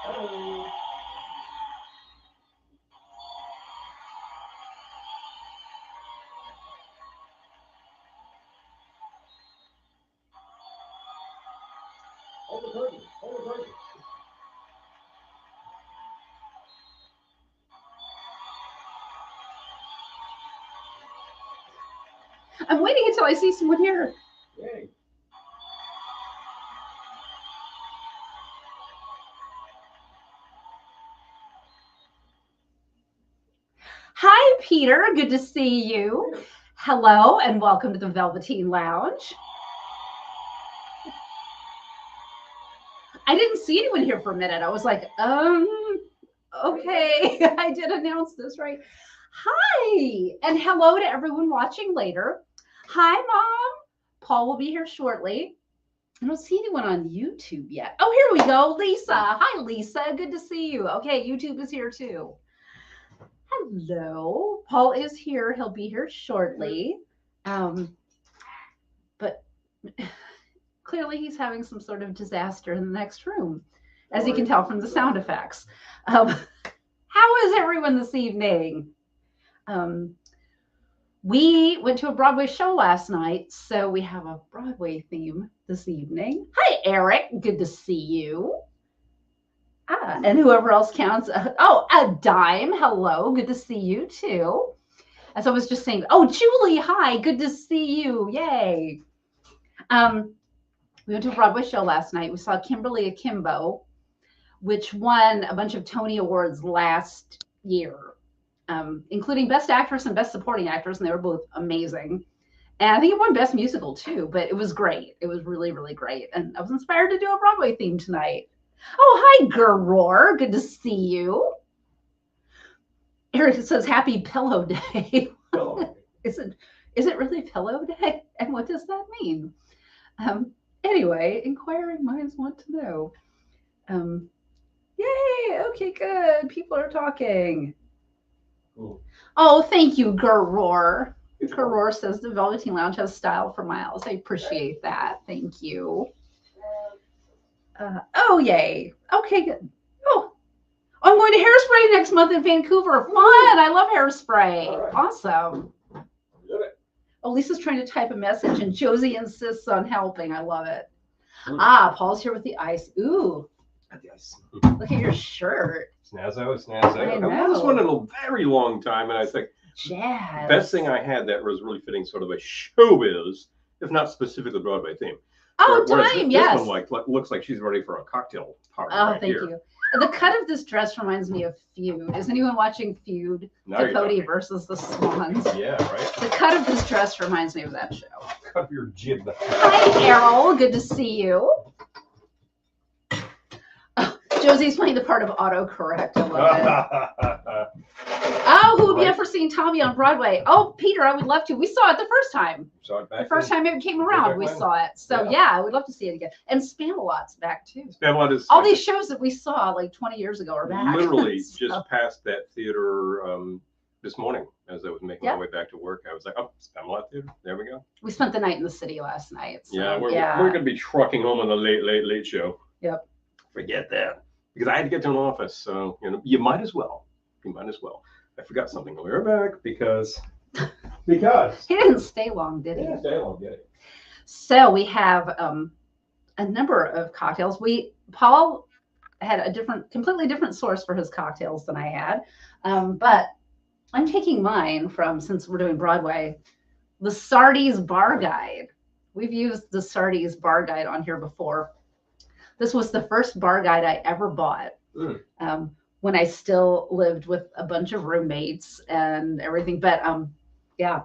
Hello. Hold the curtain. Hold the curtain. I'm waiting until I see someone here. Yay. Hi, Peter. Good to see you. Hello, and welcome to the Velveteen Lounge. I didn't see anyone here for a minute. I was like, okay, I did announce this, right? Hi, and hello to everyone watching later. Hi, Mom. Paul will be here shortly. I don't see anyone on YouTube yet. Oh, here we go, Lisa. Hi, Lisa. Good to see you. Okay, YouTube is here too. Hello. Paul is here. He'll be here shortly. But clearly he's having some sort of disaster in the next room, as you can tell from the sound effects. How is everyone this evening? We went to a Broadway show last night, so we have a Broadway theme this evening. Hi, Eric. Good to see you. And whoever else counts. A Dime. Hello. Good to see you too. As I was just saying, oh, Julie, hi. Good to see you. Yay. We went to a Broadway show last night. We saw Kimberly Akimbo, which won a bunch of Tony Awards last year, including Best Actress and Best Supporting Actress, and they were both amazing. And I think it won Best Musical too, but it was great. It was really, really great. And I was inspired to do a Broadway theme tonight. Oh, hi, Gerroor. Good to see you. Eric says, Happy Pillow Day. Hello. Is it really Pillow Day? And what does that mean? Anyway, inquiring minds want to know. Yay! Okay, good. People are talking. Cool. Oh, thank you, Gerroor. Gerroor says the Velveteen Lounge has style for miles. I appreciate that. Thank you. Oh, yay. Okay, good. Oh, I'm going to Hairspray next month in Vancouver. Fun. I love Hairspray. Right. Awesome. Did it. Oh, Lisa's trying to type a message, and Josie insists on helping. I love it. Paul's here with the ice. Ooh, The ice. look at your shirt. Snazzo, snazzo. I I wore this know. one in a very long time, and I think Jazz. best thing I had that was really fitting sort of a showbiz, if not specifically Broadway theme. Oh, Whereas time, this yes. one looks like she's ready for a cocktail party. Oh, back thank here. you. The cut of this dress reminds me of Feud. Is anyone watching Feud? Now you're Capote talking. versus the Swans. Yeah, right. The cut of this dress reminds me of that show. Cut your jib. Hi, Errol. Good to see you. Oh, Josie's playing the part of autocorrect. I love it. Oh, who would be up for seeing Tommy on Broadway? Oh, Peter, I would love to. We saw it the first time. Saw it back The first time it came around, we saw it. So yeah, I would love to see it again. And Spamalot's back too. Spamalot is All these shows that we saw like 20 years ago are back. literally So- just past that theater this morning as I was making Yeah. my way back to work. I was like, oh, Spamalot Theater. There we go. We spent the night in the city last night. So, Yeah, we're going to be trucking home on the late show. Yep. Forget that. Because I had to get to an office. So, you might as well. You might as well. I forgot something. We were back because. He didn't stay long, did he? Yeah, stay long, get it. So we have a number of cocktails. Paul had a completely different source for his cocktails than I had, but I'm taking mine from, since we're doing Broadway, the Sardi's Bar Guide. We've used the Sardi's Bar Guide on here before. This was the first bar guide I ever bought. When I still lived with a bunch of roommates and everything. But yeah,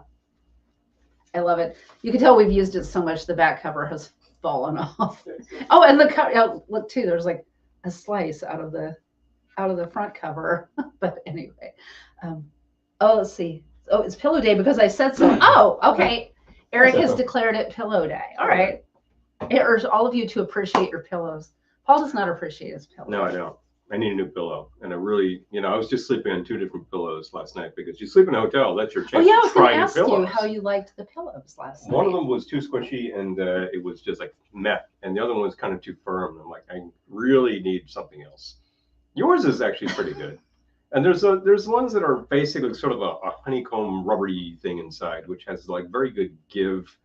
I love it. You can tell we've used it so much the back cover has fallen off. Oh, and look too, there's like a slice out of the front cover. But anyway, let's see. Oh, it's Pillow Day because I said so. Oh, okay. Eric has declared it Pillow Day. All right. I urge all of you to appreciate your pillows. Paul does not appreciate his pillows. No, I don't. I need a new pillow. And I really, I was just sleeping on 2 different pillows last night because you sleep in a hotel, that's your chance I to was going try to new ask pillows. you how you liked the pillows last night. One of them was too squishy and it was just like meh. And the other one was kind of too firm. I'm like, I really need something else. Yours is actually pretty good. And there's ones that are basically sort of a honeycomb rubbery thing inside, which has like very good give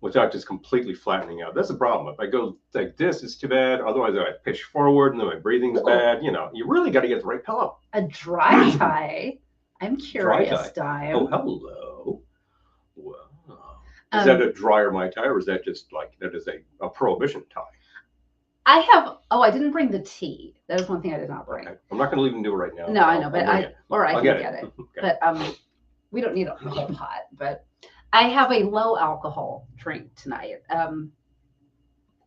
without just completely flattening out. That's the problem. If I go like this, it's too bad. Otherwise, I pitch forward and then my breathing's bad. You know, you really got to get the right pillow. A dry tie. I'm Dry curious, tie. Dime. Oh, hello. Wow. Is that a dryer Mai Tai, or is that just like that is a prohibition tie? I have. Oh, I didn't bring the tea. That is one thing I did not bring. Okay. I'm not going to leave him do it right now. No, I know, but I can get it. Okay. But we don't need a whole pot. But I have a low alcohol drink tonight.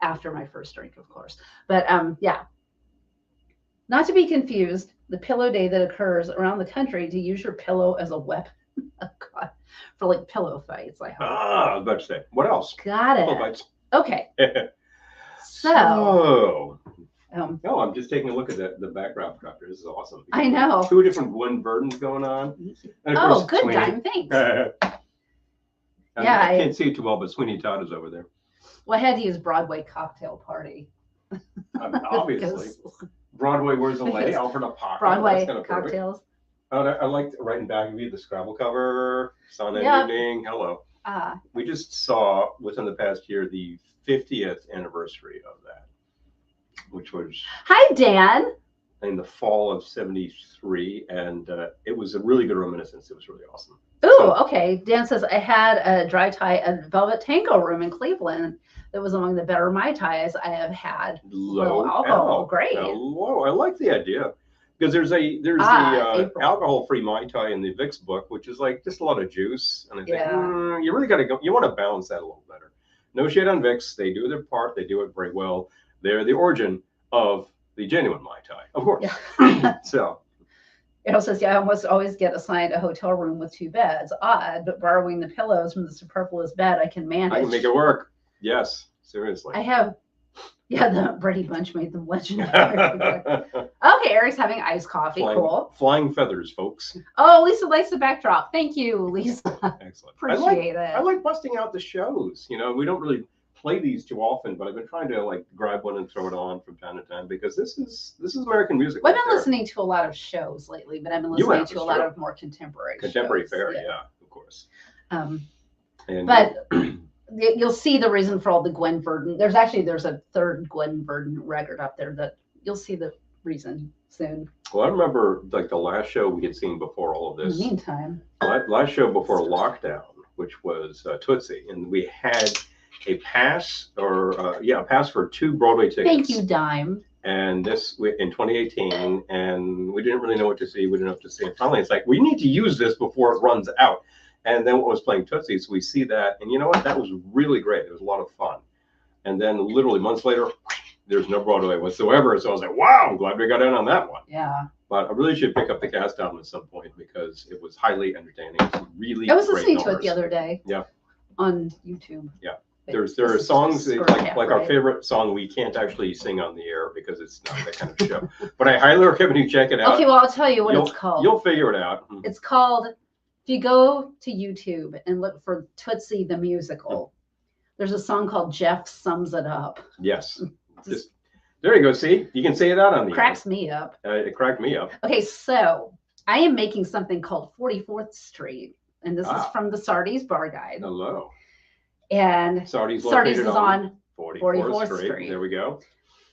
After my first drink, of course. But yeah. Not to be confused, the pillow day that occurs around the country to use your pillow as a weapon. Oh God, for like pillow fights. I hope. I was about to say. What else? Got it. Pillow fights. Okay. So. Oh, I'm just taking a look at the background doctor. This is awesome. I know. 2 different Gwen Verdons going on. And of course, good, Sweeney. Dime. Thanks. I can't see it too well, but Sweeney Todd is over there. Well, I had to use Broadway cocktail party. Obviously. Broadway, where's the lady? Alfred Apocrypha. Broadway cocktails. I liked writing back of you the Scrabble cover, Sun and Evening. Hello. We just saw within the past year the 50th anniversary of that, which was Hi, Dan. In the fall of '73, and it was a really good reminiscence. It was really awesome. Ooh, okay. Dan says I had a dry tie at Velvet Tango Room in Cleveland. That was among the better Mai Tais I have had. Low alcohol, great. Hello, I like the idea because there's the alcohol-free Mai Tai in the Vicks book, which is like just a lot of juice, and I think you really got to go. You want to balance that a little better. No shade on Vicks; they do their part. They do it very well. They're the origin of the genuine Mai Tai, of course. Yeah. So. It also says, I almost always get assigned a hotel room with 2 beds. Odd, but borrowing the pillows from the superfluous bed, I can manage. I can make it work. Yes, seriously. I have, the Brady Bunch made them legendary. Okay, Eric's having iced coffee. Cool. Flying feathers, folks. Oh, Lisa likes the backdrop. Thank you, Lisa. Excellent. Appreciate it. I like busting out the shows. You know, we don't really play these too often, but I've been trying to like grab one and throw it on from time to time because this is American music. Well, I've been listening to a lot of shows lately, but I've been listening to a lot of more contemporary fare, yeah, of course. But you'll see the reason for all the Gwen Verdon. There's a third Gwen Verdon record up there that you'll see the reason soon. Well, I remember like the last show we had seen before all of this. In the meantime, last show before lockdown, which was Tootsie, and we had a pass for 2 Broadway tickets. Thank you, Dime. And this in 2018, and we didn't really know what to see. We didn't know what to see. And finally, it's like we need to use this before it runs out. And then what was playing Tootsie, so we see that, and you know what? That was really great. It was a lot of fun. And then literally months later, there's no Broadway whatsoever. So I was like, wow, I'm glad we got in on that one. Yeah. But I really should pick up the cast album at some point because it was highly entertaining. It was really. I was listening to it the other day. Yeah. On YouTube. Yeah. There are songs like our favorite song we can't actually sing on the air because it's not that kind of show. But I highly recommend you check it out. Okay, well I'll tell you what it's called. You'll figure it out. It's called, if you go to YouTube and look for Tootsie the Musical, there's a song called Jeff Sums It Up. Yes. There you go. See, you can say it out on the cracks air. Me up. It cracked me up. Okay, so I am making something called 44th Street, and this is from the Sardi's Bar Guide. Hello. And Sardi's is on 44th Street. There we go.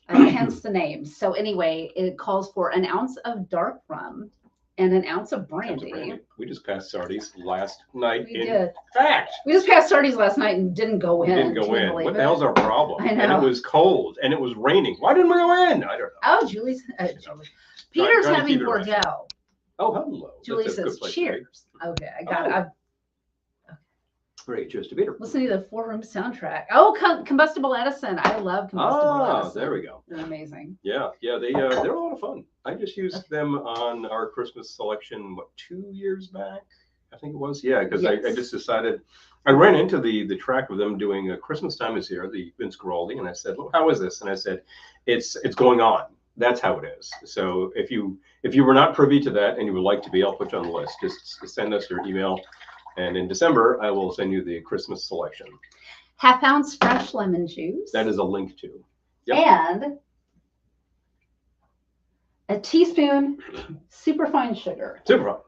Hence the name. So anyway, it calls for an ounce of dark rum and an ounce of brandy. We just passed Sardi's last night. We did. Fact. We just passed Sardi's last night and didn't go in. Didn't go in. What the hell's our problem? I know. And it was cold and it was raining. Why didn't we go in? I don't know. Oh, Julie's. Peter's having Bordeaux. Oh, hello. Julie says cheers. Okay, I got it. Great, cheers to Peter. Listen to the 4-room soundtrack. Oh, Combustible Edison. I love Combustible Edison. There we go. They're amazing. Yeah, they're a lot of fun. I just used them on our Christmas selection, 2 years back? I think it was. Yeah, because I just decided, I ran into the track of them doing a Christmas Time Is Here, the Vince Guaraldi, and I said, well, how is this? And I said, it's going on. That's how it is. So if you were not privy to that and you would like to be, I'll put you on the list. Just send us your email. And in December, I will send you the Christmas selection. Half-ounce fresh lemon juice. That is a link to. Yep. And A teaspoon superfine sugar. Super.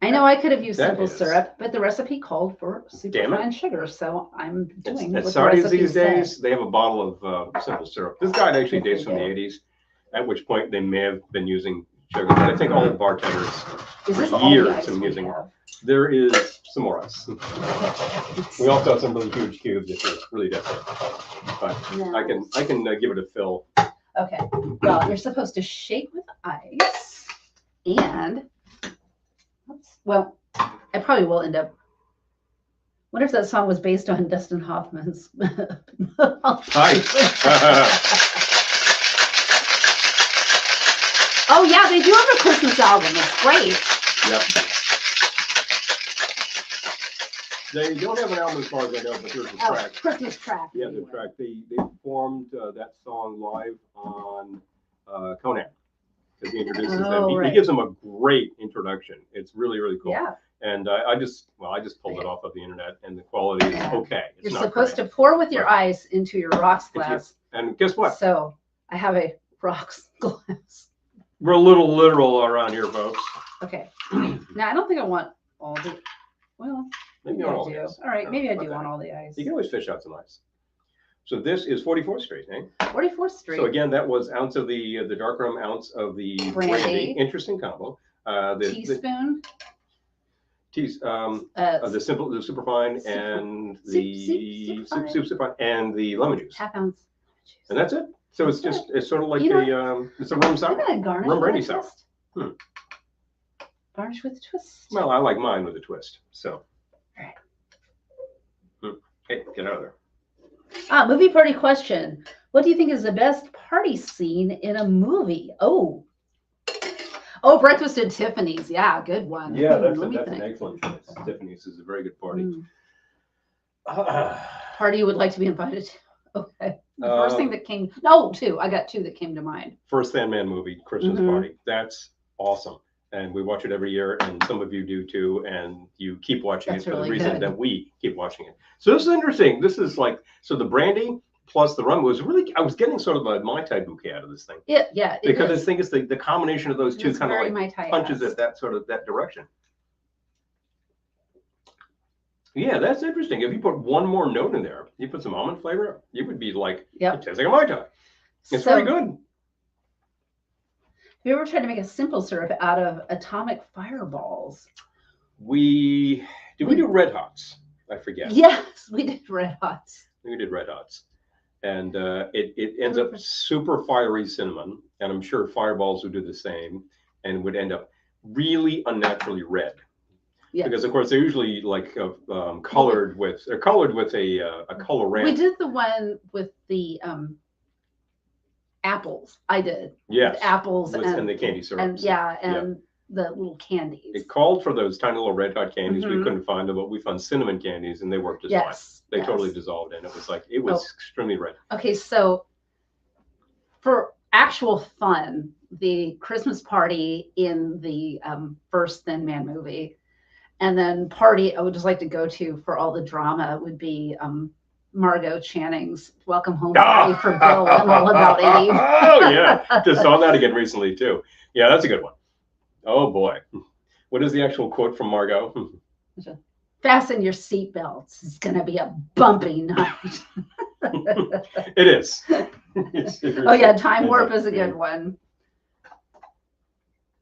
I know I could have used That simple is. syrup, but the recipe called for Damn it. superfine sugar, so I'm doing At what the Sardi's recipe these said. days, they have a bottle of simple syrup. This guy actually Yes, they dates from the do. 80s, at which point they may have been using sugar. But I think all the bartenders, Is for this all years, the ice I'm we using. have? There is some more ice. We also have some really huge cubes if you're really desperate. But No. I can give it a fill. Okay. Well, you're supposed to shake with ice, and well, I probably will end up. What if that song was based on Dustin Hoffman's? Oh yeah, they do have a Christmas album. It's great. Yep. They don't have an album as far as I know, but there's a track. Christmas track. Yeah, the track. They performed that song live on Conan because he introduces them. He gives them a great introduction. It's really, really cool. Yeah. And I just pulled it off of the internet, and the quality is okay. It's You're not supposed great. to pour with your ice into your rocks glass. And guess what? So I have a rocks glass. We're a little literal around here, folks. Okay. Now I don't think I want all the. Well, maybe I do. All right, maybe I do want all the ice. You can always fish out some ice. So this is 44th Street, eh? 44th Street. So again, that was ounce of the dark rum, ounce of the brandy. Interesting combo. Teaspoon. Of the superfine and the superfine and the lemon juice. Half ounce. And that's it. So it's just it's sort of like it's a rum sour. Rum brandy sour. Garnish with a twist. Well, I like mine with a twist. So. All right. Hey, get out of there. Movie party question. What do you think is the best party scene in a movie? Oh, Breakfast at Tiffany's. Yeah, good one. Yeah, that's an excellent choice. Tiffany's is a very good party. Party you would like to be invited to? Okay. The first thing that came. No, two. I got two that came to mind. First Sandman movie, Christmas party. That's awesome. And we watch it every year, and some of you do too, and you keep watching it for the reason that we keep watching it. So this is interesting. This is like, so the brandy plus the rum was really, I was getting sort of a Mai Tai bouquet out of this thing. Yeah. Because I think it's the combination of those two kind of like punches at that sort of that direction. Yeah, that's interesting. If you put one more note in there, you put some almond flavor, you would be like, it tastes like a Mai Tai. It's very good. Have you ever tried to make a simple syrup out of atomic fireballs? Did we do Red Hots? I forget. Yes, we did Red Hots. We did Red Hots. And it ends up super fiery cinnamon. And I'm sure fireballs would do the same and would end up really unnaturally red. Yeah. Because of course they're usually like colored with a colorant. We did the one with the apples. I did. Yes. With apples and the candy syrup. And the little candies. It called for those tiny little Red Hot candies. We couldn't find them, but we found cinnamon candies and they worked just fine. They totally dissolved and it was extremely red. Okay, so for actual fun, the Christmas party in the first Thin Man movie, and then party I would just like to go to for all the drama would be Margot Channing's Welcome Home Party for Bill and All About Eve. Oh yeah, just saw that again recently too. Yeah, that's a good one. Oh boy, what is the actual quote from Margot? Fasten your seatbelts. It's gonna be a bumpy night. It is. Oh yeah, Time Warp is a good one.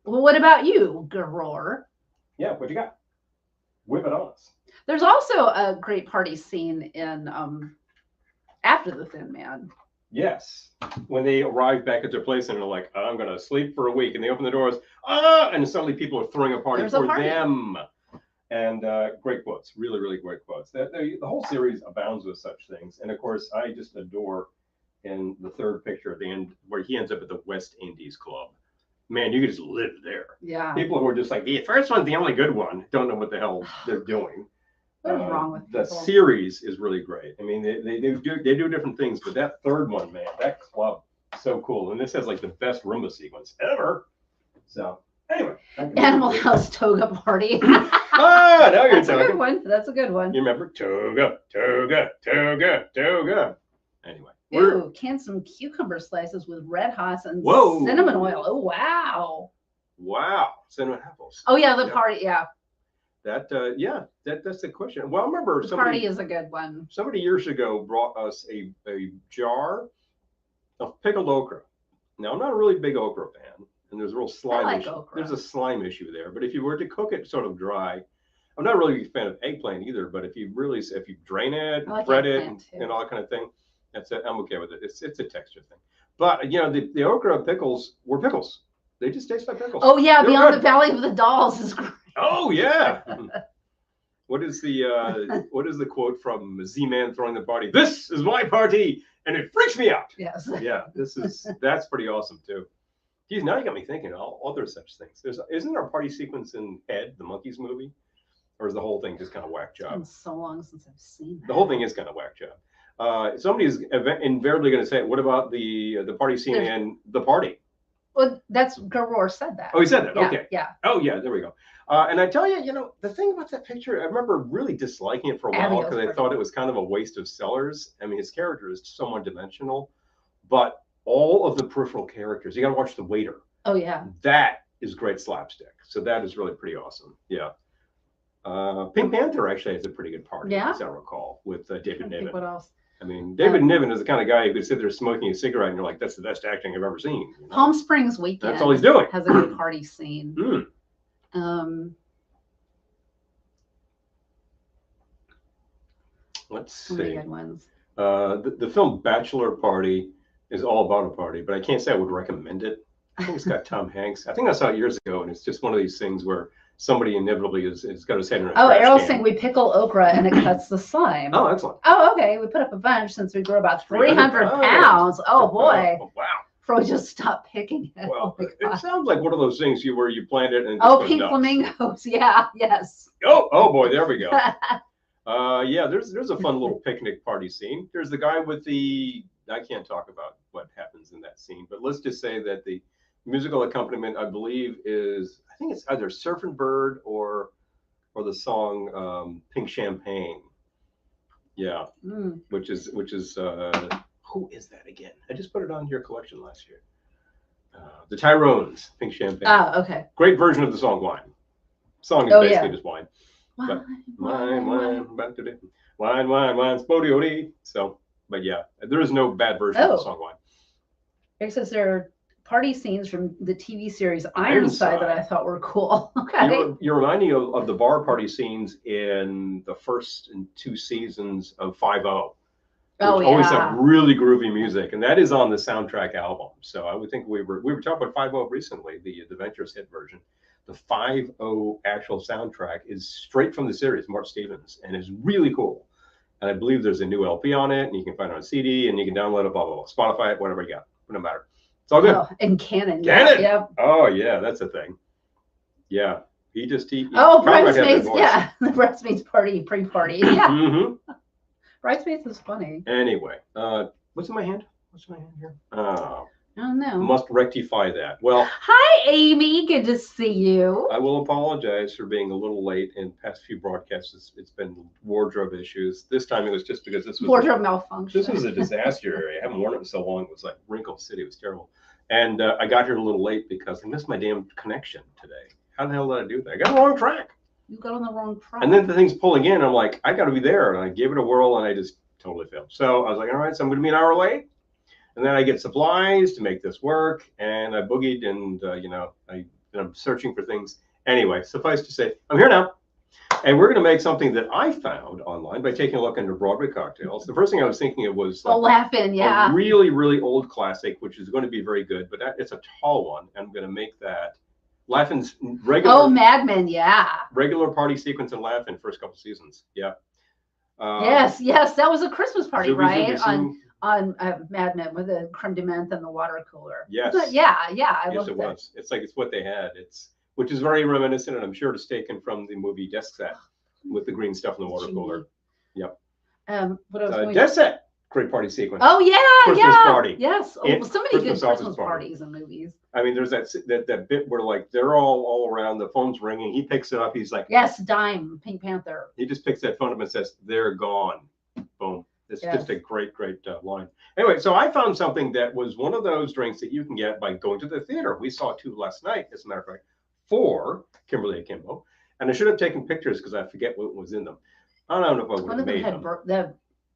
Well, what about you, Garor? Yeah, what you got? Whip it on us. There's also a great party scene in After the Thin Man. Yes, when they arrive back at their place and they're like, I'm gonna sleep for a week, and they open the doors, and suddenly people are throwing a party for them. And great quotes, really, really great quotes. The whole series abounds with such things. And of course, I just adore in the third picture at the end where he ends up at the West Indies Club. Man, you could just live there. Yeah. People who are just like, the first one's the only good one, don't know what the hell they're doing. What is wrong with people? The series is really great. I mean, they do different things, but that third one, man, that club, so cool. And this has like the best Roomba sequence ever. So anyway. Animal House Toga Party. Now you're That's a good one. That's a good one. You remember Toga. Anyway. Ooh, canned some cucumber slices with red hots and Whoa. cinnamon oil. Oh, wow. Wow. Cinnamon apples. Oh, yeah, the party. Yeah. That's the question. Well, I remember the party is a good one. Somebody years ago brought us a jar of pickled okra. Now, I'm not a really big okra fan, and there's a real slime issue. Okra. There's a slime issue there. But if you were to cook it sort of dry, I'm not really a fan of eggplant either. But if you drain it, and bread it, and all that kind of thing, I'm okay with it. It's a texture thing. But the okra pickles were pickles. They just taste like pickles. Oh yeah, Beyond the Valley of the Dolls is great. Oh yeah. What is the quote from Z-Man throwing the party? This is my party, and it freaks me out. Yes. Yeah, that's pretty awesome too. Geez, now you got me thinking all other such things. Isn't there a party sequence in Ed, the Monkeys movie? Or is the whole thing just kind of whack job? It's been so long since I've seen that. The whole thing is kind of whack job. Somebody's invariably going to say, what about the party scene in The Party? Well, that's Garor said that. Oh, he said that. Yeah, okay. Yeah. Oh, yeah. There we go. And I tell you, the thing about that picture, I remember really disliking it for a while because I thought it was kind of a waste of Sellers. I mean, his character is so one-dimensional, but all of the peripheral characters, you got to watch the waiter. Oh, yeah. That is great slapstick. So that is really pretty awesome. Yeah. Pink Panther actually has a pretty good party, as I recall, with David Niven. What else? I mean, David Niven is the kind of guy who could sit there smoking a cigarette and you're like, that's the best acting I've ever seen. Palm Springs Weekend. That's all he's doing. Has a good party scene. Let's see. Some good ones. The film Bachelor Party is all about a party, but I can't say I would recommend it. I think it's got Tom Hanks. I think I saw it years ago, and it's just one of these things where somebody inevitably is got his head in a trash Errol's can. saying we pickle okra and it cuts the slime. Oh, excellent. Oh, okay. We put up a bunch since we grew about 300 pounds. Oh, boy. Oh, wow. Before we just stopped picking it. Well, it sounds like one of those things where you plant it and it just goes pink nuts. Flamingos. Yeah, yes. Oh boy, there we go. Yeah, there's a fun little picnic party scene. There's the guy with I can't talk about what happens in that scene, but let's just say that the musical accompaniment, I believe, I think it's either Surfin' Bird or the song Pink Champagne. Yeah. Which is who is that again? I just put it on your collection last year. The Tyrones, Pink Champagne. Oh, okay. Great version of the song Wine. Song is basically just wine. But wine, spodioti. So, but yeah, there is no bad version of the song Wine. It says there are party scenes from the TV series Ironside that I thought were cool. Okay. You're reminding me of the bar party scenes in the first and 2 seasons of 5-0. Always have really groovy music, and that is on the soundtrack album. So I would think we were talking about 5-0 recently, the Adventures hit version. The 5-0 actual soundtrack is straight from the series, Mark Stevens, and is really cool. And I believe there's a new LP on it, and you can find it on CD, and you can download it, blah, blah, blah, Spotify it, whatever you got. No matter. It's all good. Oh, and Canon. Canon? Yeah. Oh, yeah, that's a thing. Yeah. Bridesmaids. Yeah. The Bridesmaids party, pre-party. Yeah. Bridesmaids is funny. Anyway, what's in my hand? What's in my hand here? Oh. I don't know. Must rectify that. Well, hi, Amy. Good to see you. I will apologize for being a little late in past few broadcasts. It's been wardrobe issues. This time it was just because this was wardrobe malfunction. This was a disaster. I haven't worn it in so long. It was like wrinkled city. It was terrible. And I got here a little late because I missed my damn connection today. How the hell did I do that? I got the wrong track. You got on the wrong track. And then the thing's pulling in. I'm like, I got to be there. And I gave it a whirl and I just totally failed. So I was like, all right, so I'm going to be an hour late. And then I get supplies to make this work, and I boogied, and I'm searching for things. Anyway, suffice to say, I'm here now, and we're going to make something that I found online by taking a look into Broadway cocktails. The first thing I was thinking of was Laugh-In, yeah, a really, really old classic, which is going to be very good, but it's a tall one. I'm going to make that Laugh-In's regular. Oh, Mad Men, yeah. Regular party sequence in Laugh-In first couple seasons, yeah. Yes, that was a Christmas party, right? On Mad Men with the creme de menthe and the water cooler. Yes. Yeah. Yes, it was. It's like it's what they had. Which is very reminiscent, and I'm sure it's taken from the movie Desk Set with the green stuff in the water cooler. Yep. What else? Desk Set. Great party sequence. Oh yeah, Christmas party. Yes. So many good Christmas parties and movies. I mean, there's that bit where like they're all around, the phone's ringing. He picks it up. He's like, yes, Dime, Pink Panther. He just picks that phone up and says, "They're gone." Boom. It's just a great line. Anyway, so I found something that was one of those drinks that you can get by going to the theater. We saw 2 last night, as a matter of fact, for Kimberly Akimbo. And I should have taken pictures because I forget what was in them. I don't know if I would have made them. The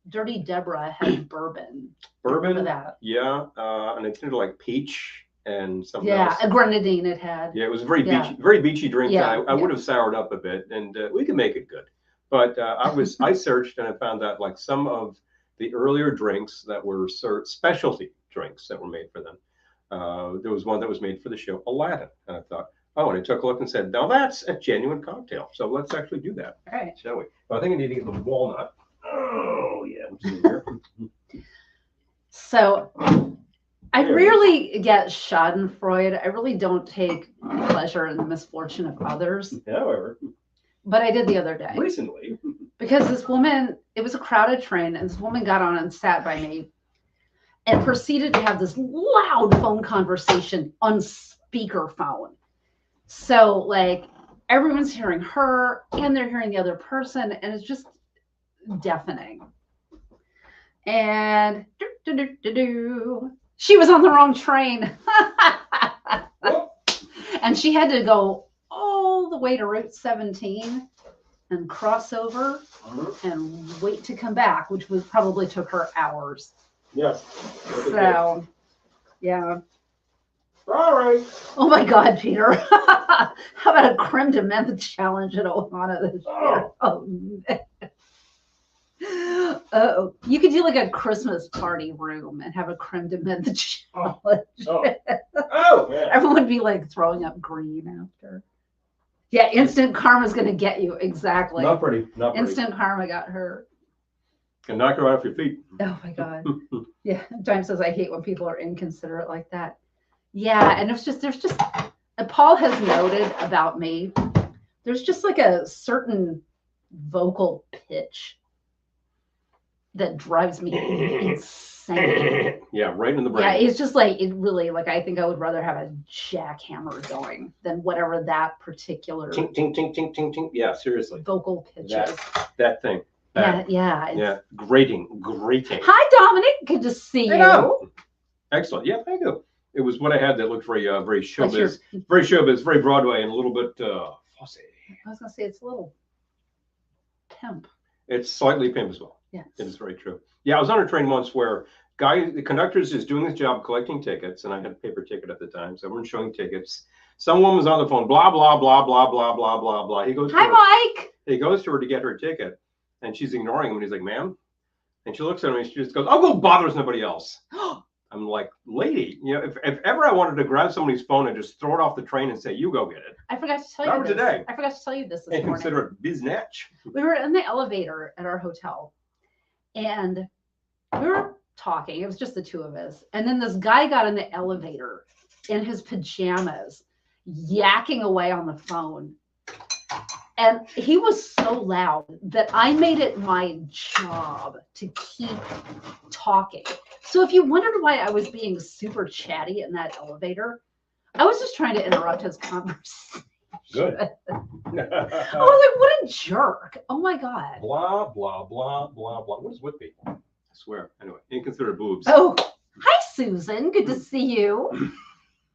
Dirty Deborah had bourbon. Bourbon? That. Yeah. And it tended like peach and something else. Yeah, a grenadine it had. Yeah, it was a very beachy drink. Yeah, I would have soured up a bit, and we can make it good. But I searched and I found that like some of the earlier drinks that were specialty drinks that were made for them. There was one that was made for the show Aladdin, and I thought, oh, and I took a look and said, now that's a genuine cocktail. So let's actually do that. All right. Shall we? Well, I think I need to get the walnut. Oh yeah, which is in here. So I rarely get Schadenfreude. I really don't take pleasure in the misfortune of others. However. But I did the other day. Recently. Because this woman, it was a crowded train, and this woman got on and sat by me and proceeded to have this loud phone conversation on speakerphone. So, like, everyone's hearing her and they're hearing the other person, and it's just deafening. And she was on the wrong train. And she had to go all the way to Route 17 and cross over and wait to come back, which probably took her hours. Yes. So, yeah. All right. Oh my God, Peter. How about a creme de menthe challenge at Ohana this year? Oh, oh, you could do like a Christmas party room and have a creme de menthe challenge. Yeah. Everyone would be like throwing up green after. Yeah, instant karma's gonna get you. Exactly. Not pretty. Instant karma got her. Can knock her off your feet. Oh my God. Yeah. Dime says I hate when people are inconsiderate like that. Yeah, and there's just and Paul has noted about me, there's just like a certain vocal pitch that drives me insane. Yeah, right in the brain. Yeah, it's just like, it really, like, I think I would rather have a jackhammer going than whatever that particular ting, ting, ting, ting, ting, ting. Yeah, seriously. Vocal pitch is. That thing. Yeah. Grating. Hi, Dominic. Good to see you. Hello. Excellent. Yeah, thank you. It was what I had that looked very showbiz, very Broadway, and a little bit fussy. I was gonna say it's a little pimp. It's slightly pimp as well. Yes. It is very true. Yeah, I was on a train once where the conductor is doing his job collecting tickets, and I had a paper ticket at the time, so everyone's showing tickets. Some woman's on the phone, blah blah blah blah blah blah blah blah. He goes, hi, Mike. He goes to her to get her ticket, and she's ignoring him, and he's like, ma'am, and she looks at him, and she just goes, oh, go bother somebody else. I'm like, lady, you know, if ever I wanted to grab somebody's phone and just throw it off the train and say, you go get it. I forgot to tell you this. Today. I forgot to tell you this and morning. Consider it biznatch. We were in the elevator at our hotel, and we were talking. It was just the two of us. And then this guy got in the elevator in his pajamas, yakking away on the phone. And he was so loud that I made it my job to keep talking. So if you wondered why I was being super chatty in that elevator, I was just trying to interrupt his conversation. Good. I was like, what a jerk. Oh my God. Blah, blah, blah, blah, blah. What is with me? I swear. Anyway, inconsiderate boobs. Oh, hi, Susan. Good to see you.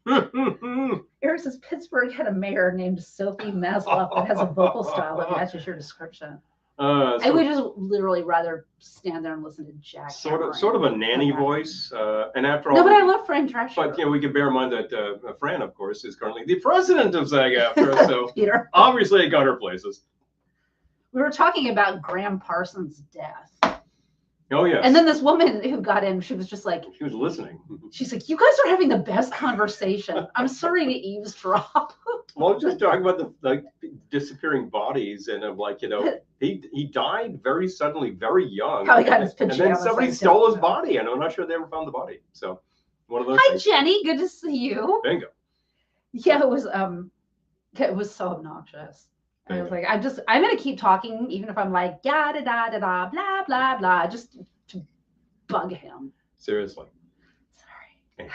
Eric says Pittsburgh had a mayor named Sophie Maslow that has a vocal style that matches your description. I would just literally rather stand there and listen to Jack. Sort of a nanny voice. And after all, no, but I love Fran Drescher. But we can bear in mind that Fran, of course, is currently the president of SAG-AFTRA. So Peter. Obviously, it got her places. We were talking about Graham Parsons' death. Oh, yes. And then this woman who got in, she was just like, she was listening. She's like, you guys are having the best conversation. I'm sorry to eavesdrop. Well, just talking about the disappearing bodies, and I'm like, he died very suddenly, very young. How he got his pajamas. And then somebody stole his body, and I'm not sure they ever found the body. So one of those Hi, things. Jenny. Good to see you. Bingo. Yeah, it was so obnoxious. I was like, I'm gonna keep talking, even if I'm like, da da da da da, blah blah blah, just to bug him. Seriously. Sorry.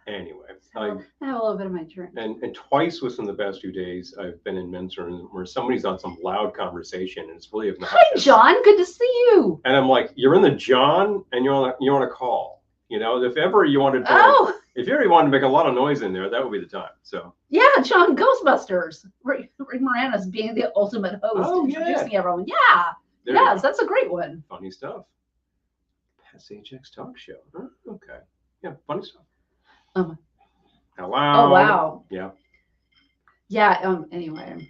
Anyway. have a little bit of my drink. And twice within the past 2 days, I've been in men's rooms where somebody's on some loud conversation, and it's really obnoxious. Hi, John. Good to see you. And I'm like, you're in the John, and you're on a call. You know, if ever you wanted to, if you ever wanted to make a lot of noise in there, that would be the time. So yeah, John, Ghostbusters. Rick Moranis being the ultimate host, introducing everyone. Yeah, yes, that's a great one. Funny stuff. SHX talk show. Huh? Okay. Yeah, funny stuff. Hello. Oh wow. Yeah. Yeah. Anyway.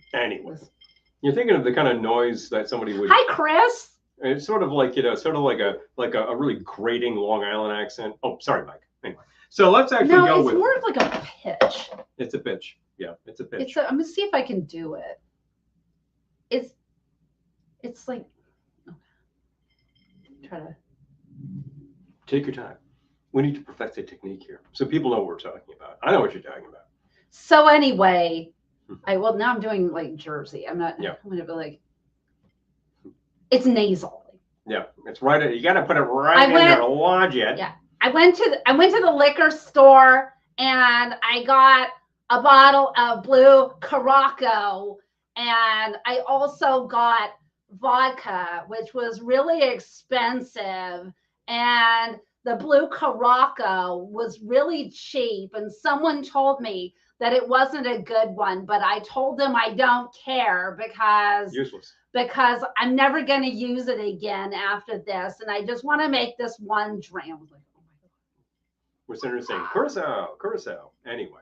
You're thinking of the kind of noise that somebody would. Hi, Chris. It's sort of like a really grating Long Island accent. Oh, sorry, Mike. Anyway, so let's actually go with. No, it's more of like a pitch. It's a pitch. Yeah, it's a pitch. I'm gonna see if I can do it. It's like. Try to. Take your time. We need to perfect the technique here, so people know what we're talking about. I know what you're talking about. So anyway, now I'm doing like Jersey. I'm not. Yeah. I'm gonna be like. It's nasal. Yeah, it's right. You got to put it right in there. Lodge it. Yeah, I went to the liquor store and I got a bottle of blue Caraco, and I also got vodka, which was really expensive, and the blue Caraco was really cheap, and someone told me that it wasn't a good one, but I told them I don't care because I'm never going to use it again after this, and I just want to make this one drink. I was like, oh my God. We're sitting there saying Curacao. Anyway.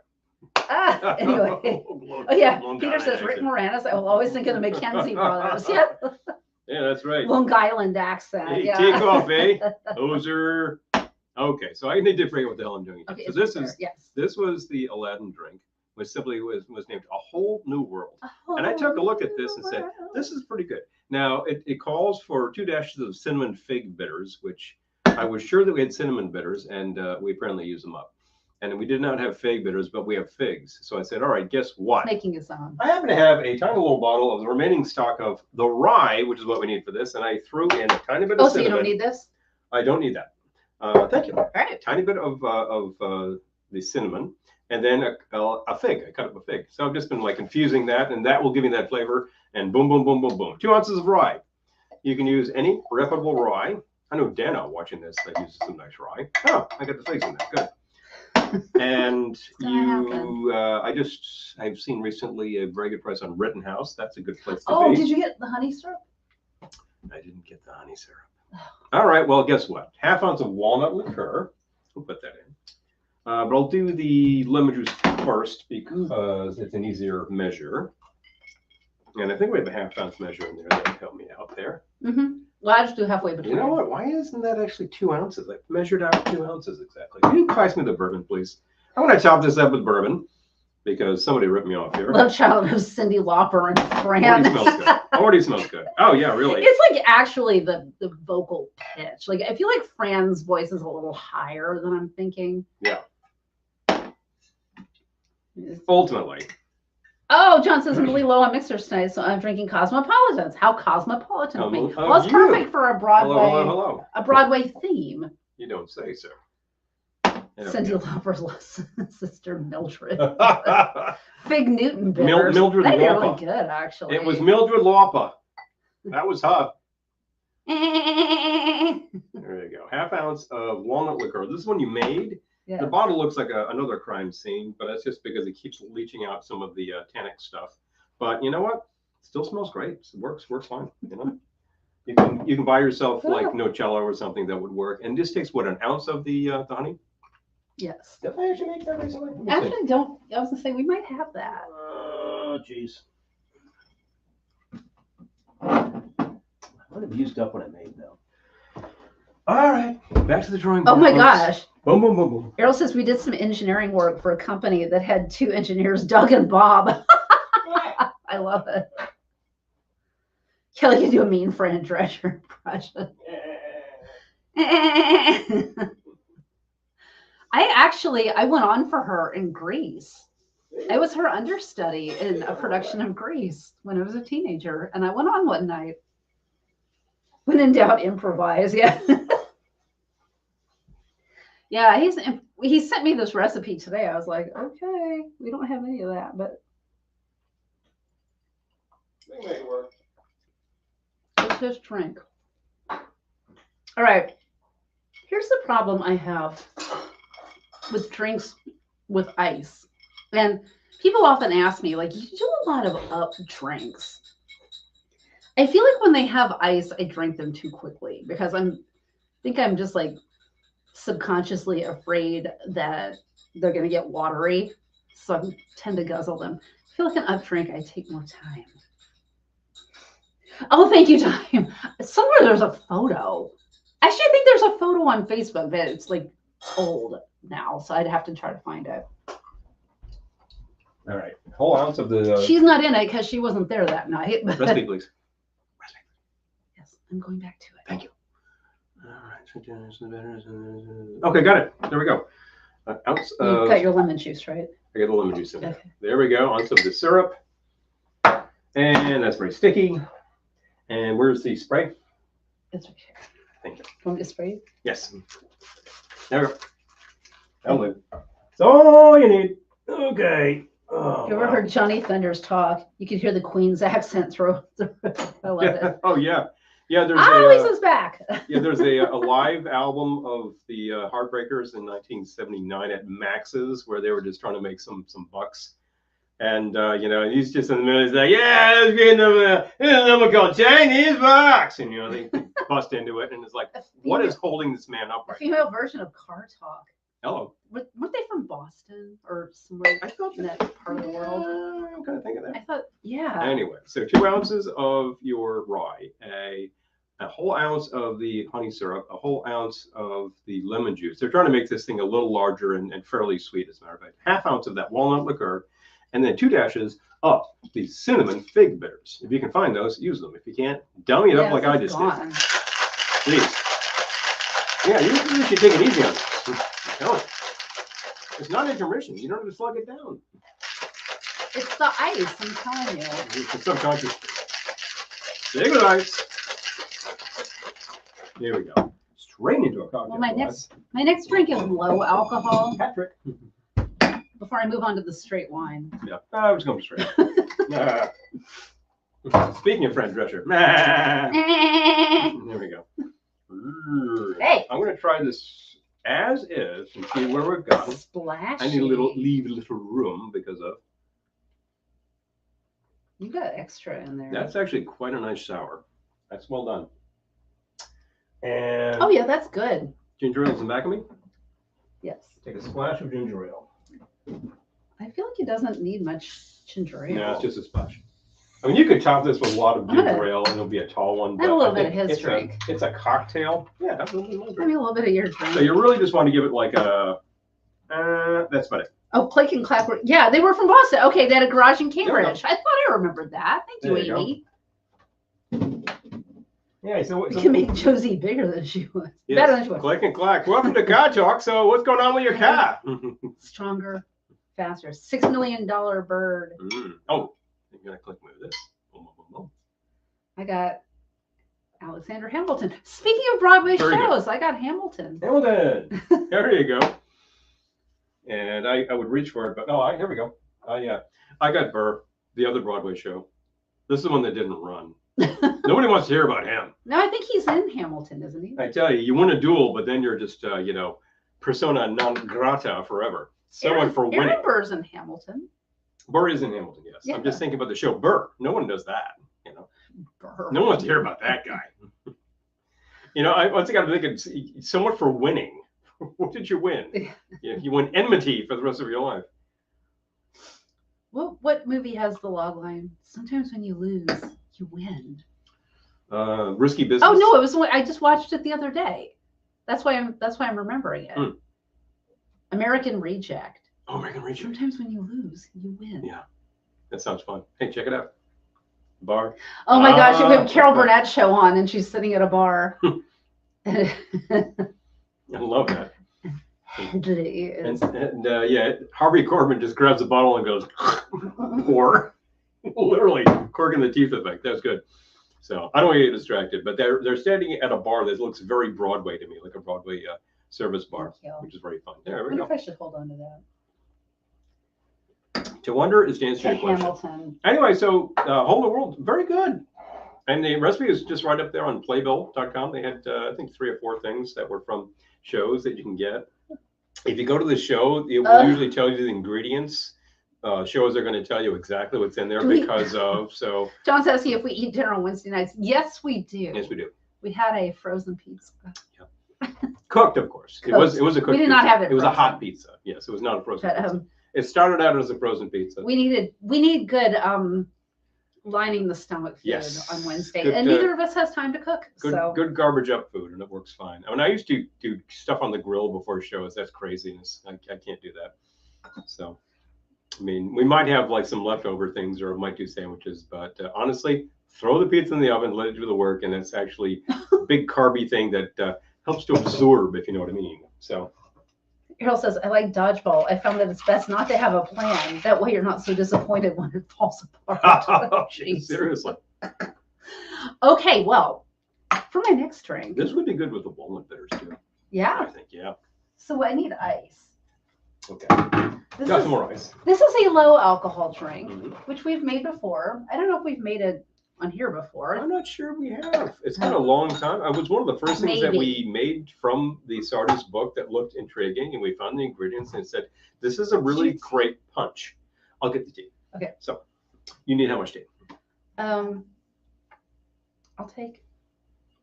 Anyway. Oh yeah, Peter says Rick Moranis. I will always think of the Mackenzie brothers. Yeah. Yeah, that's right. Long Island accent. Hey, yeah. take off, eh? Hoser. Okay, so I need to figure out what the hell I'm doing. Okay, so this was the Aladdin drink, which simply was named A Whole New World. And I took a look at this and said, this is pretty good. Now, it calls for 2 dashes of cinnamon fig bitters, which I was sure that we had cinnamon bitters, and we apparently used them up. And we did not have fig bitters, but we have figs. So I said, all right, guess what? Making a sound. I happen to have a tiny little bottle of the remaining stock of the rye, which is what we need for this. And I threw in a tiny bit of cinnamon. So you don't need this? I don't need that. Thank you. All right. A tiny bit of the cinnamon, and then a fig. I cut up a fig. So I've just been like infusing that, and that will give me that flavor. And boom, boom, boom, boom, boom. 2 ounces of rye. You can use any reputable rye. I know Dana watching this that uses some nice rye. Oh, I got the figs in there. Good. And I've seen recently a very good price on Rittenhouse. That's a good place to be. Oh, did you get the honey syrup? I didn't get the honey syrup. All right, well, guess what? 1/2 ounce of walnut liqueur. We'll put that in. But I'll do the lemon juice first because it's an easier measure. And I think we have a 1/2 ounce measure in there that would help me out there. Mm-hmm. Well, I just do halfway between. You know what? Why isn't that actually 2 ounces? I measured out 2 ounces exactly. Can you pass me the bourbon, please? I want to top this up with bourbon because somebody ripped me off here. Love child of Cyndi Lauper and Fran. Already smells good. Oh, yeah, really. It's like actually the vocal pitch. Like I feel like Fran's voice is a little higher than I'm thinking. Yeah. Ultimately. Oh, John says I'm really low on mixers tonight, so I'm drinking Cosmopolitans. How cosmopolitan of me. Well, it's perfect for a Broadway. Hello. A Broadway theme. You don't say so. Cyndi Lauper's sister Mildred. Fig Newton bitters. Mildred They'd be Lauper. really good, actually. It was Mildred Lauper. That was her. There you go. 1/2 ounce of walnut liqueur. This is one you made. Yeah. The bottle looks like another crime scene, but that's just because it keeps leaching out some of the tannic stuff. But you know what? It still smells great. It works fine. You know, you can buy yourself like Nocello or something that would work, and this takes what, 1 ounce of the honey? Yes. Did I actually make that recently? Actually, don't. I was gonna say we might have that. Oh, jeez. I would have used up what I made though. All right, back to the drawing board. Oh my gosh. Boom, boom, boom, boom. Errol says we did some engineering work for a company that had 2 engineers, Doug and Bob. I love it. Kelly can do a mean Fran Drescher project. I went on for her in Grease. I was her understudy in a production of Grease when I was a teenager, and I went on one night. When in doubt, improvise. Yeah. Yeah, he sent me this recipe today. I was like, okay, we don't have any of that, but They make it work. it's his drink. All right. Here's the problem I have with drinks with ice. And people often ask me, like, you do a lot of up drinks. I feel like when they have ice, I drink them too quickly because I think I'm just like subconsciously afraid that they're going to get watery. So I tend to guzzle them. I feel like an up drink, I take more time. Oh, thank you, Time. Somewhere there's a photo. Actually, I think there's a photo on Facebook, but it's like old now. So I'd have to try to find it. All right. Whole ounce of the. She's not in it because she wasn't there that night. But... Recipe, please. Yes, I'm going back to it. Thank you. All right. Okay, got it. There we go. An ounce You of. got your lemon juice, right? I got the lemon juice in there. Okay. There we go. Ounce of the syrup. And that's very sticky. And where's the spray? It's right here. Thank you. Want me to spray it? Yes. There we go. That'll do. That's all you need. Okay. Oh, You ever heard Johnny Thunders talk? You could hear the Queen's accent through. I love it. Oh yeah. Yeah, there's Lisa's back. yeah, there's a live album of the Heartbreakers in 1979 at Max's where they were just trying to make some bucks. And he's just in the middle. He's like, "Yeah, let's get a number called Chinese box," and they bust into it, and it's like, what is holding this man up A right female version of Car Talk. now? Hello. Weren't they from Boston or somewhere I thought in that part of the world? I'm kind of thinking that. I thought, yeah. Anyway, so 2 ounces of your rye, a whole ounce of the honey syrup, a whole ounce of the lemon juice. They're trying to make this thing a little larger and fairly sweet, as a matter of fact. Half ounce of that walnut liqueur, and then 2 dashes of the cinnamon fig bitters. If you can find those, use them. If you can't, dummy it up like I just did. Please. Yeah, you should take it easy on this. I'm telling you. It's not intermission. You don't have to slug it down. It's the ice, I'm telling you. It's the subconscious. Big with ice. There we go. Straight into a cocktail. Well, my next drink is low alcohol. Patrick. Before I move on to the straight wine. Yeah, I was going straight. Speaking of Fran Drescher. There we go. Hey. I'm going to try this as is and see where we've gotten. Splashy. I need leave a little room because of. You got extra in there. That's actually quite a nice sour. That's well done. And oh yeah, that's good. ginger ale's in the back of me. Yes. Take a splash of ginger ale. I feel like it doesn't need much ginger ale. No, it's just a splash. I mean, you could top this with a lot of ginger ale, and it'll be a tall one. Have a little bit of think his drink. It's a cocktail. Yeah, have a little Maybe drink. a little bit of your drink. So you really just want to give it like a. That's about it. Oh, Click and Clack. Yeah, they were from Boston. Okay, they had a garage in There we Cambridge. I thought I remembered that. Thank you, There you Amy. Yeah, so We can make Josie bigger than she was. yes, Better than she was. Click and clack. Welcome to Car Talk. So what's going on with your car? Stronger, faster. $6 million bird. Oh, you gotta click move this. Boom, boom, boom, boom. I got Alexander Hamilton. Speaking of Broadway Very good. shows, I got Hamilton. Hamilton. There you go. And I would reach for it, but no, here we go. I got Burr, the other Broadway show. This is the one that didn't run. Nobody wants to hear about him. No, I think he's in Hamilton, isn't he? I tell you, you win a duel, but then you're just, persona non grata forever. Someone for winning. Aaron Burr's in Hamilton. Burr is in Hamilton, yes. Yeah. I'm just thinking about the show Burr. No one does that, Burr. No one wants to hear about that guy. Once again, I'm thinking, someone for winning. What did you win? You win enmity for the rest of your life. What movie has the log line? Sometimes when you lose, you win. Risky Business. Oh no, it was. I just watched it the other day. That's why I'm remembering it. American Reject. Oh, American Reject. Sometimes when you lose, you win. Yeah, that sounds fun. Hey, check it out. Bar. Oh my gosh, we have Carol Burnett show on, and she's sitting at a bar. I love that. Henry is. And Harvey Korman just grabs a bottle and goes, pour. Literally, cork in the teeth effect. That's good. So I don't want to get distracted, but they're standing at a bar that looks very Broadway to me, like a Broadway service bar, Thank you. which is very fun. There I we wonder go. if I should hold on to that. To wonder is to answer To your question. Hamilton. Anyway, so Hole in the World, very good. And the recipe is just right up there on playbill.com. They had, I think, 3 or 4 things that were from shows that you can get. If you go to the show, it will usually tell you the ingredients. Shows are going to tell you exactly what's in there because of. So John's asking if we eat dinner on Wednesday nights. Yes, we do. yes, we do. We had a frozen pizza. Yeah. Cooked, of course. It was a cooked. We did not have it. It was frozen. a hot pizza. Yes, it was not a frozen But, pizza. It started out as a frozen pizza. We need good lining the stomach food on Wednesday, good, and neither of us has time to cook. Good garbage up food, and it works fine. I mean, I used to do stuff on the grill before shows. That's craziness. I can't do that. So, I mean, we might have like some leftover things, or might do sandwiches, but honestly, throw the pizza in the oven, let it do the work, and it's actually a big carby thing that helps to absorb, if you know what I mean. So. Errol says, I like dodgeball. I found that it's best not to have a plan. That way you're not so disappointed when it falls apart. Oh, seriously. Okay, well, for my next drink. This would be good with the walnut bitters too. Yeah. I think, yeah. So I need ice. Okay. Got some more ice. This is a low alcohol drink, which we've made before. I don't know if we've made it on here before. I'm not sure we have. It's been a long time. It was one of the first things that we made from the Sardis book that looked intriguing, and we found the ingredients and said, this is a really great punch. I'll get the tea. Okay. So you need how much tea? I'll take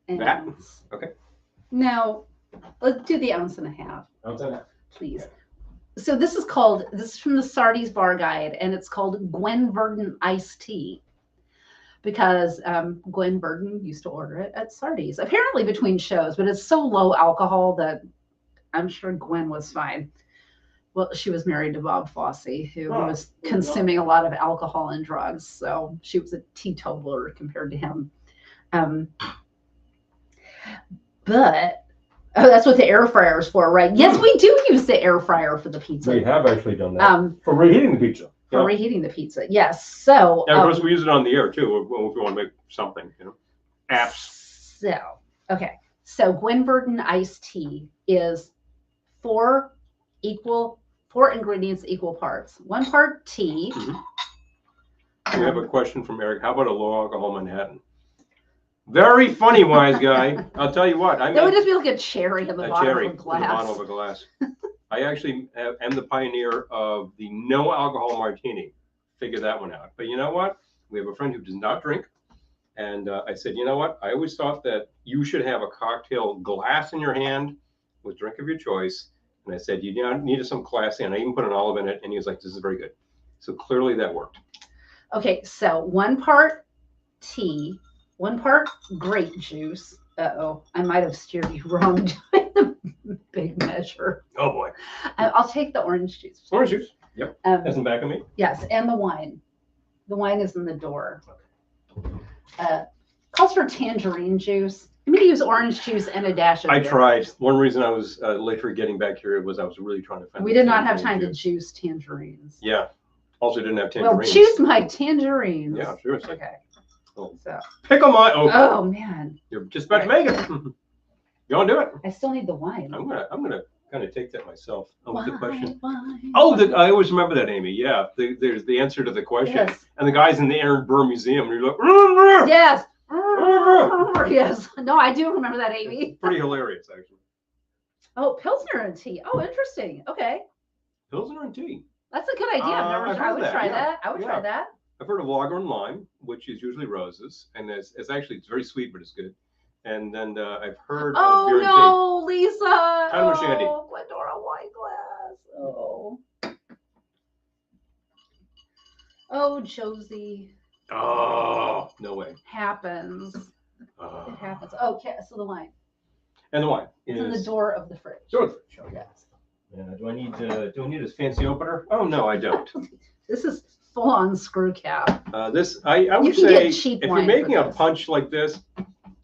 an that. ounce. Okay. No, let's do the ounce and a half. Ounce and a half. Please. Okay. So this is from the Sardis Bar Guide, and it's called Gwen Verdon Iced Tea. Because Gwen Verdon used to order it at Sardis, apparently between shows, but it's so low alcohol that I'm sure Gwen was fine. Well, she was married to Bob Fosse, who was consuming a lot of alcohol and drugs, so she was a teetotaler compared to him. But that's what the air fryer is for, right? Yes, we do use the air fryer for the pizza. We have actually done that for reheating the pizza. For reheating the pizza, yes. So, and of course, we use it on the air too if we want to make something, apps. So, okay. So, Gwen Verdon iced tea is 4 ingredients, equal parts. 1 part tea. We have a question from Eric. How about a low alcohol Manhattan? Very funny, wise guy. I'll tell you what. That would just be like a cherry in the bottom of a glass. In the bottom of a glass. I actually am the pioneer of the no alcohol martini. Figure that one out. But you know what? We have a friend who does not drink. And I said, you know what? I always thought that you should have a cocktail glass in your hand with drink of your choice. And I said, you needed some classy. And I even put an olive in it. And he was like, this is very good. So clearly that worked. Okay. So 1 part tea, 1 part grape juice. Uh-oh. I might have steered you wrong doing the big measure. Oh, boy. I'll take the orange juice. Orange juice. Yep. That's in back of me. Yes. And the wine. The wine is in the door. Calls for tangerine juice. I'm going to use orange juice and a dash of bitters. Tried. One reason I was late for getting back here was I was really trying to find. We did not have time to juice tangerines. Yeah. Also didn't have tangerines. Well, choose my tangerines. Yeah, sure. Okay. Oh. So. Pickle my. Oh man. You're just about to make it. You want to do it? I still need the wine. I'm gonna kind of take that myself. Wine, the question. Wine. I always remember that, Amy. Yeah. There's the answer to the question. Yes. And the guy's in the Aaron Burr Museum, and you're like, yes. Yes. No, I do remember that, Amy. Pretty hilarious, actually. Oh, Pilsner and tea. Oh, interesting. Okay. Pilsner and tea. That's a good idea. I would try that. I would try that. I've heard of lager and lime, which is usually roses, and it's very sweet, but it's good. And then I've heard of beer and tea. Oh no, Lisa! Kind of shandy. Glendora wine glass. Oh, Josie. Oh, no way. Happens. It happens. Okay, so the wine. And the wine. It's in the door of the fridge. Door of the fridge. Yes. Do I need a fancy opener? Oh no, I don't. This is full-on screw cap. I would say if you're making a punch like this,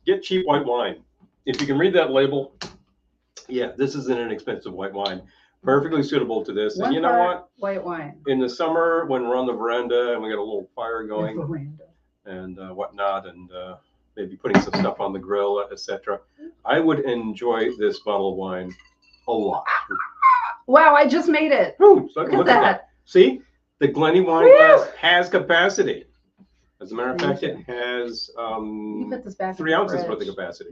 get cheap white wine. If you can read that label, yeah, this is an inexpensive white wine, perfectly suitable to this. And you know what? White wine. In the summer, when we're on the veranda and we got a little fire going and whatnot, and maybe putting some stuff on the grill, etc., I would enjoy this bottle of wine a lot. Wow, I just made it. Ooh, so Look at that. See, the Glenny wine glass has capacity. As a matter of fact, it has You put this back 3 in the ounces worth of fridge. capacity.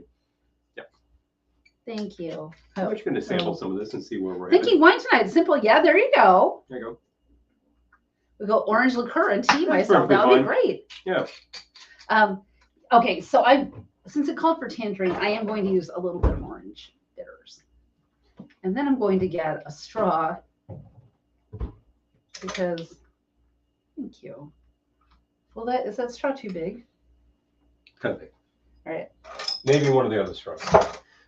Thank you. I'm just going to sample some of this and see where we're at. Thinking wine tonight. Simple. Yeah, there you go. There you go. We go orange liqueur and tea That's myself. That would be perfectly great. Yeah. Okay, so since it called for tangerine, I am going to use a little bit of orange bitters. And then I'm going to get a straw because, thank you. Well, is that straw too big? Kind of big. All right. Maybe one of the other straws.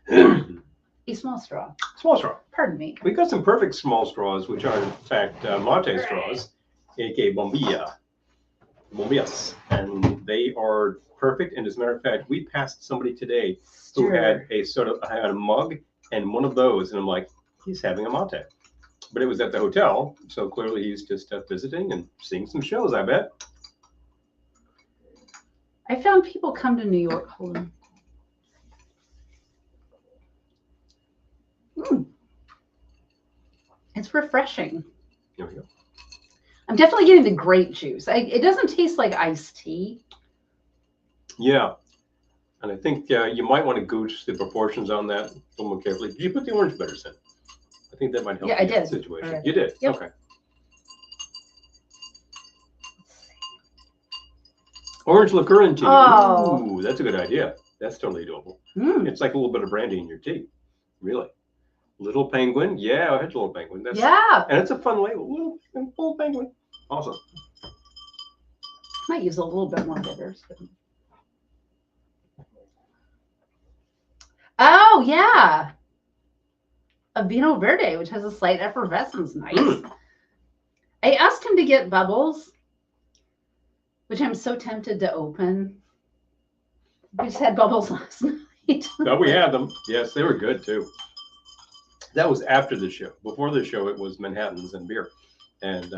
A small straw. Small straw. Pardon me. We got some perfect small straws, which are in fact mate straws, aka bombillas, and they are perfect. And as a matter of fact, we passed somebody today who had a mug and one of those, and I'm like, he's having a mate. But it was at the hotel, so clearly he's just visiting and seeing some shows, I bet. I found people come to New York. Hold on. It's refreshing. There we go. I'm definitely getting the grape juice. It doesn't taste like iced tea. Yeah. And I think you might want to gauge the proportions on that a little more carefully. Did you put the orange bitters in? I think that might help Yeah, I did. the situation. Right. You did? Yep. Okay. Orange liqueur in tea. Oh. Ooh, that's a good idea. That's totally doable. Mm. It's like a little bit of brandy in your tea. Really. Little Penguin. Yeah, I had a Little Penguin. Yeah. And it's a fun label. Little Penguin. Awesome. Might use a little bit more bitters. Oh, yeah. A Vino Verde, which has a slight effervescence. Nice. I asked him to get bubbles, which I'm so tempted to open. We just had bubbles last night. No, we had them. Yes, they were good too. That was after the show. Before the show, it was Manhattans and beer. And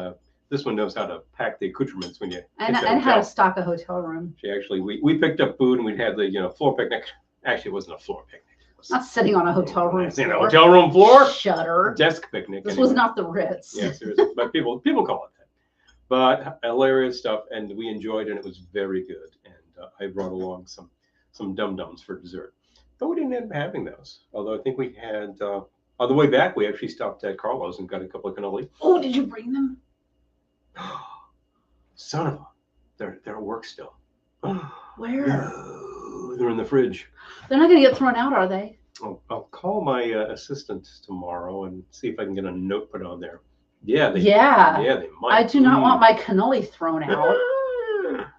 this one knows how to pack the accoutrements when you and how to stock a hotel room. She actually, we picked up food and we had the floor picnic. Actually, it wasn't a floor picnic. Not sitting on a hotel room floor. floor. A hotel room floor. Shudder. Desk picnic. This was not the Ritz. Yeah, seriously. But people call it that. But hilarious stuff, and we enjoyed it, and it was very good. And I brought along some dum-dums for dessert. But we didn't end up having those. Although I think we had, on the way back, we actually stopped at Carlo's and got a couple of cannoli. Oh, did you bring them? Son of a, they're at work still. Where? No, they're in the fridge. They're not going to get thrown out, are they? I'll call my assistant tomorrow and see if I can get a note put on there. Yeah, they might. I do not want my cannoli thrown out.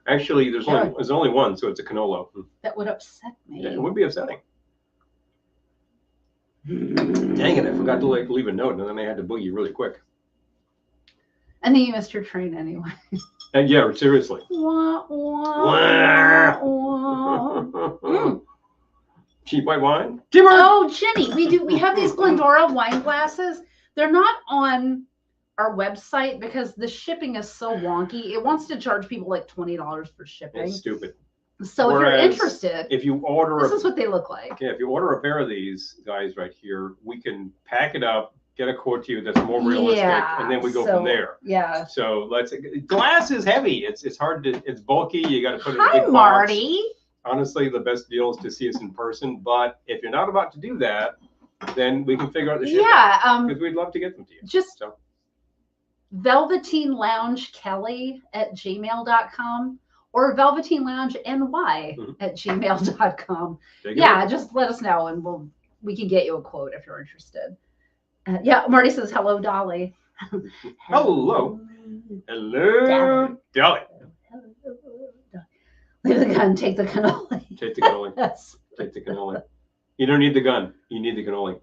Actually, there's only one, so it's a cannolo. That would upset me. Yeah, it would be upsetting. Dang it! I forgot to leave a note, and then I had to boogie really quick. And then you missed your train anyway. And yeah, seriously. Wah, wah, wah. Cheap white wine. Oh, Jenny, we have these Glendora wine glasses. They're not on our website because the shipping is so wonky. It wants to charge people like $20 for shipping. It's stupid. So if you're interested, if you order, this is what they look like. Yeah, if you order a pair of these guys right here, we can pack it up, get a quote to you that's more realistic, and then we go from there. Yeah. So glass is heavy. It's hard to, it's bulky. You got to put it in a big box. Marty. Honestly, the best deal is to see us in person. But if you're not about to do that, then we can figure out the shipping. Yeah. Because we'd love to get them to you. Just Velveteen Lounge Kelly at gmail.com or Velveteen Lounge NY at gmail.com. Yeah, just let us know and we can get you a quote if you're interested. Yeah, Marty says, hello, Dolly. Hello. Hello, Dolly. Leave the gun, take the cannoli. Take the cannoli. Yes. Take the cannoli. You don't need the gun. You need the cannoli.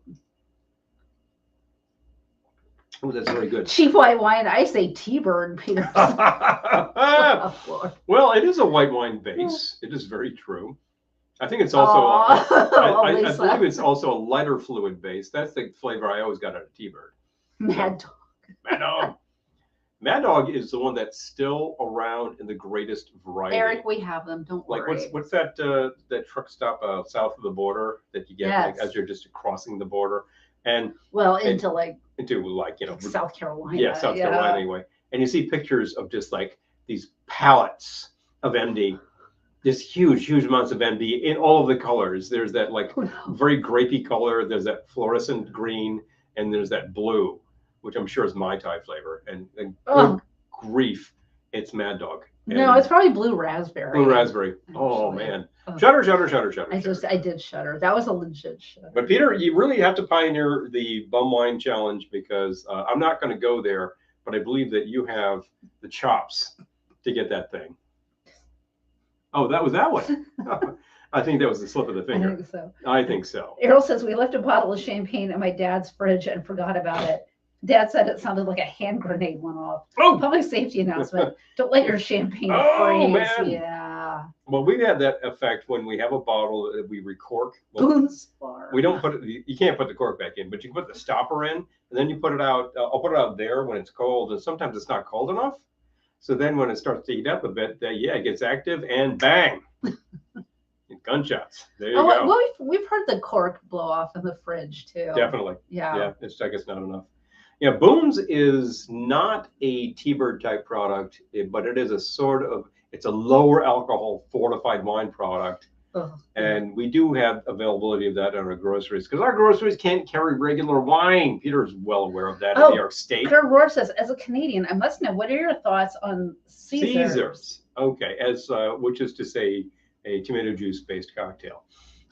Oh, that's very good. Cheap white wine. I say T-Bird, Peter. Well, it is a white wine base. It is very true. I think it's also, I believe it's also a lighter fluid base. That's the flavor I always got out of T-Bird. Mad Dog. Mad Dog. Mad Dog is the one that's still around in the greatest variety. Eric, we have them. Don't worry. Like what's that that truck stop south of the border that you get as you're just crossing the border? And well, into like South Carolina. Yeah, South Carolina anyway. And you see pictures of just like these pallets of MD, just huge amounts of MD in all of the colors. There's that like very grapey color. There's that fluorescent green, and there's that blue, which I'm sure is Mai Tai flavor. And good grief, it's Mad Dog. No, it's probably blue raspberry. Blue raspberry. Oh man. Shudder. I did shudder. That was a legit shudder. But Peter, you really have to pioneer the bum wine challenge, because I'm not going to go there, but I believe that you have the chops to get that thing. Oh, that was that one. I think that was the slip of the finger. I think so. Errol says, we left a bottle of champagne in my dad's fridge and forgot about it. Dad said it sounded like a hand grenade went off. Oh, public safety announcement. Don't let your champagne freeze. Man. Yeah. Well, we've had that effect when we have a bottle that we recork. Well, we don't put it, you can't put the cork back in, but you can put the stopper in, and then you put it out. I'll put it out there when it's cold, and sometimes it's not cold enough. So then when it starts to heat up a bit, it gets active, and bang. Gunshots. There you go. Well, we've heard the cork blow off in the fridge too. Definitely. Yeah. It's like it's not enough. Yeah, Boone's is not a T-Bird type product, but it is it's a lower alcohol fortified wine product. And we do have availability of that in our groceries, because our groceries can't carry regular wine. Peter's well aware of that in New York State. Kurt Rohr says, as a Canadian, I must know, what are your thoughts on Caesars? Okay, which is to say a tomato juice based cocktail.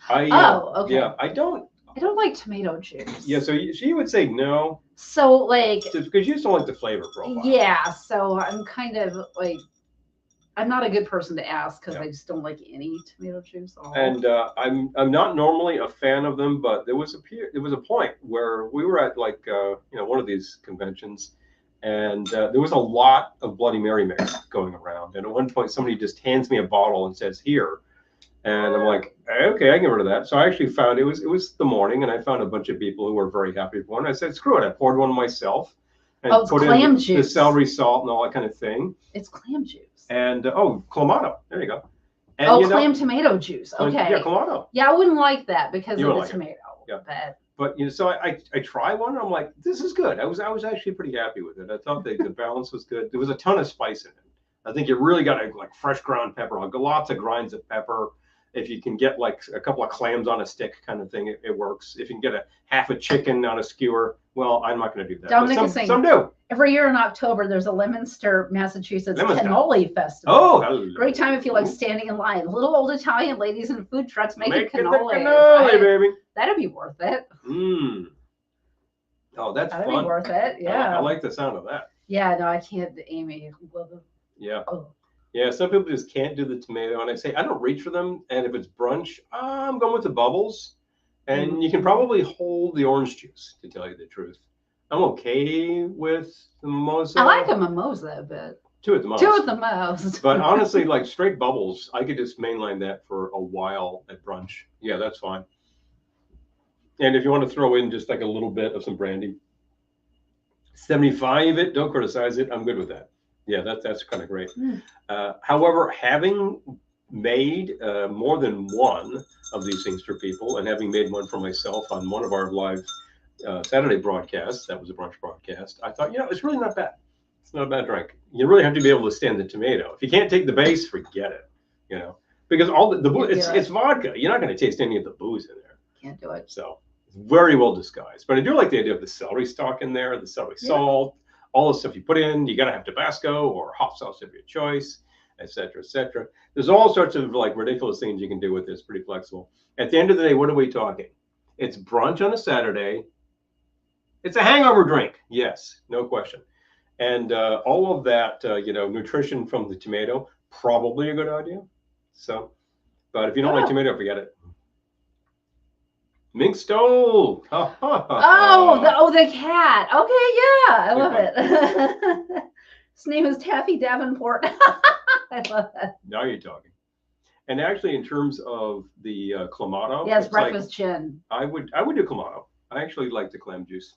Okay. Yeah, I don't like tomato juice. Yeah, so you would say no. So like, because you just don't like the flavor profile. Yeah, so I'm kind of like, I'm not a good person to ask, because I just don't like any tomato juice at all. And I'm not normally a fan of them, but there was a point where we were at like one of these conventions, and there was a lot of Bloody Mary mix going around. And at one point, somebody just hands me a bottle and says, "Here." And I'm like, okay, I can get rid of that. So I actually found it was the morning, and I found a bunch of people who were very happy with one. I said, screw it. I poured one myself and put in the celery salt and all that kind of thing. It's clam juice. And Clamato. There you go. And, clam tomato juice. Okay. Yeah, Clamato. Yeah, I wouldn't like that because of the tomato. Yeah. But so I tried one, and I'm like, this is good. I was actually pretty happy with it. I thought the balance was good. There was a ton of spice in it. I think you really got to like fresh ground pepper, like lots of grinds of pepper. If you can get like a couple of clams on a stick kind of thing, it works. If you can get half a chicken on a skewer, well, I'm not going to do that. Dominic is saying, some do. Every year in October, there's a Leominster, Massachusetts cannoli festival. Oh, great time if you like standing in line. Little old Italian ladies in food trucks making cannoli. Cannoli, baby. That'd be worth it. Oh, that's that'd fun. Be worth it. Yeah. I like the sound of that. Yeah, no, I can't, Amy. Yeah. Yeah, some people just can't do the tomato, and I say I don't reach for them. And if it's brunch, I'm going with the bubbles, and you can probably hold the orange juice, to tell you the truth. I'm okay with the mimosa. I like a mimosa a bit. Two at the most. But honestly, like straight bubbles, I could just mainline that for a while at brunch. Yeah, that's fine. And if you want to throw in just like a little bit of some brandy, 75 it, don't criticize it. I'm good with that. Yeah, that's kind of great. However, having made more than one of these things for people, and having made one for myself on one of our live Saturday broadcasts, that was a brunch broadcast, I thought, it's really not bad. It's not a bad drink. You really have to be able to stand the tomato. If you can't take the base, forget it. Because all the booze, it's vodka. You're not going to taste any of the booze in there. Can't do it. So it's very well disguised. But I do like the idea of the celery stalk in there, the celery salt. All the stuff you put in, you got to have Tabasco or hot sauce of your choice, et cetera, et cetera. There's all sorts of like ridiculous things you can do with this, pretty flexible. At the end of the day, what are we talking? It's brunch on a Saturday. It's a hangover drink. Yes, no question. And all of that, nutrition from the tomato, probably a good idea. So, but if you don't like tomato, forget it. Mink stole. The cat. Okay, yeah, I love it. His name is Taffy Davenport. I love that. Now you're talking. And actually, in terms of the Clamato, yes, breakfast gin. I would do Clamato. I actually like the clam juice.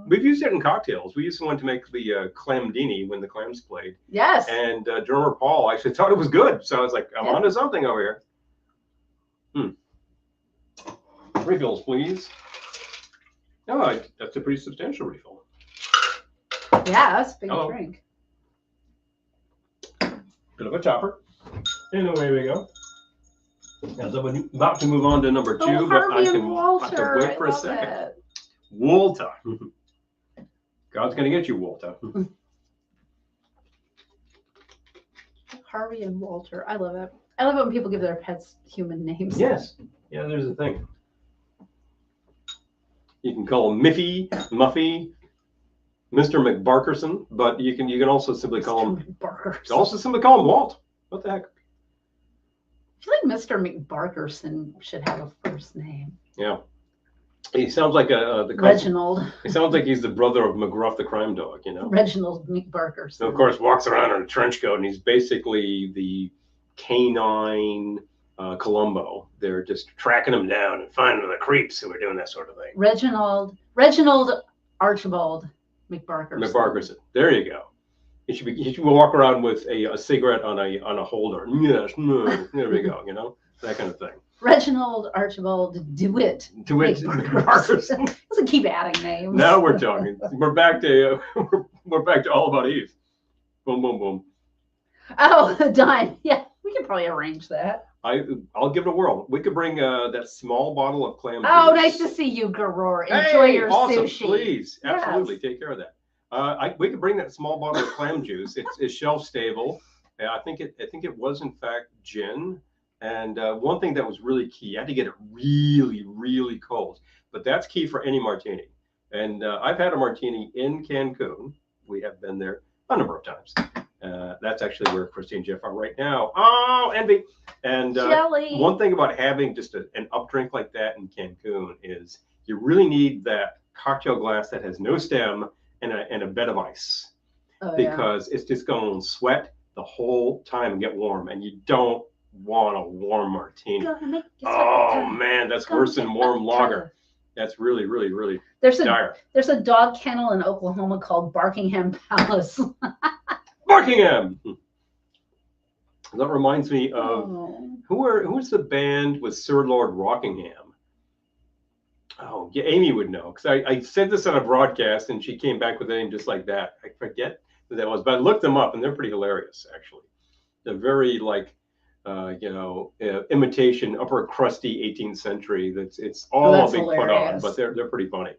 We've used it in cocktails. We used one to make the clamdini when the clams played. Yes. And drummer Paul actually thought it was good, so I was like, I'm onto something over here. Refills, please. Oh, that's a pretty substantial refill. Yeah, that's a big Oh. drink. Bit of a topper. And away we go. As I'm about to move on to number 2, Oh, but Harvey I and can Walter. have to wait for a love second. it. Walter. God's going to get you, Walter. Harvey and Walter. I love it. I love it when people give their pets human names. Yes. Yeah, there's a thing. You can call him Miffy, Muffy, Mr. McBarkerson, but you can also simply call him Walt. What the heck? I feel like Mr. McBarkerson should have a first name. Yeah. He sounds like Reginald. He sounds like he's the brother of McGruff the crime dog, you know. Reginald McBarkerson. So of course, walks around in a trench coat, and he's basically the canine Columbo. They're just tracking him down and finding the creeps who are doing that sort of thing. Reginald Archibald McBarkerson. McBarkerson. There you go. He should walk around with a cigarette on a holder. Yes, no, there we go. You know, that kind of thing. Reginald Archibald DeWitt. McBarkerson. Doesn't keep adding names. Now we're talking. We're back to All About Eve. Boom, boom, boom. Oh, done. Yeah, we can probably arrange that. I'll give it a whirl. We could bring that small bottle of clam juice. Oh, nice to see you, Garor. Enjoy your awesome. sushi. Please, Yes. absolutely, take care of that. We could bring that small bottle of clam juice. It's shelf stable. I think it was in fact gin. And one thing that was really key, you had to get it really, really cold. But that's key for any martini. And I've had a martini in Cancun. We have been there a number of times. That's actually where Christy and Jeff are right now. Oh, envy. And one thing about having just an up drink like that in Cancun is you really need that cocktail glass that has no stem and a bed of ice. Because it's just going to sweat the whole time and get warm. And you don't want a warm martini. Oh, man, that's worse than warm lager. That's really, really, really dire. There's a dog kennel in Oklahoma called Barkingham Palace. Barkingham. That reminds me of who's the band with Sir Lord Rockingham? Oh, yeah, Amy would know because I said this on a broadcast and she came back with a name just like that. I forget who that was, but I looked them up and they're pretty hilarious actually. They're very like imitation upper crusty 18th century. It's all being put on, but they're pretty funny,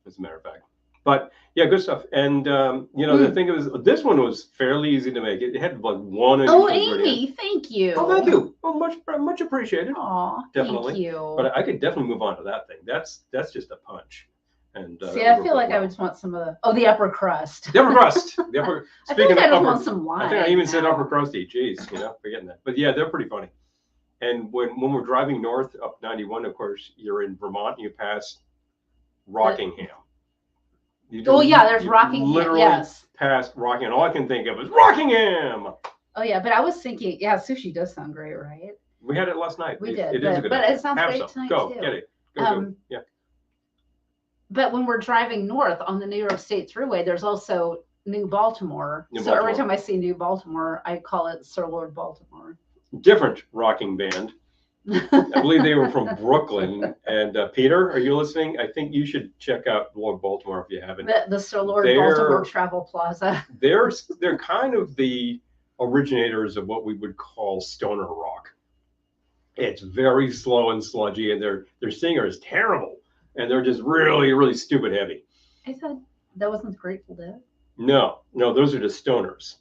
as a matter of fact. But yeah, good stuff. And the thing is, this one was fairly easy to make. It had like one. Oh, Amy, thank you. Oh, thank you. Oh, much appreciated. Aw, definitely. Thank you. But I could definitely move on to that thing. That's just a punch. And see, I feel like I would want some of the upper crust. The upper crust. The upper. Speaking of upper, want some wine. I think I even said upper crusty. Jeez, forgetting that. But yeah, they're pretty funny. And when we're driving north up 91, of course, you're in Vermont. And you pass Rockingham. There's Rockingham. Literally past Rockingham. All I can think of is Rockingham. Oh yeah, but I was thinking, sushi does sound great, right? We had it last night. We did, it is a good but idea. it sounds great tonight Go too. get it. Go. Yeah. But when we're driving north on the New York State Thruway, there's also New Baltimore. Every time I see New Baltimore, I call it Sir Lord Baltimore. Different rocking band. I believe they were from Brooklyn. And Peter, are you listening? I think you should check out Lord Baltimore if you haven't. The Sir Lord Baltimore Travel Plaza. They're kind of the originators of what we would call stoner rock. It's very slow and sludgy, and their singer is terrible, and they're just really, really stupid heavy. I thought that wasn't Grateful Dead. No, those are just stoners.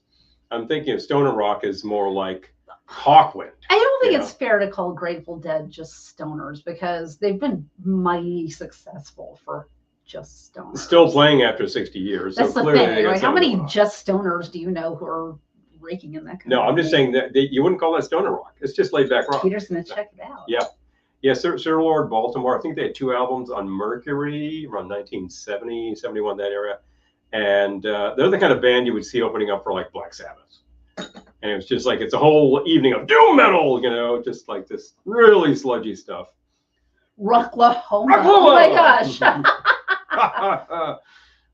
I'm thinking of stoner rock is more like Hawkwind. I don't think it's fair to call Grateful Dead just stoners because they've been mighty successful for just stoners. Still playing after 60 years. That's the thing. Right? How many just stoners do you know who are raking in that kind of I'm just saying that you wouldn't call that stoner rock. It's just laid back rock. Peter's going to check it out. Yeah, Sir Lord Baltimore. I think they had 2 albums on Mercury around 1970, 71, that era. And they're the kind of band you would see opening up for like Black Sabbath. And it was just like, it's a whole evening of doom metal, just like this really sludgy stuff. Rocklahoma. Oh my gosh.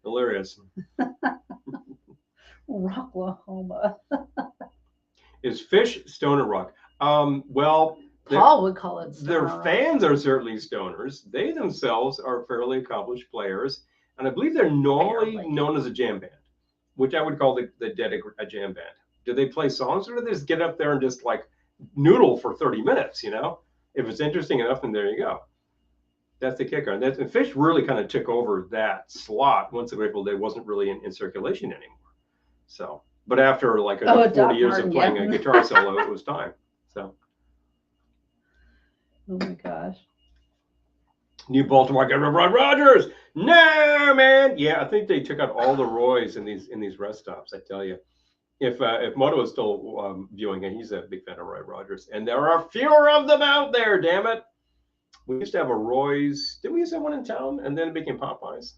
Hilarious. Rocklahoma. Is Fish stoner rock? Well, Paul would call it stoner Their rock. fans are certainly stoners. They themselves are fairly accomplished players, and I believe they're normally Fairly. known as a jam band, which I would call the Dead a jam band. Do they play songs, or do they just get up there and just like noodle for 30 minutes? You know, if it's interesting enough, then there you go. That's the kicker. And Fish really kind of took over that slot once the Grateful Dead wasn't really in circulation anymore. So, but after like 40 years Martin, of playing a guitar solo, it was time. So. Oh my gosh. New Baltimore, get rid of Rod Rogers. No, man. Yeah, I think they took out all the Roys in these rest stops. I tell you, if Moto is still viewing it, he's a big fan of Roy Rogers, and there are fewer of them out there. Damn it. We used to have a Roy's. Didn't we used to have one in town, and then it became Popeyes?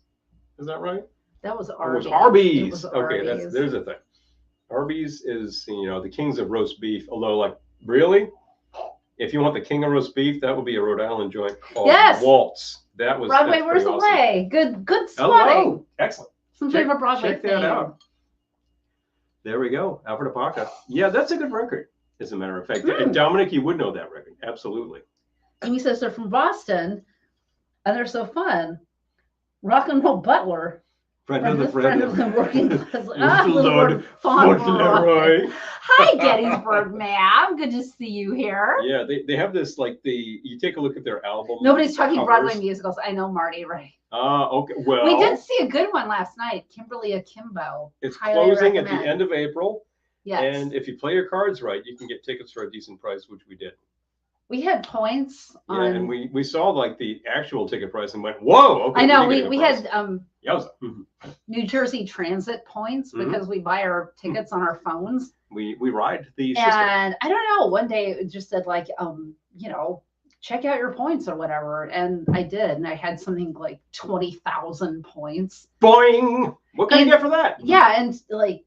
Is that right? That was Arby's. It was Arby's. It was Okay, Arby's. there's a thing. Arby's is the kings of roast beef. Although, like, really. If you want the king of roast beef, that would be a Rhode Island joint called Waltz. That was Broadway. Where's the awesome. way? Good spotting. Hello. Excellent. Some favorite Broadway Check that out. There we go. Alfred Apaka. Yeah, that's a good record, as a matter of fact. And Dominic, you would know that record. Absolutely. Amy says they're from Boston, and they're so fun. Rock and Roll Butler. Friend of the working class. Lord Fauntleroy. Hi, Gettysburg, ma'am. Good to see you here. Yeah, they have this, like, you take a look at their album. Nobody's talking covers. Broadway musicals. I know, Marty, right? Okay. Well, we did see a good one last night, Kimberly Akimbo. It's Highly closing at recommend. the end of April. Yes. And if you play your cards right, you can get tickets for a decent price, which we did. We had points on. Yeah, and we saw like the actual ticket price and went, whoa. Okay, I know we had New Jersey Transit points because we buy our tickets on our phones. We ride the system. And I don't know. One day it just said like check out your points or whatever, and I did, and I had something like 20,000 points. Boing! What can you get for that? Yeah, and like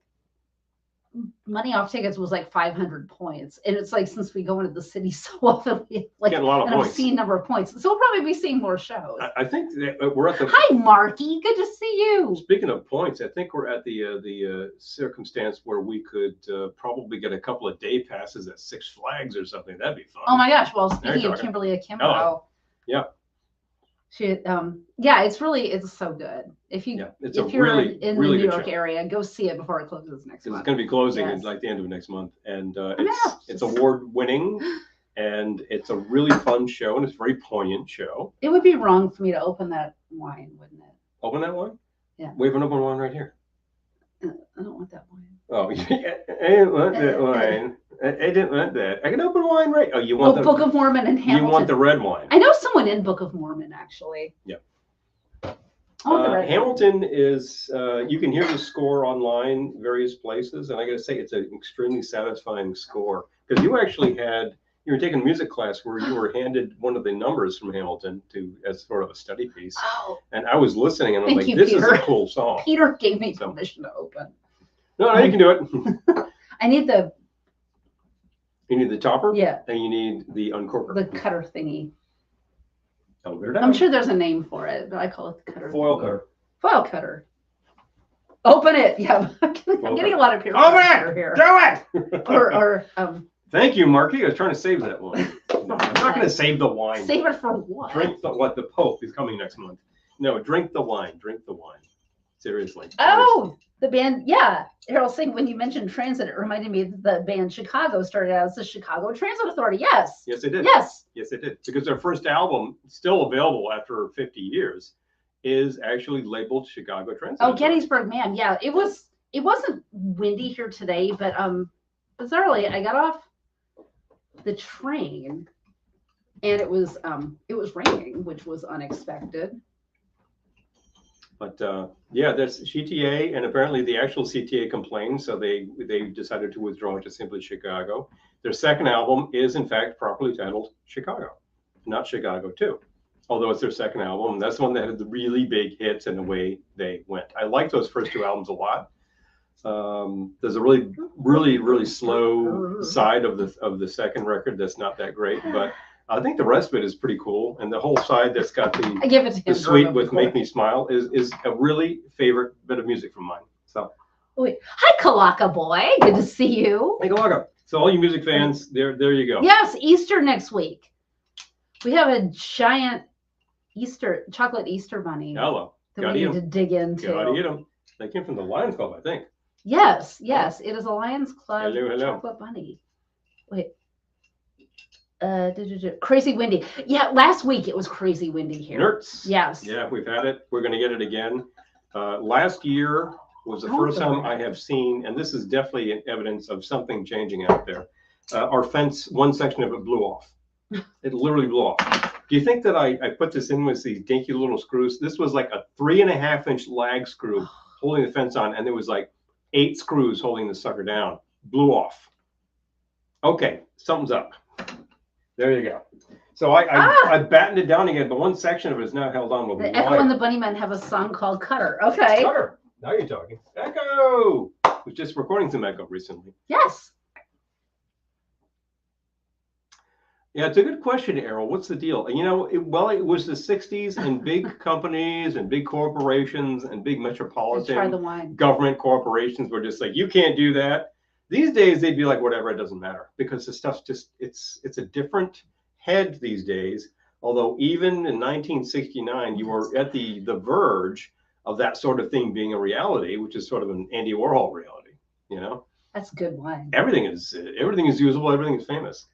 money off tickets was like 500 points, and it's like since we go into the city so often, we like get a lot of an points. obscene number of points. So we'll probably be seeing more shows. I think that we're at the. Hi, Marky. Good to see you. Speaking of points, I think we're at the circumstance where we could probably get a couple of day passes at Six Flags or something. That'd be fun. Oh my gosh! Well, speaking of Kimberly Akimbo, she it's so good. If you're in the New York area, go see it before it closes next month. It's going to be closing at like the end of next month, and it's award winning, and it's a really fun show, and it's a very poignant show. It would be wrong for me to open that wine, wouldn't it? Open that wine? Yeah. We have an open wine right here. I don't want that wine. Oh, I didn't want that wine. I didn't want that. I can open wine right. Oh, you want the Book of Mormon and Hamilton. You want the red wine. I know someone in Book of Mormon, actually. Yeah. Hamilton is, you can hear the score online, various places, and I got to say, it's an extremely satisfying score, because you were taking a music class where you were handed one of the numbers from Hamilton as sort of a study piece. Oh. And I was listening, and I'm like, you, this Peter. is a cool song. Peter gave me permission to open. No, you can do it. I need You need the topper? Yeah. And you need the uncorker. The cutter thingy. Elevator down. I'm sure there's a name for it, but I call it the cutter. Foil cutter. Foil cutter. Open it. Yeah. I'm getting a lot of peer pressure here. Do it! or Thank you, Marky. I was trying to save that one. No, I'm not going to save the wine. Save it for what? Drink the Pope is coming next month. No, drink the wine. Drink the wine. Seriously. Oh, the band. Yeah. Harold Singh, when you mentioned transit, it reminded me that the band Chicago started out as the Chicago Transit Authority. Yes. Yes, it did. Yes. Yes, it did. Because their first album, still available after 50 years, is actually labeled Chicago Transit Authority. Gettysburg, man. Yeah. It wasn't windy here today, but bizarrely, I got off the train and it was raining, which was unexpected. But that's CTA, and apparently the actual CTA complained, so they decided to withdraw it to simply Chicago. Their second album is in fact properly titled Chicago, not Chicago 2, although it's their second album. That's the one that had the really big hits and away they went. I like those first two albums a lot. There's a really slow side of the second record that's not that great, but I think the rest of it is pretty cool, and the whole side that's got the suite with "Make Me Smile" is a really favorite bit of music from mine. So, hi, Kalaka boy, good to see you. Hey, Kalaka. So all you music fans, there you go. Yes, Easter next week. We have a giant chocolate Easter bunny Hello. that we need to dig into. Gotta eat them. They came from the Lions Club, I think. Yes, it is a Lions Club Hello. chocolate bunny. Wait. Crazy windy. Yeah, last week it was crazy windy here. Nerds. Yes. Yeah, we've had it. We're going to get it again. Last year was the first time I have seen, and this is definitely an evidence of something changing out there. Our fence, one section of it blew off. It literally blew off. Do you think that I put this in with these dinky little screws? This was like a 3.5-inch lag screw holding the fence on, and there was like 8 screws holding the sucker down. Blew off. Okay, something's up. There you go. So I battened it down again, but one section of it is now held on with the Echo and the Bunnymen have a song called Cutter. Okay. Cutter. Now you're talking. Echo. I was just recording some Echo recently. Yes. Yeah, it's a good question, Errol. What's the deal? You know, it was the 60s, and big companies and big corporations and big metropolitan government corporations were just like, you can't do that. These days, they'd be like, whatever, it doesn't matter, because the stuff's just, it's a different head these days. Although even in 1969, you were at the verge of that sort of thing being a reality, which is sort of an Andy Warhol reality, you know? That's a good one. Everything is usable, everything is famous.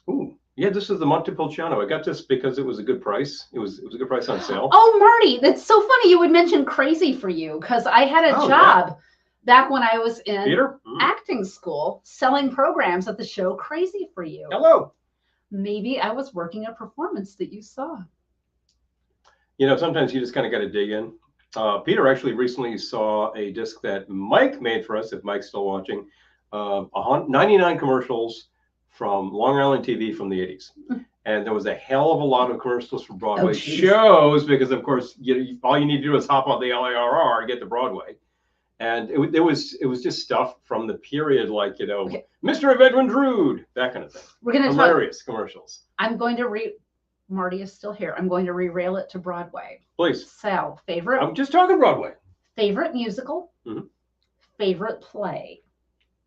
Ooh, yeah, this is the Montepulciano. I got this because it was a good price. It was a good price on sale. Oh, Marty, that's so funny you would mention Crazy for You, because I had a job back when I was in acting school selling programs at the show Crazy for You. Hello. Maybe I was working a performance that you saw. You know, sometimes you just kind of got to dig in. Peter actually recently saw a disc that Mike made for us, if Mike's still watching, 99 commercials from Long Island TV from the 80s. And there was a hell of a lot of commercials for Broadway shows because, of course, all you need to do is hop on the LIRR to get to Broadway. And it was just stuff from the period, like, you know, Mr. Edwin Drood, that kind of thing. We're going to hilarious commercials. I'm going to Marty is still here. I'm going to re-rail it to Broadway. Please. Sal, favorite? I'm just talking Broadway. Favorite musical? Favorite play?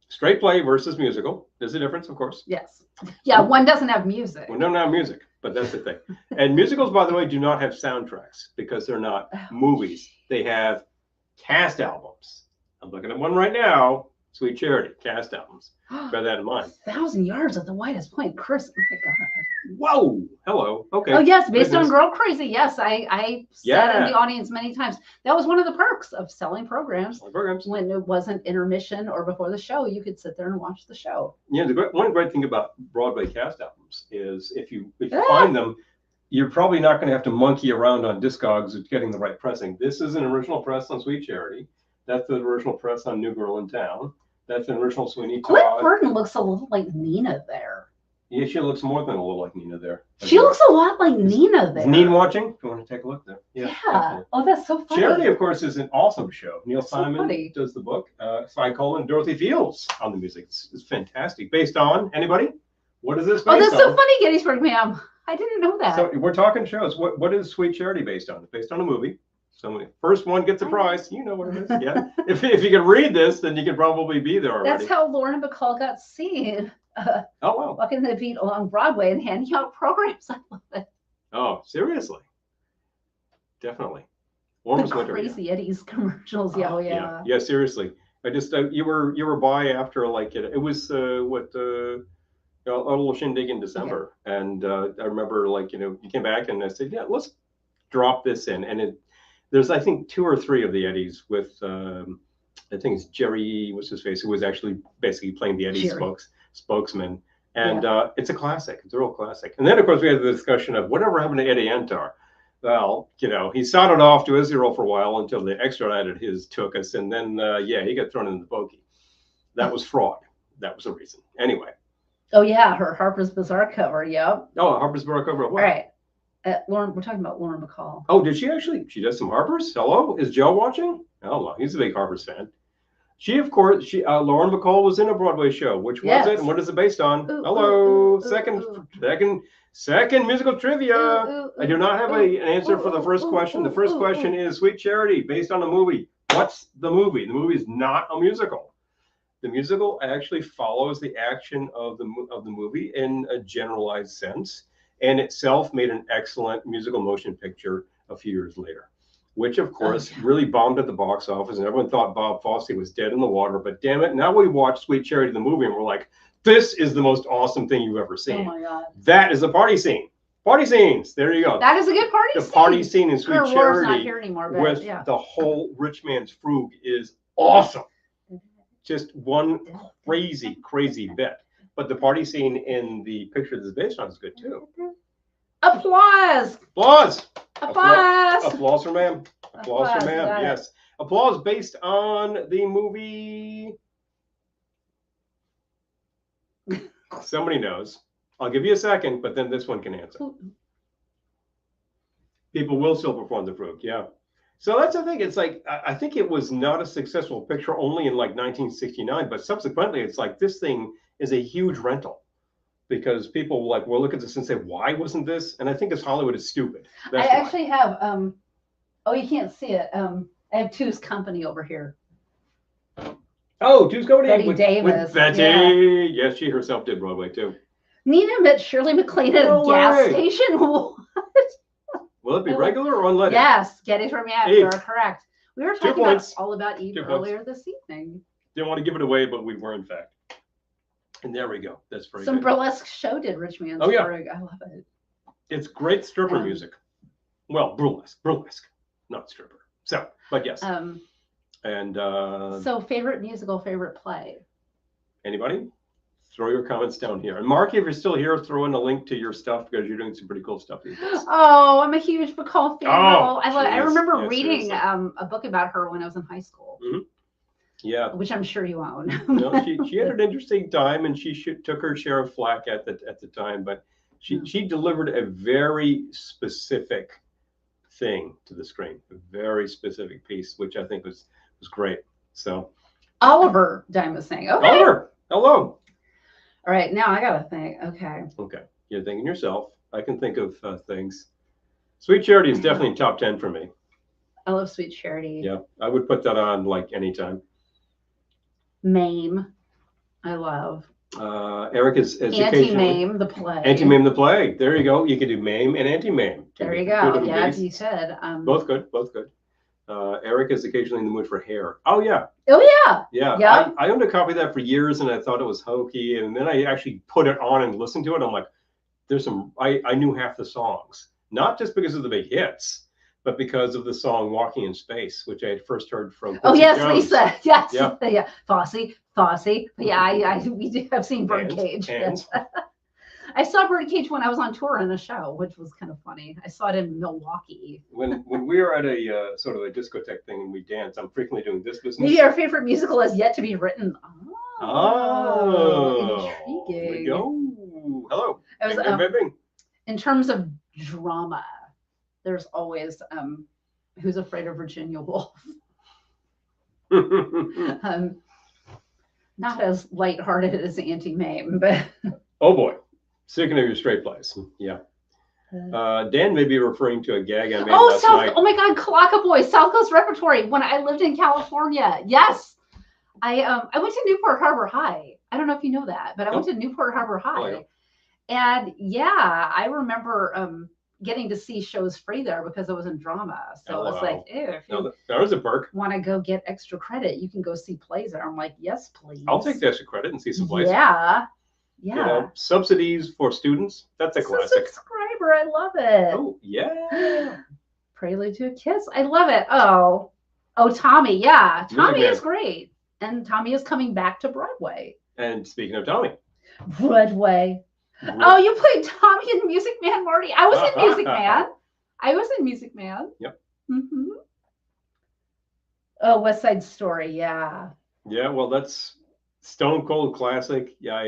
Straight play versus musical. There's a difference, of course. Yes. Yeah, one doesn't have music. One doesn't have music, but that's the thing. And musicals, by the way, do not have soundtracks because they're not movies. They have cast albums. I'm looking at one right now. Sweet Charity, cast albums. Bear that in mind. 1,000 Yards at the Widest Point. Chris, oh my God. Whoa. Hello. Okay. Oh, yes. Based on Girl Crazy. Yes. I sat in the audience many times. That was one of the perks of selling programs. When it wasn't intermission or before the show, you could sit there and watch the show. Yeah. One great thing about Broadway cast albums is if you find them, you're probably not going to have to monkey around on Discogs with getting the right pressing. This is an original press on Sweet Charity. That's the original press on New Girl in Town. That's an original Sweeney Todd. Cliff Burton looks a little like Nina there. Yeah, she looks more than a little like Nina there. She looks a lot like Nina there. Is Nina watching? If you want to take a look there. Yeah. Oh, that's so funny. Charity, of course, is an awesome show. Neil Simon does the book. Cy Coleman, Dorothy Fields on the music. It's fantastic. Based on anybody? What is this based on? Oh, that's so funny, Gettysburg, ma'am. I didn't know that. So we're talking shows. What is Sweet Charity based on? It's based on a movie. So when the first one gets a prize, you know what it is. Yeah. if you can read this, then you can probably be there already. That's how Lauren Bacall got seen. Oh, wow. Walking the beat along Broadway and handing out programs. I love it. Oh, seriously? Definitely. The Crazy Eddie's commercials. Yeah, seriously. I just you were by after like it was a little shindig in December, and I remember like you came back and I said, yeah, let's drop this in, and there's I think 2 or 3 of the Eddies with I think it's Jerry, what's his face, who was actually basically playing the Eddie spokesman, and it's a classic. It's a real classic. And then of course we had the discussion of whatever happened to Eddie Antar. Well, he started off to Israel for a while until the extradited his took us, and then he got thrown in the bogey. That was fraud. That was the reason. Anyway. Oh yeah, her Harper's Bazaar cover. Yep. Oh, Harper's Bazaar cover. What? All right. Lauren, we're talking about Lauren Bacall. Oh, did she actually? She does some Harper's. Hello, is Joe watching? Oh, well, he's a big Harper's fan. She, of course, Lauren Bacall was in a Broadway show. Which was it, and what is it based on? Hello, second musical trivia. I do not have an answer for the first question. The first question is Sweet Charity, based on a movie. What's the movie? The movie is not a musical. The musical actually follows the action of the movie in a generalized sense, and itself made an excellent musical motion picture a few years later, which of course really bombed at the box office, and everyone thought Bob Fosse was dead in the water. But damn it, now we watch Sweet Charity the movie, and we're like, this is the most awesome thing you've ever seen. Oh my God. That is a party scene. Party scenes. There you go. That is a good party scene. The party scene in Sweet Charity not here anymore, but, with the whole rich man's frug is awesome. Just one crazy, crazy bit. But the party scene in the picture that's based on is good too. Applause! Applause! Applause! Applause for ma'am. Applause for ma'am. Yes. Applause based on the movie. Somebody knows. I'll give you a second, but then this one can answer. People will still perform the frug, yeah. So that's the thing. It's like, I think it was not a successful picture only in like 1969, but subsequently it's like this thing is a huge rental because people like will look at this and say, why wasn't this? And I think it's Hollywood is stupid. That's I actually have, oh, you can't see it. I have Two's Company over here. Oh, Two's Company Betty Davis. With Betty. Yeah. Yes, she herself did Broadway too. Nina met Shirley MacLaine at a gas station. What? Will it be regular or unleaded? Yes, Getty from you are correct. We were talking all about Eve 2 earlier this evening. Didn't want to give it away, but we were in fact. And there we go. That's very Some good. burlesque show did Rich Man's Frug. I love it. It's great stripper music. Well, burlesque, not stripper. So, but yes. So favorite musical, favorite play. Anybody? Throw your comments down here. And Mark, if you're still here, throw in a link to your stuff because you're doing some pretty cool stuff these days. Oh, I'm a huge Bacall fan. Oh, I remember reading a book about her when I was in high school. Mm-hmm. Yeah. Which I'm sure you own. No, she had an interesting time, and she took her share of flack at the time, but she delivered a very specific thing to the screen, a very specific piece, which I think was great. So Oliver, Dime was saying. Okay. Oliver, hello. All right, now I gotta think. Okay. You're thinking yourself. I can think of things. Sweet Charity is definitely top 10 for me. I love Sweet Charity. Yeah, I would put that on like anytime. Mame, I love. Eric is Anti-Mame, the play. Anti-Mame, the play. There you go. You could do Mame and Anti-Mame. There you go. Yeah, you said. Both good. Eric is occasionally in the mood for Hair. Oh yeah. Oh yeah. Yeah. I owned a copy of that for years, and I thought it was hokey. And then I actually put it on and listened to it. I'm like, there's some. I knew half the songs, not just because of the big hits, but because of the song "Walking in Space," which I had first heard from. Quincy Jones. Lisa. Yes. Yeah. Fosse. Yeah, we have seen Birdcage. I saw Birdcage when I was on tour in a show, which was kind of funny. I saw it in Milwaukee. When we were at a sort of a discotheque thing and we danced, I'm frequently doing this business. Maybe our favorite musical has yet to be written. Oh, intriguing. There we go. Hello. In terms of drama, there's always Who's Afraid of Virginia Woolf. Not as lighthearted as Anti-Mame, but oh boy. Speaking of your straight plays, yeah. Dan may be referring to a gag I made last night. Oh my God, Kalaka Boys, South Coast Repertory. When I lived in California, yes, I went to Newport Harbor High. I don't know if you know that, but I went to Newport Harbor High, and yeah, I remember getting to see shows free there because it was in drama. So it was like, if you that was a perk. Want to go get extra credit, you can go see plays there. I'm like, yes, please. I'll take the extra credit and see some plays. Yeah. You know, subsidies for students. That's a classic. Subscriber, I love it. Oh, yeah. Prelude to a Kiss. I love it. Oh, Tommy. Yeah. Tommy is great. And Tommy is coming back to Broadway. And speaking of Tommy. Broadway. Oh, you played Tommy in Music Man, Marty. I was in Music Man. Yep. Mm-hmm. Oh, West Side Story. Yeah. Yeah. Well, that's stone cold classic. Yeah.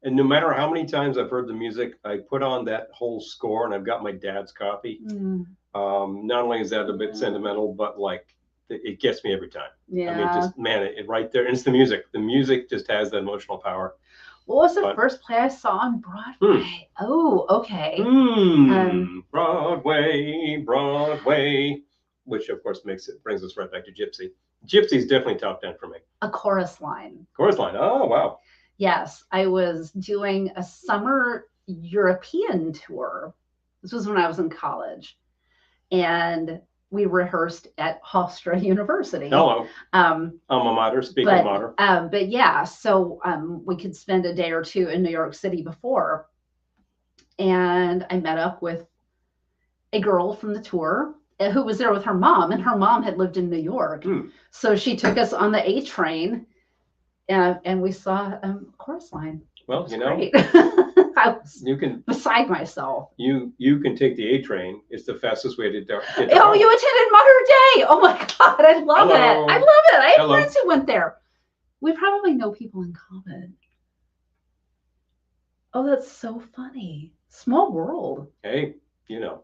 And no matter how many times I've heard the music, I put on that whole score, and I've got my dad's copy. Mm. Not only is that a bit sentimental, but like it gets me every time. Yeah. I mean, just it right there. And it's the music. The music just has that emotional power. What was the first play I saw on Broadway? Oh, okay. Broadway, which of course brings us right back to Gypsy. Gypsy's definitely top 10 for me. A chorus line. Chorus line. Oh, wow. Yes, I was doing a summer European tour. This was when I was in college. And we rehearsed at Hofstra University. Hello. Alma mater, speaking mater. But yeah, so we could spend a day or two in New York City before. And I met up with a girl from the tour who was there with her mom, and her mom had lived in New York. So she took us on the A train, and we saw Chorus Line. Well, you know, I was beside myself. You can take the A train. It's the fastest way to get Oh, you attended Modern Day. Oh my God, I love it. I love it. I have friends who went there. We probably know people in common. Oh, that's so funny. Small world. Hey, you know,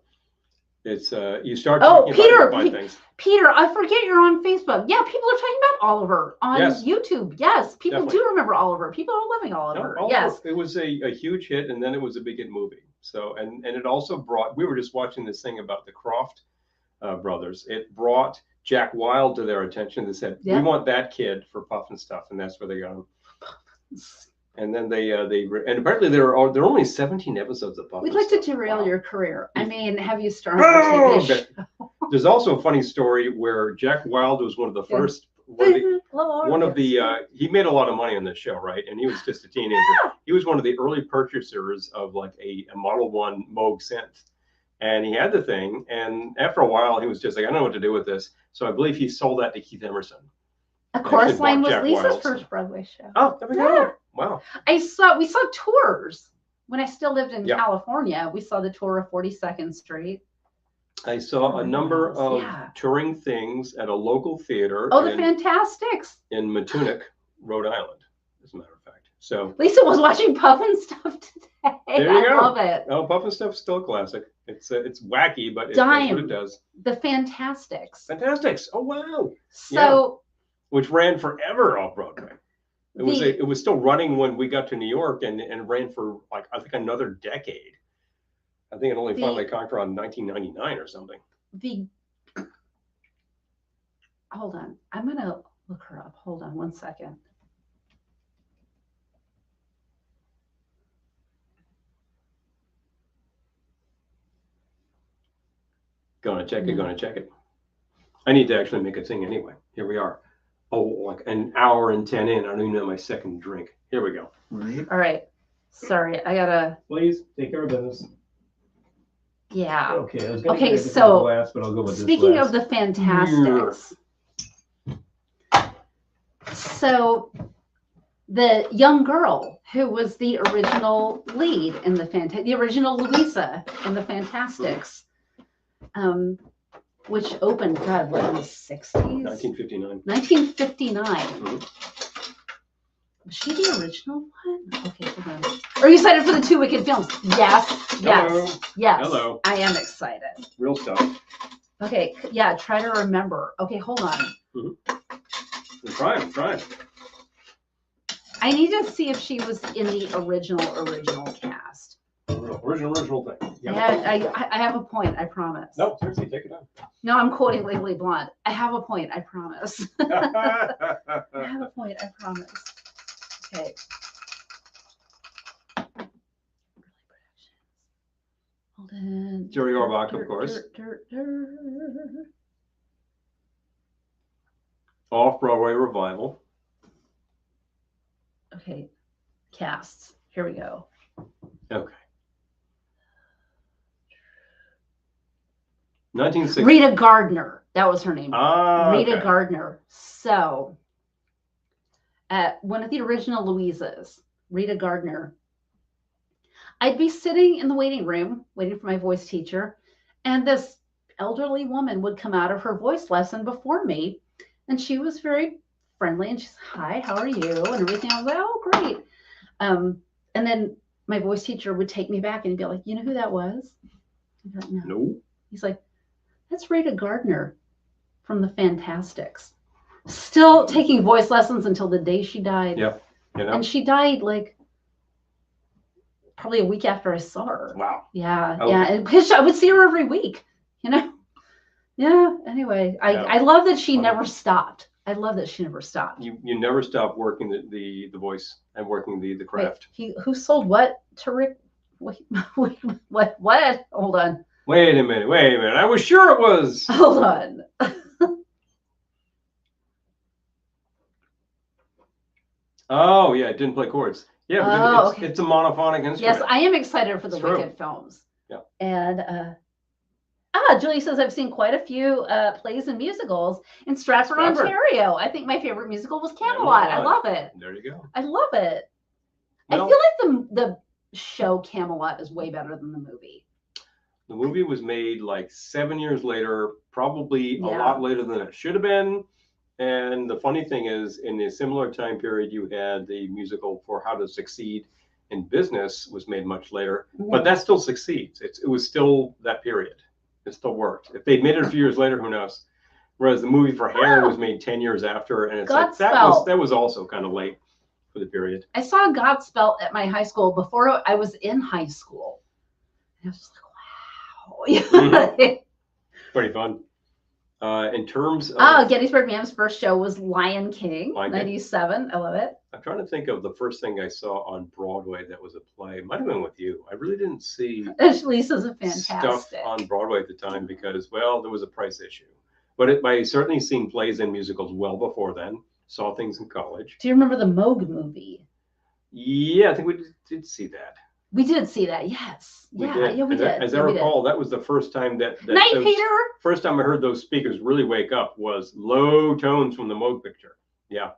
it's you start talking about things. Peter, I forget you're on Facebook. Yeah, people are talking about Oliver on YouTube. Yes, people definitely do remember Oliver. People are loving Oliver. No, yes, it was a huge hit, and then it was a big hit movie. So, and it also brought. We were just watching this thing about the Croft brothers. It brought Jack Wilde to their attention. They said, "We want that kid for Puff and Stuff," and that's where they got him. And then they and apparently there are only 17 episodes of Puff. We'd like to derail your career. I mean, have you started a TV show? There's also a funny story where Jack Wilde was one of the first. One of the he made a lot of money on this show, right? And he was just a teenager. He was one of the early purchasers of like a Model 1 Moog synth, and he had the thing. And after a while, he was just like, I don't know what to do with this. So I believe he sold that to Keith Emerson. Of course, Line was Lisa's first Broadway show. Oh, there we go. Wow. We saw tours when I still lived in California. We saw the tour of 42nd Street. I saw a number of touring things at a local theater. Oh, the Fantastics. In Matunic, Rhode Island, as a matter of fact. So Lisa was watching Puff and Stuff today. There you go. I love it. Oh, Puff and Stuff's still a classic. It's wacky, but it does what it does. The Fantastics. Fantastics. Oh, wow. So which ran forever off Broadway. It was still running when we got to New York and ran for like I think another decade. I think it only finally conked around 1999 or something. Hold on, I'm gonna look her up. Hold on one second. Gonna check it. I need to actually make a thing anyway. Here we are. Oh, like an hour and 10 in. I don't even know my second drink. Here we go. All right. Sorry, I gotta. Please take care of business. Yeah. Okay. Okay. So, glass, but I'll go with speaking of the Fantastics, so the young girl who was the original lead in the original Louisa in the Fantastics, which opened, God, what, in the 60s? 1959. 1959. Mm-hmm. Was she the original one? Okay, hold on. Are you excited for the Two Wicked films? Yes. Hello. Yes. Hello. I am excited. Real stuff. Okay, yeah, try to remember. Okay, hold on. Mm-hmm. I'm trying. I need to see if she was in the original cast. Original thing. Yeah. I have a point, I promise. No, seriously, take it on. No, I'm quoting Legally Blonde. I have a point, I promise. I have a point, I promise. Okay. Hold on. Jerry Orbach, of course. Off-Broadway revival. Okay. Casts. Here we go. Okay. 1960. Rita Gardner. That was her name. Rita okay. Gardner. So, one of the original Louisas, Rita Gardner, I'd be sitting in the waiting room waiting for my voice teacher, and this elderly woman would come out of her voice lesson before me, and she was very friendly, and she's, hi, how are you? And everything. I was like, oh, great. And then my voice teacher would take me back and he'd be like, you know who that was? I'd be like, no. No. He's like, that's Rita Gardner from the Fantastics. Still taking voice lessons until the day she died. Yep. You know? And she died like probably a week after I saw her. Wow. Yeah. Okay. Yeah. And because I would see her every week, you know? Yeah. Anyway, I love that she never stopped. I love that she never stopped. You never stop working the voice and working the craft. Wait, who sold what to Rick? Wait, what? Hold on. Wait a minute. I was sure it was. Hold on. Oh yeah, it didn't play chords. Yeah, because it's a monophonic instrument. Yes, I am excited for the Wicked films. Yeah. And Julie says I've seen quite a few plays and musicals in Stratford, Ontario. I think my favorite musical was Camelot. I love it. There you go. I love it. Well, I feel like the show Camelot is way better than the movie. The movie was made like 7 years later, probably a lot later than it should have been. And the funny thing is, in a similar time period, you had the musical for How to Succeed in Business was made much later, but that still succeeds. It was still that period. It still worked. If they'd made it a few years later, who knows? Whereas the movie for Hair was made 10 years after, and it's like that was also kind of late for the period. I saw Godspell at my high school before I was in high school. And I was just like, wow. Pretty fun. In terms of Gettysburg Mam's first show was Lion King, 97. I love it. I'm trying to think of the first thing I saw on Broadway that was a play. It might have been with you. I really didn't see Lisa's a fantastic stuff on Broadway at the time because, well, there was a price issue. But I certainly seen plays and musicals well before then. Saw things in college. Do you remember the Moog movie? Yeah, I think we did see that. We did see that, yes. We did. As I recall, that was the first time that Night, Peter! First time I heard those speakers really wake up was low tones from the Moog picture. Yeah.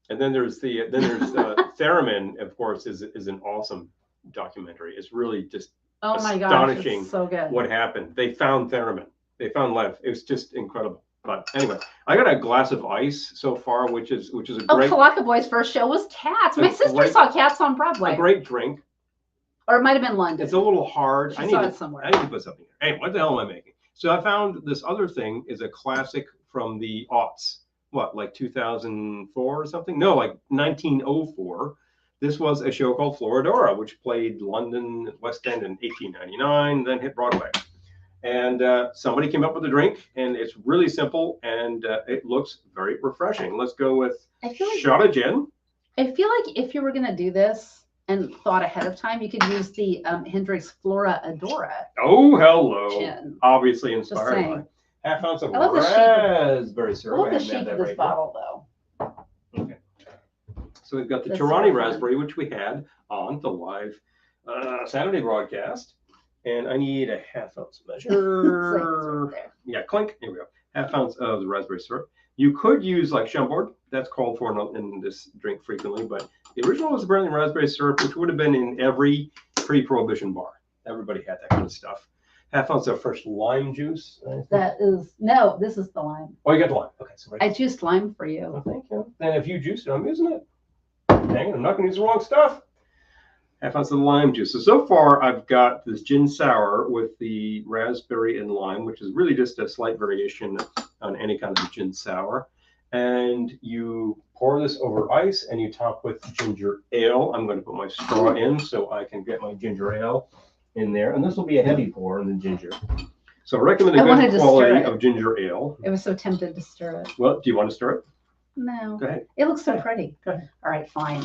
And then there's Theremin, of course, is an awesome documentary. It's really just astonishing so good. What happened. They found Theremin. They found Lev. It was just incredible. But anyway, I got a glass of ice so far, which is a great. Kalaka Boy's first show was Cats. My sister saw Cats on Broadway. A great drink. Or it might have been London. It's a little hard. I need it somewhere. I need to put something here. Hey, what the hell am I making? So I found this other thing is a classic from the aughts. What, like 2004 or something? No, like 1904. This was a show called Florodora, which played London West End in 1899, then hit Broadway. And somebody came up with a drink, and it's really simple, and it looks very refreshing. Let's go with shot of gin. I feel like if you were going to do this and thought ahead of time, you could use the Hendrix Flora Adora. Oh, hello. Gin. Obviously inspired by half ounce of raspberry syrup. I love the shape of this bottle, though. Okay. So we've got the Tirani raspberry, which we had on the live Saturday broadcast. And I need a half ounce measure. Right there. Yeah, clink. Here we go. Half ounce of the raspberry syrup. You could use like Chambord. That's called for in this drink frequently. But the original was apparently raspberry syrup, which would have been in every pre-prohibition bar. Everybody had that kind of stuff. Half ounce of fresh lime juice. This is the lime. Oh, you got the lime. Okay. So I juiced lime for you. Oh, thank you. And if you juiced it, I'm using it. Dang it, I'm not going to use the wrong stuff. Half ounce of lime juice. So far, I've got this gin sour with the raspberry and lime, which is really just a slight variation on any kind of gin sour. And you pour this over ice and you top with ginger ale. I'm going to put my straw in so I can get my ginger ale in there. And this will be a heavy pour in the ginger. So I recommend a good quality of ginger ale. I was so tempted to stir it. Well, do you want to stir it? No. Go ahead. It looks so pretty. Go ahead. All right, fine.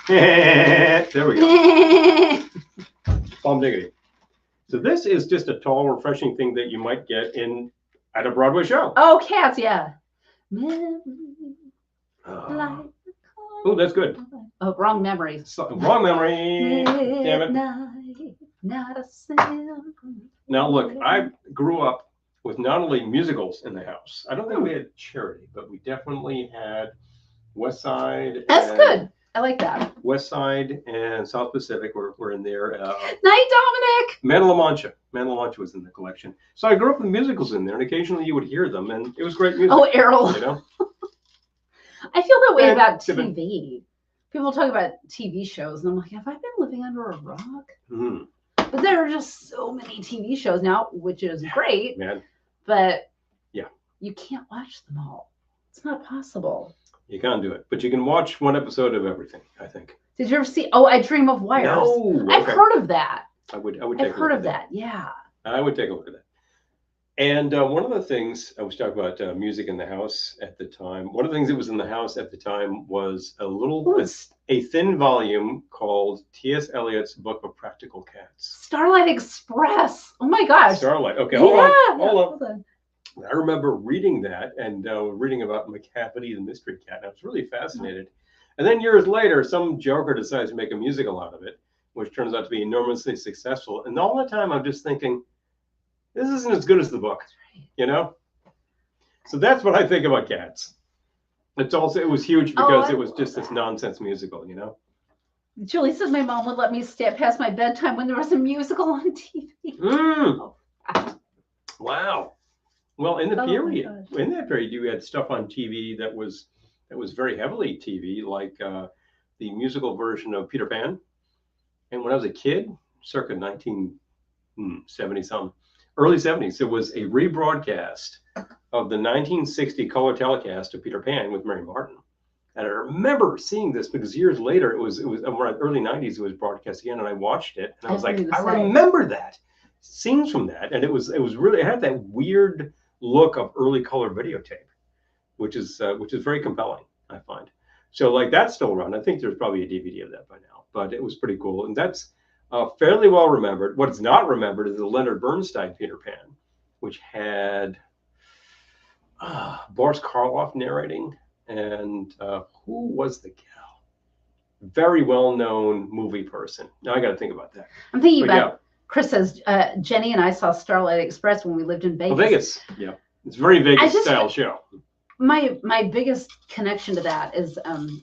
There we go. Palm diggity. So this is just a tall, refreshing thing that you might get at a Broadway show. Oh, Cats, yeah. Oh, that's good. Oh, wrong memory. Wrong memory. Damn it. Now look, I grew up with not only musicals in the house. I don't think we had charity, but we definitely had West Side. That's good. I like that. West Side and South Pacific were in there. Night, Dominic. Man La Mancha. Man La Mancha was in the collection. So I grew up with musicals in there, and occasionally you would hear them, and it was great music. Oh, Errol. You know? I feel that way about TV. People talk about TV shows, and I'm like, have I been living under a rock? Mm-hmm. But there are just so many TV shows now, which is great. Man. But yeah, you can't watch them all. It's not possible. You can't do it, but you can watch one episode of everything, I think. Did you ever see? Oh, I Dream of Wires. No, I've heard of that. I would. I've heard of that. Yeah. I would take a look at that. And one of the things I was talking about music in the house at the time. One of the things that was in the house at the time was a thin volume called T.S. Eliot's Book of Practical Cats. Starlight Express. Oh my gosh. Starlight. Okay, Yeah, hold on. I remember reading that and reading about McCavity the Mystery Cat. And I was really fascinated. And then years later, some joker decides to make a musical out of it, which turns out to be enormously successful. And all the time, I'm just thinking, this isn't as good as the book, you know? So that's what I think about Cats. It's also, it was huge because it was just this nonsense musical, you know? Julie says my mom would let me stay past my bedtime when there was a musical on TV. Oh, wow. Well, in that period, you had stuff on TV that was very heavily TV, like the musical version of Peter Pan. And when I was a kid, circa 1970 something, early 70s, it was a rebroadcast of the 1960 color telecast of Peter Pan with Mary Martin. And I remember seeing this because years later, it was early 90s, it was broadcast again, and I watched it, and I was like, I remember that scenes from that, and it was really, it had that weird look of early color videotape, which is very compelling, I find. So like that's still around. I think there's probably a DVD of that by now, but it was pretty cool, and that's fairly well remembered. What's not remembered is the Leonard Bernstein Peter Pan, which had Boris Karloff narrating, and who was the gal? Very well-known movie person. Now I got to think about that. I'm thinking about. Chris says, Jenny and I saw Starlight Express when we lived in Vegas. Oh, Vegas. Yeah. It's a very Vegas-style show. My biggest connection to that is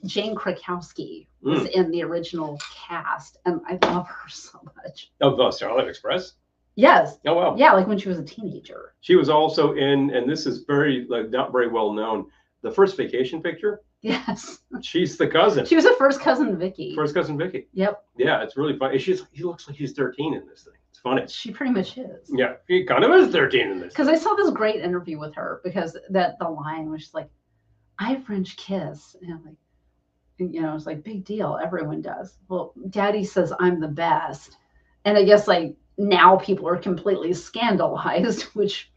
Jane Krakowski was in the original cast, and I love her so much. Of Starlight Express? Yes. Oh, wow. Yeah, like when she was a teenager. She was also in, and this is not very well known, The First Vacation Picture. Yes. She's the cousin. She was a first cousin Vicky. First cousin Vicky. Yep. Yeah, it's really funny. He looks like he's 13 in this thing. It's funny. She pretty much is. Yeah, he kind of is 13 in this. Because I saw this great interview with her because the line was just like, I French kiss. And I'm like, it's like big deal. Everyone does. Well, Daddy says I'm the best. And I guess like now people are completely scandalized, which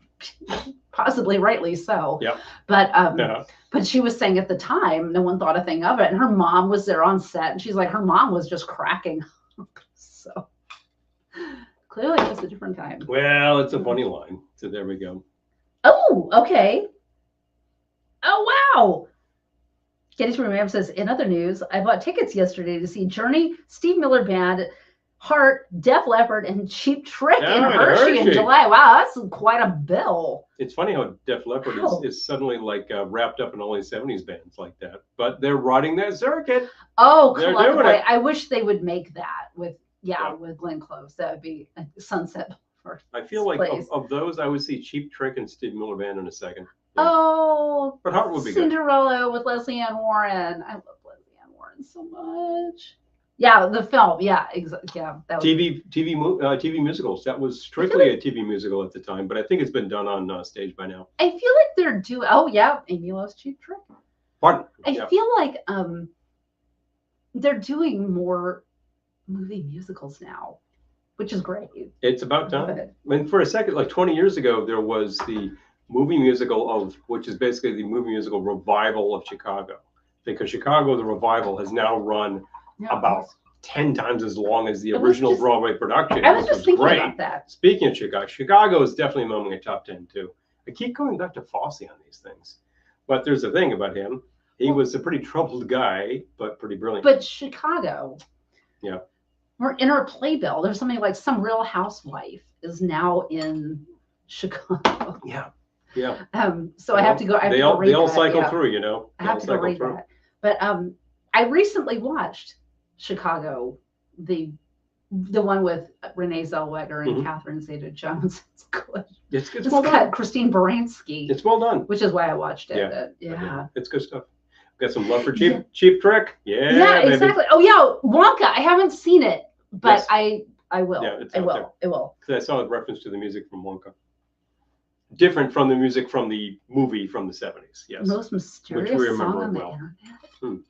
possibly rightly so. Yeah. But she was saying at the time, no one thought a thing of it. And her mom was there on set, and she's like, her mom was just cracking up. So clearly it was a different time. Well, it's a funny line. So there we go. Oh, okay. Oh, wow. Getty Remember says, in other news, I bought tickets yesterday to see Journey, Steve Miller Band, Heart, Def Leppard, and Cheap Trick in Hershey in July. Wow, that's quite a bill. It's funny how Def Leppard is suddenly like wrapped up in all these 70s bands like that, but they're riding that circuit. Oh, boy. I wish they would make that with Glenn Close. That would be a Sunset Boulevard. I feel like of those, I would see Cheap Trick and Steve Miller Band in a second. Yeah. Oh, but Heart would be Cinderella with Leslie Ann Warren. I love Leslie Ann Warren so much. Yeah, the film. Yeah, exactly. Yeah, that was... TV musicals. That was strictly a TV musical at the time, but I think it's been done on stage by now. I feel like they're doing. Oh yeah, Amy loves Cheap Trick. Pardon? I feel like they're doing more movie musicals now, which is great. It's about time. I mean, for a second, like 20 years ago, there was the movie musical which is basically the movie musical revival of Chicago, because Chicago, the revival, has now run about 10 times as long as the original Broadway production. I was just thinking about that. Speaking of Chicago is definitely among my top 10 too. I keep going back to Fosse on these things, but there's a thing about him. He was a pretty troubled guy, but pretty brilliant. But Chicago, yeah, we're in our playbill. There's something like some Real Housewife is now in Chicago. Yeah, yeah. So I have to go. They all cycle through, you know. I have to go read that. But I recently watched Chicago, the one with Renee Zellweger and Catherine Zeta-Jones. It's good. It's well done. Christine Baranski. It's well done. Which is why I watched it. Yeah. It's good stuff. Got some love for Cheap Trick. Yeah, exactly. Oh yeah, Wonka. I haven't seen it, but yes. I will. Yeah, I will. It will. Because I saw a reference to the music from Wonka. Different from the music from the movie from the 70s. Yes. Most mysterious song on the internet.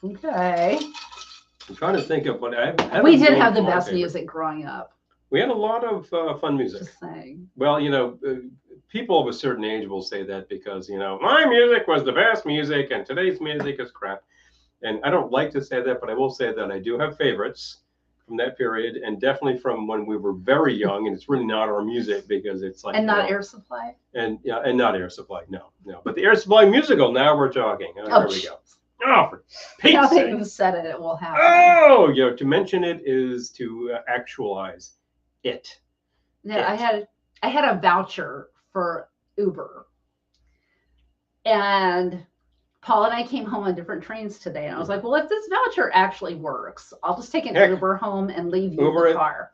Okay. I'm trying to think of what we did have the best music growing up. We had a lot of fun music. Just saying. Well, people of a certain age will say that because, my music was the best music and today's music is crap. And I don't like to say that, but I will say that I do have favorites from that period, and definitely from when we were very young. And it's really not our music because it's like, and not Air Supply. And not Air Supply. No. But the Air Supply musical. Now we're talking. There we go. Oh, for Pete's Now that sake. you've said it, it will happen. Oh, to mention it is to actualize it. Yeah, I had a voucher for Uber, and Paul and I came home on different trains today, and I was like, well, if this voucher actually works, I'll just take an Uber home and leave you the car.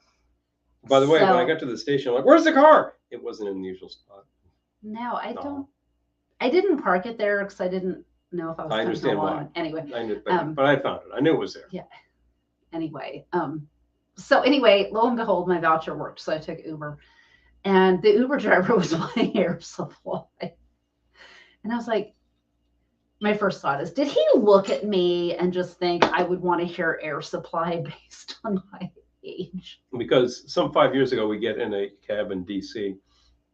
By the way, when I got to the station, I'm like, where's the car? It wasn't in the usual spot. No, I didn't park it there because I didn't know if I was I understand why. Anyway. But I found it. I knew it was there. Yeah. Anyway. So anyway, lo and behold, my voucher worked. So I took Uber. And the Uber driver was playing Air Supply. And I was like, my first thought is, did he look at me and just think I would want to hear Air Supply based on my age? Because some 5 years ago, we get in a cab in DC.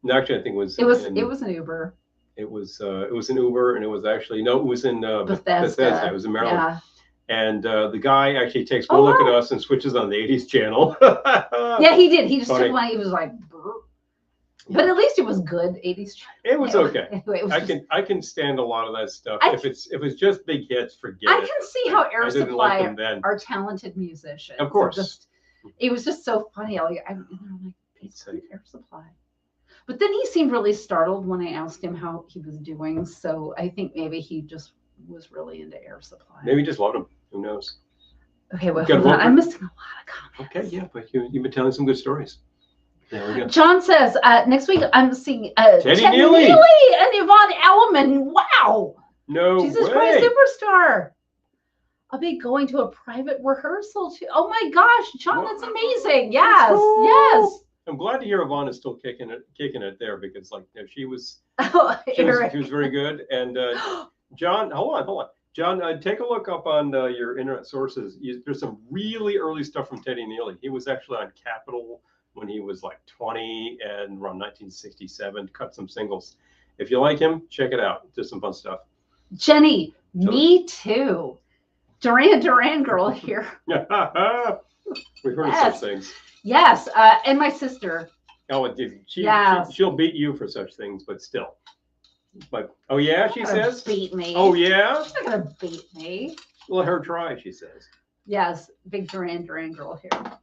And actually, I think it was an Uber. It was an Uber, and it was actually it was in Bethesda. It was in Maryland. Yeah. And the guy actually takes one look at us and switches on the 80s channel. Yeah, he did. He just took one. He was like, brr. But at least it was good 80s channel. It was okay. Anyway, it was I can stand a lot of that stuff. If it's just big hits, forget it. I can see how Air Supply are talented musicians. Of course. It was just so funny. I'm like, it's Air Supply. But then he seemed really startled when I asked him how he was doing. So I think maybe he just was really into Air Supply. Maybe he just loved him. Who knows? Okay, well, hold on. I'm missing a lot of comments. Okay, yeah, but you've been telling some good stories. There we go. John says, next week I'm seeing Teddy Neely and Yvonne Elliman. Wow. No Jesus way. Christ Superstar. I'll be going to a private rehearsal too. Oh my gosh, John, that's amazing. Yes, yes. I'm glad to hear Yvonne is still kicking it there because she was very good. And John, hold on. John, take a look up on your internet sources. There's some really early stuff from Teddy Neely. He was actually on Capitol when he was like 20 and around 1967, cut some singles. If you like him, check it out. There's some fun stuff. Jenny, me too. Duran girl here. We've heard of such things. Yes, and my sister. Oh, she'll beat you for such things, but still. But oh yeah, she says. Beat me. Oh yeah. She's not gonna beat me. Let her try, she says. Yes, big Duran girl here.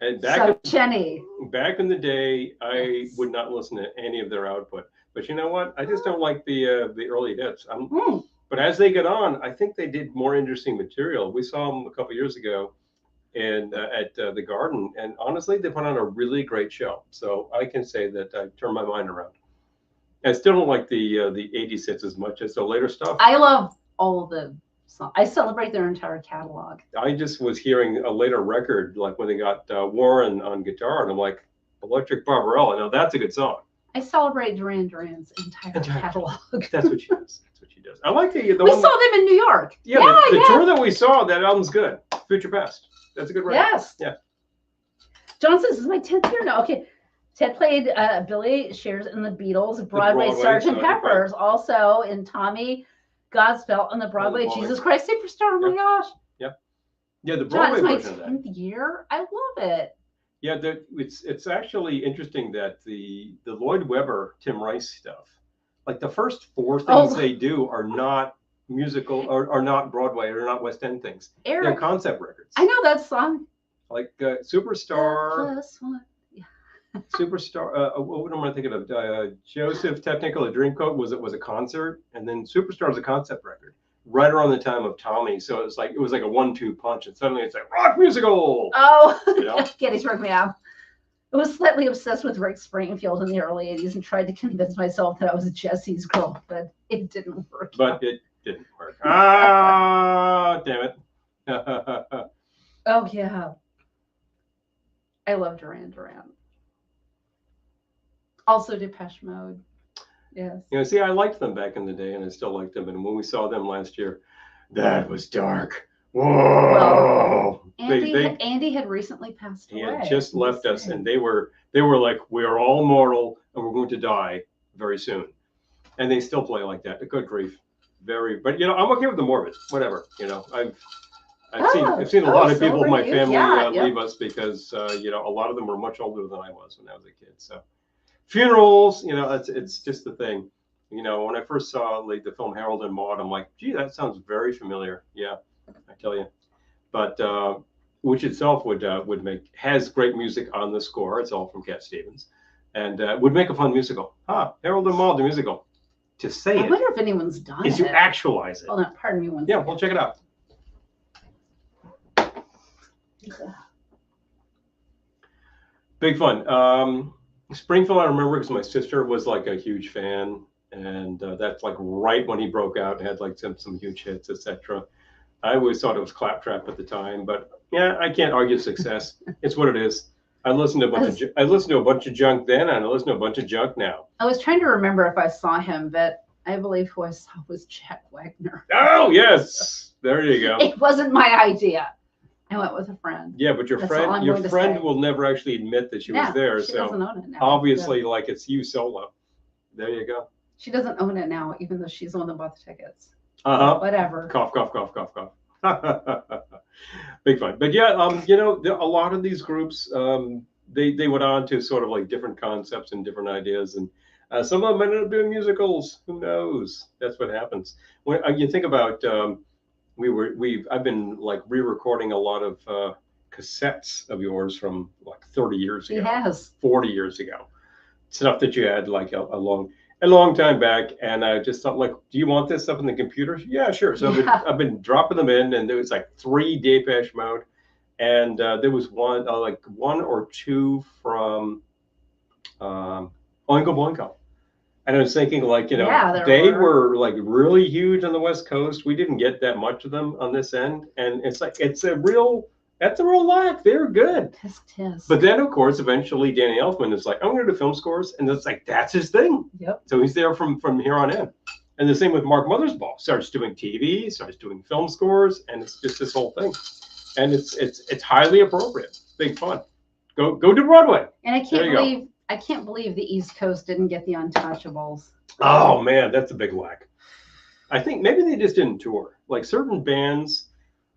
And Jenny. Back in the day, I would not listen to any of their output. But you know what? I just don't like the early hits. But as they get on, I think they did more interesting material. We saw them a couple years ago, and at the Garden, and honestly, they put on a really great show. So I can say that I turned my mind around. I still don't like the 80s hits as much as the later stuff. I love all of the songs. I celebrate their entire catalog. I just was hearing a later record, like when they got Warren on guitar, and I'm like, Electric Barbarella. Now that's a good song. I celebrate Duran's entire catalog. That's what she does. I like the we saw them in New York. Yeah, the tour that we saw, that album's good. Future Past. That's a good record. Yes. Yeah. John says, this is my 10th year now. Okay. Ted played Billy Shears in the Beatles, Broadway Sgt. Pepper's, also in Tommy Godspell on the Broadway Jesus Christ Superstar. Oh my gosh. Yep. Yeah, the Broadway version of that. 10th year. I love it. Yeah, it's actually interesting that the Lloyd Webber, Tim Rice stuff, like the first 4 things they do are not musical or are not Broadway or not West End things. They're concept records. I know that song. Like Superstar. Superstar. What am I thinking of? Joseph Technical, A Dreamcoat was a concert, and then Superstar was a concept record right around the time of Tommy. So it was like a 1-2 punch, and suddenly it's like rock musical. Oh, Gettysburg Meow. I was slightly obsessed with Rick Springfield in the early 80s and tried to convince myself that I was Jesse's girl, but it didn't work. It didn't work. Ah, damn it. Oh, yeah. I love Duran. Also Depeche Mode. Yes. See, I liked them back in the day, and I still liked them. And when we saw them last year, that was dark. Whoa. Andy had recently passed He away. had just left us, and they were like, we're all mortal and we're going to die very soon. And they still play like that. Good grief. But I'm okay with the morbid. Whatever. I've seen a lot of people in my family leave us because a lot of them were much older than I was when I was a kid. So funerals, it's just the thing. When I first saw like the film Harold and Maude, I'm like, gee, that sounds very familiar. Yeah, I tell you. But which itself has great music on the score. It's all from Cat Stevens, and would make a fun musical. Harold and Maude, the musical. To say I wonder if anyone's done is it. You actualize it. Oh, no, pardon me one Yeah, second. we'll check it out. Big fun. Springfield, I remember because my sister was like a huge fan, and that's like right when he broke out and had like some huge hits, etc. I always thought it was claptrap at the time, but yeah, I can't argue success. It's what it is. I listened to a bunch of junk then, and I listen to a bunch of junk now. I was trying to remember if I saw him, but I believe who I saw was Jack Wagner. Oh yes, there you go. It wasn't my idea. I went with a friend. Yeah, but your friend will never actually admit that she was there. She doesn't own it now. Obviously, like it's you solo. There you go. She doesn't own it now, even though she's the one that bought the tickets. Whatever. Cough, cough, cough, cough, cough. Big fun. But yeah, a lot of these groups, they went on to sort of like different concepts and different ideas, and some of them ended up doing musicals. Who knows? That's what happens. When you think about, I've been like re-recording a lot of cassettes of yours from like 30 years ago. He has 40 years ago. Stuff that you had like a long time back, and I just thought, like, do you want this stuff in the computer? Yeah, sure. So I've been dropping them in, and there was like 3 Depeche Mode, and there was one or two from Oingo Boingo. And I was thinking, like, they were like really huge on the West Coast. We didn't get that much of them on this end, and it's like that's a real lack. They're good. Tisk, tisk. But then, of course, eventually Danny Elfman is like, I'm going to do film scores, and it's like that's his thing. Yep. So he's there from here on in. And the same with Mark Mothersbaugh. Starts doing TV, starts doing film scores, and it's just this whole thing. And it's highly appropriate. Big fun. Go to Broadway. And I can't believe the East Coast didn't get the Untouchables. Oh man, that's a big lack. I think maybe they just didn't tour. Like certain bands,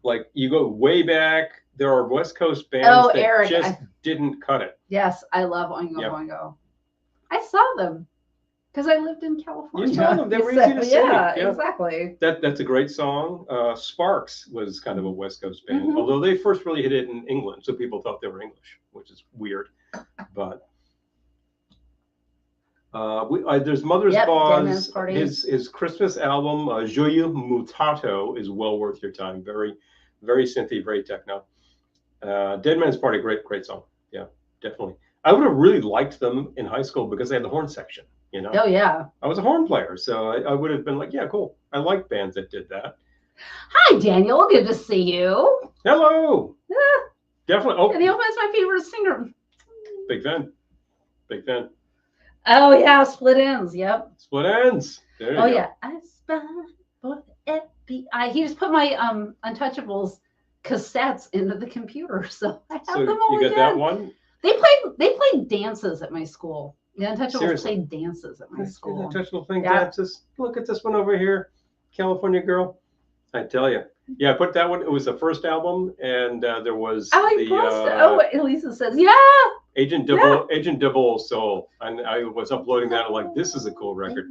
like you go way back, there are West Coast bands that didn't cut it. Yes, I love Oingo Boingo. I saw them because I lived in California. You saw them. They were easy to see. Yeah, exactly. That's a great song. Sparks was kind of a West Coast band, although they first really hit it in England, so people thought they were English, which is weird. But there's Mothersbaugh's his Christmas album, Joyeux Mutato, is well worth your time. Very, very synthy, very techno. Dead Man's Party, great song. Yeah, definitely. I would have really liked them in high school because they had the horn section. Oh yeah. I was a horn player, so I would have been like, yeah, cool. I like bands that did that. Hi, Daniel. Good to see you. Hello. Definitely. Oh, Daniel is my favorite singer. Big fan. Oh yeah, Split Ends. Yep. Split Ends. There you go. Yeah. I spy for the FBI. He just put my Untouchables cassettes into the computer, so I have them all you got again. That one? They played dances at my school. The Untouchables played dances at my school. The Untouchables playing dances. Look at this one over here, California Girl. I tell you. Yeah, I put that one. It was the first album, and there was Elisa says, yeah. Agent 00 Soul, and I was uploading that. I'm like, this is a cool record.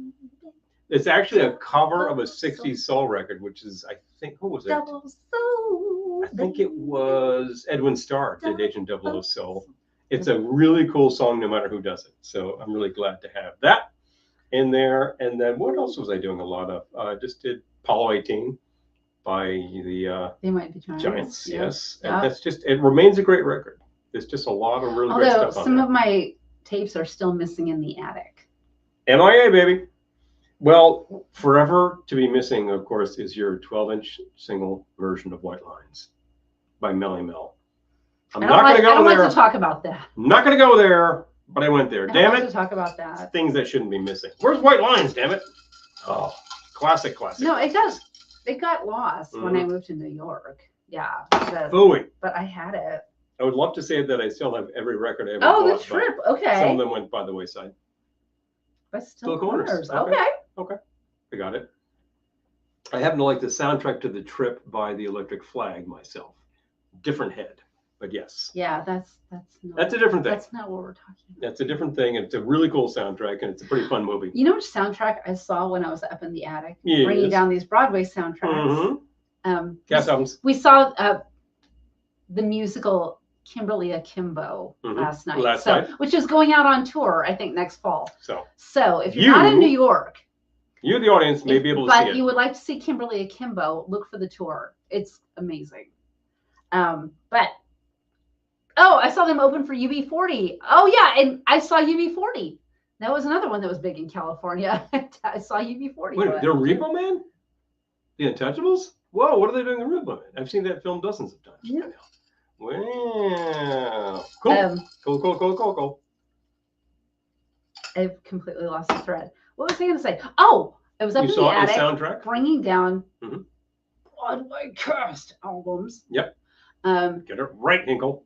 It's actually a cover of a '60s soul record, which is, I think, who was it? I think it was Edwin Starr did Agent 00 Soul. It's a really cool song, no matter who does it. So I'm really glad to have that in there. And then what else was I doing a lot of? I just did Apollo 18 by the They Might Be Giants. Yes, and that's just, it remains a great record. There's just a lot of really great stuff on some of my tapes are still missing in the attic. MIA, baby. Well, forever to be missing, of course, is your 12-inch single version of White Lines by Melly Mel. I don't like to talk about that. I'm not going to go there, but I went there. Damn it. To talk about that. Things that shouldn't be missing. Where's White Lines, damn it? Oh, classic. No, it got lost when I moved to New York. Yeah. Phooey. But I had it. I would love to say that I still have every record I ever Oh, bought, the Trip. but Okay. some of them went by the wayside. But Still corners. Okay. Okay. I got it. I happen to like the soundtrack to The Trip by the Electric Flag myself. Different head, but yes. Yeah, that's a different thing. That's not what we're talking about. That's a different thing, and it's a really cool soundtrack, and it's a pretty fun movie. You know which soundtrack I saw when I was up in the attic, Yes. bringing down these Broadway soundtracks? Mm-hmm. Cast albums. We saw the musical Kimberly Akimbo last night. Last night. Which is going out on tour, I think, next fall. So if you're You- not in New York, You, the audience, may be able to see it. but you would like to see Kimberly Akimbo, look for the tour. It's amazing. But I saw them open for UB40. Oh yeah, and I saw UB40. That was another one that was big in California. I saw UB40. Wait, they're Repo Man? The Untouchables? Whoa, what are they doing in Repo Man? I've seen that film dozens of times. Yeah. Wow. Cool. Cool. I've completely lost the thread. What was I going to say? Oh, I was up You in the saw attic the soundtrack? bringing down Mhm. Broadway cast albums. Yep. Get it right, Hinkle.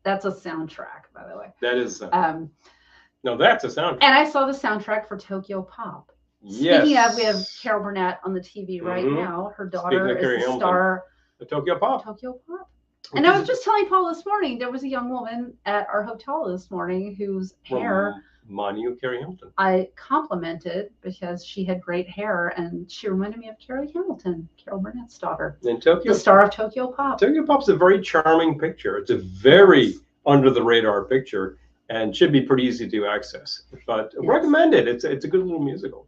That's a soundtrack, by the way. That is. No, that's a soundtrack. And I saw the soundtrack for Tokyo Pop. Yes. Speaking of, we have Carol Burnett on the TV right now. Her daughter is the star. The Tokyo Pop. Tokyo Pop. And I was just telling Paul this morning, there was a young woman at our hotel this morning whose hair Manu Carrie Hamilton. I complimented because she had great hair, and she reminded me of Carrie Hamilton, Carol Burnett's daughter, And Tokyo, the star of Tokyo Pop. Tokyo Pop's a very charming picture. It's a very under the radar picture and should be pretty easy to access. But recommend it. It's a good little musical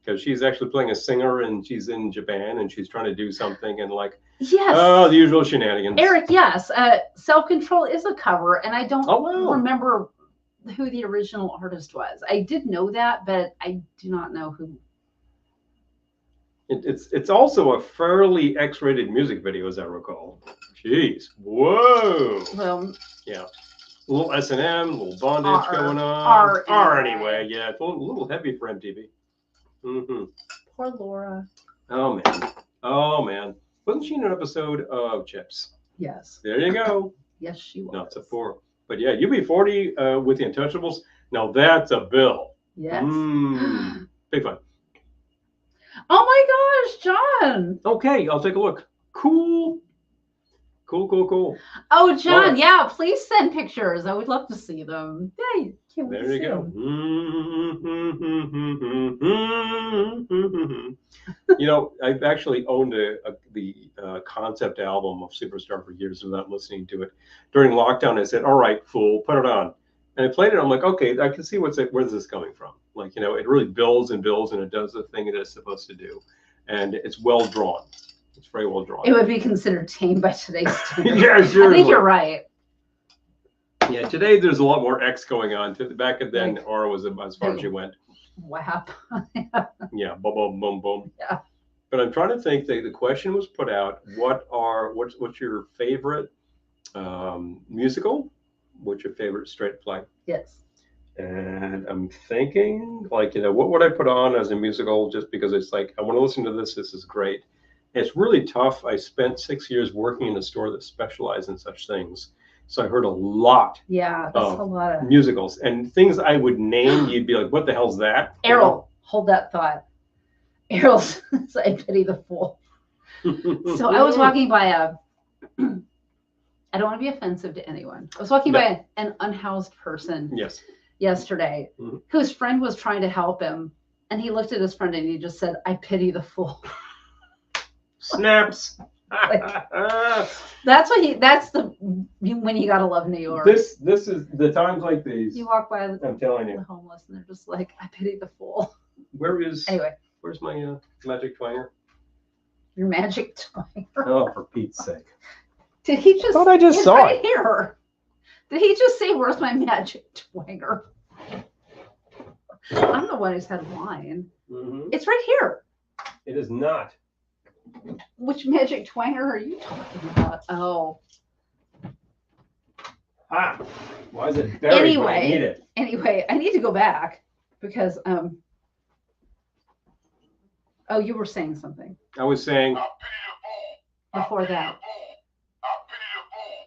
because she's actually playing a singer and she's in Japan and she's trying to do something and the usual shenanigans. Eric, yes, Self Control is a cover, and I don't remember who the original artist was. I did know that, but I do not know who. It's also a fairly X-rated music video, as I recall. Jeez, whoa. Well, yeah, a little S&M, a little bondage going on. R anyway. Yeah, it's a little heavy for MTV. Mm-hmm. Poor Laura. Oh man, wasn't she in an episode of Chips? Yes. There you go. Yes, she was. Not so poor. But yeah, UB40 with the Untouchables. Now that's a bill. Yes. Big fun. Oh my gosh, John. Okay, I'll take a look. Cool. Oh, John, yeah, please send pictures. I would love to see them. Yay. There you go. You know, I've actually owned the concept album of Superstar for years without listening to it. During lockdown, I said, all right, fool, put it on. And I played it. I'm like, okay, I can see where's this coming from. Like, you know, it really builds and builds and it does the thing it is supposed to do. And it's well drawn. It's very well drawn. It would be considered tame by today's standards. Yeah, sure. I think you're right. Yeah, today there's a lot more X going on. Back then, R was as far as you went. WAP. Yeah, boom, boom, boom. Yeah. But I'm trying to think. The question was put out. What's your favorite musical? What's your favorite straight play? Yes. And I'm thinking, like, you know, what would I put on as a musical? Just because it's like I want to listen to this. This is great. It's really tough. I spent 6 years working in a store that specialized in such things. So I heard a lot of musicals and things I would name. You'd be like, what the hell's that? Errol, hold that thought. Errol says, I pity the fool. So I was walking by I don't want to be offensive to anyone. I was walking by an unhoused person yesterday whose friend was trying to help him. And he looked at his friend and he just said, I pity the fool. Snaps. That's when you gotta love New York. This is the times like these. You walk by I'm telling you, the homeless and they're just like, I pity the fool. Where's my magic twanger? Your magic twanger. Oh, for Pete's sake. Did he just I just saw it here. Did he just say, where's my magic twanger? I'm the one who's had wine. It's right here. It is not. Which magic twanger are you talking about? Oh. Why is it buried when I need it? Anyway, I need to go back because oh, you were saying something. I was saying before that.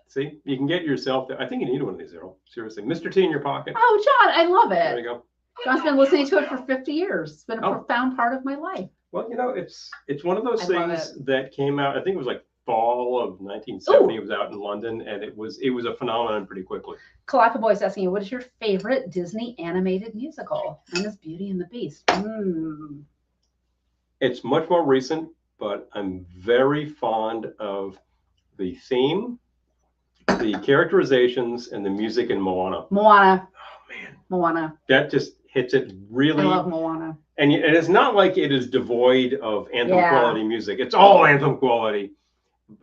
See, you can get yourself. I think you need one of these, Errol. Seriously, Mr. T in your pocket. Oh, John, I love There you it. go. John's been listening to it for 50 years. It's been a Oh. profound part of my life. Well, it's one of those I love things that came out. I think it was like fall of 1970. Ooh. It was out in London, and it was a phenomenon pretty quickly. Kalaka Boy's asking you, what is your favorite Disney animated musical? Mine is Beauty and the Beast. It's much more recent, but I'm very fond of the theme, the characterizations, and the music in Moana. Moana. Oh man, Moana. that just hits it really. I love Moana. And it's not like it is devoid of anthem Yeah. quality music. It's all anthem quality.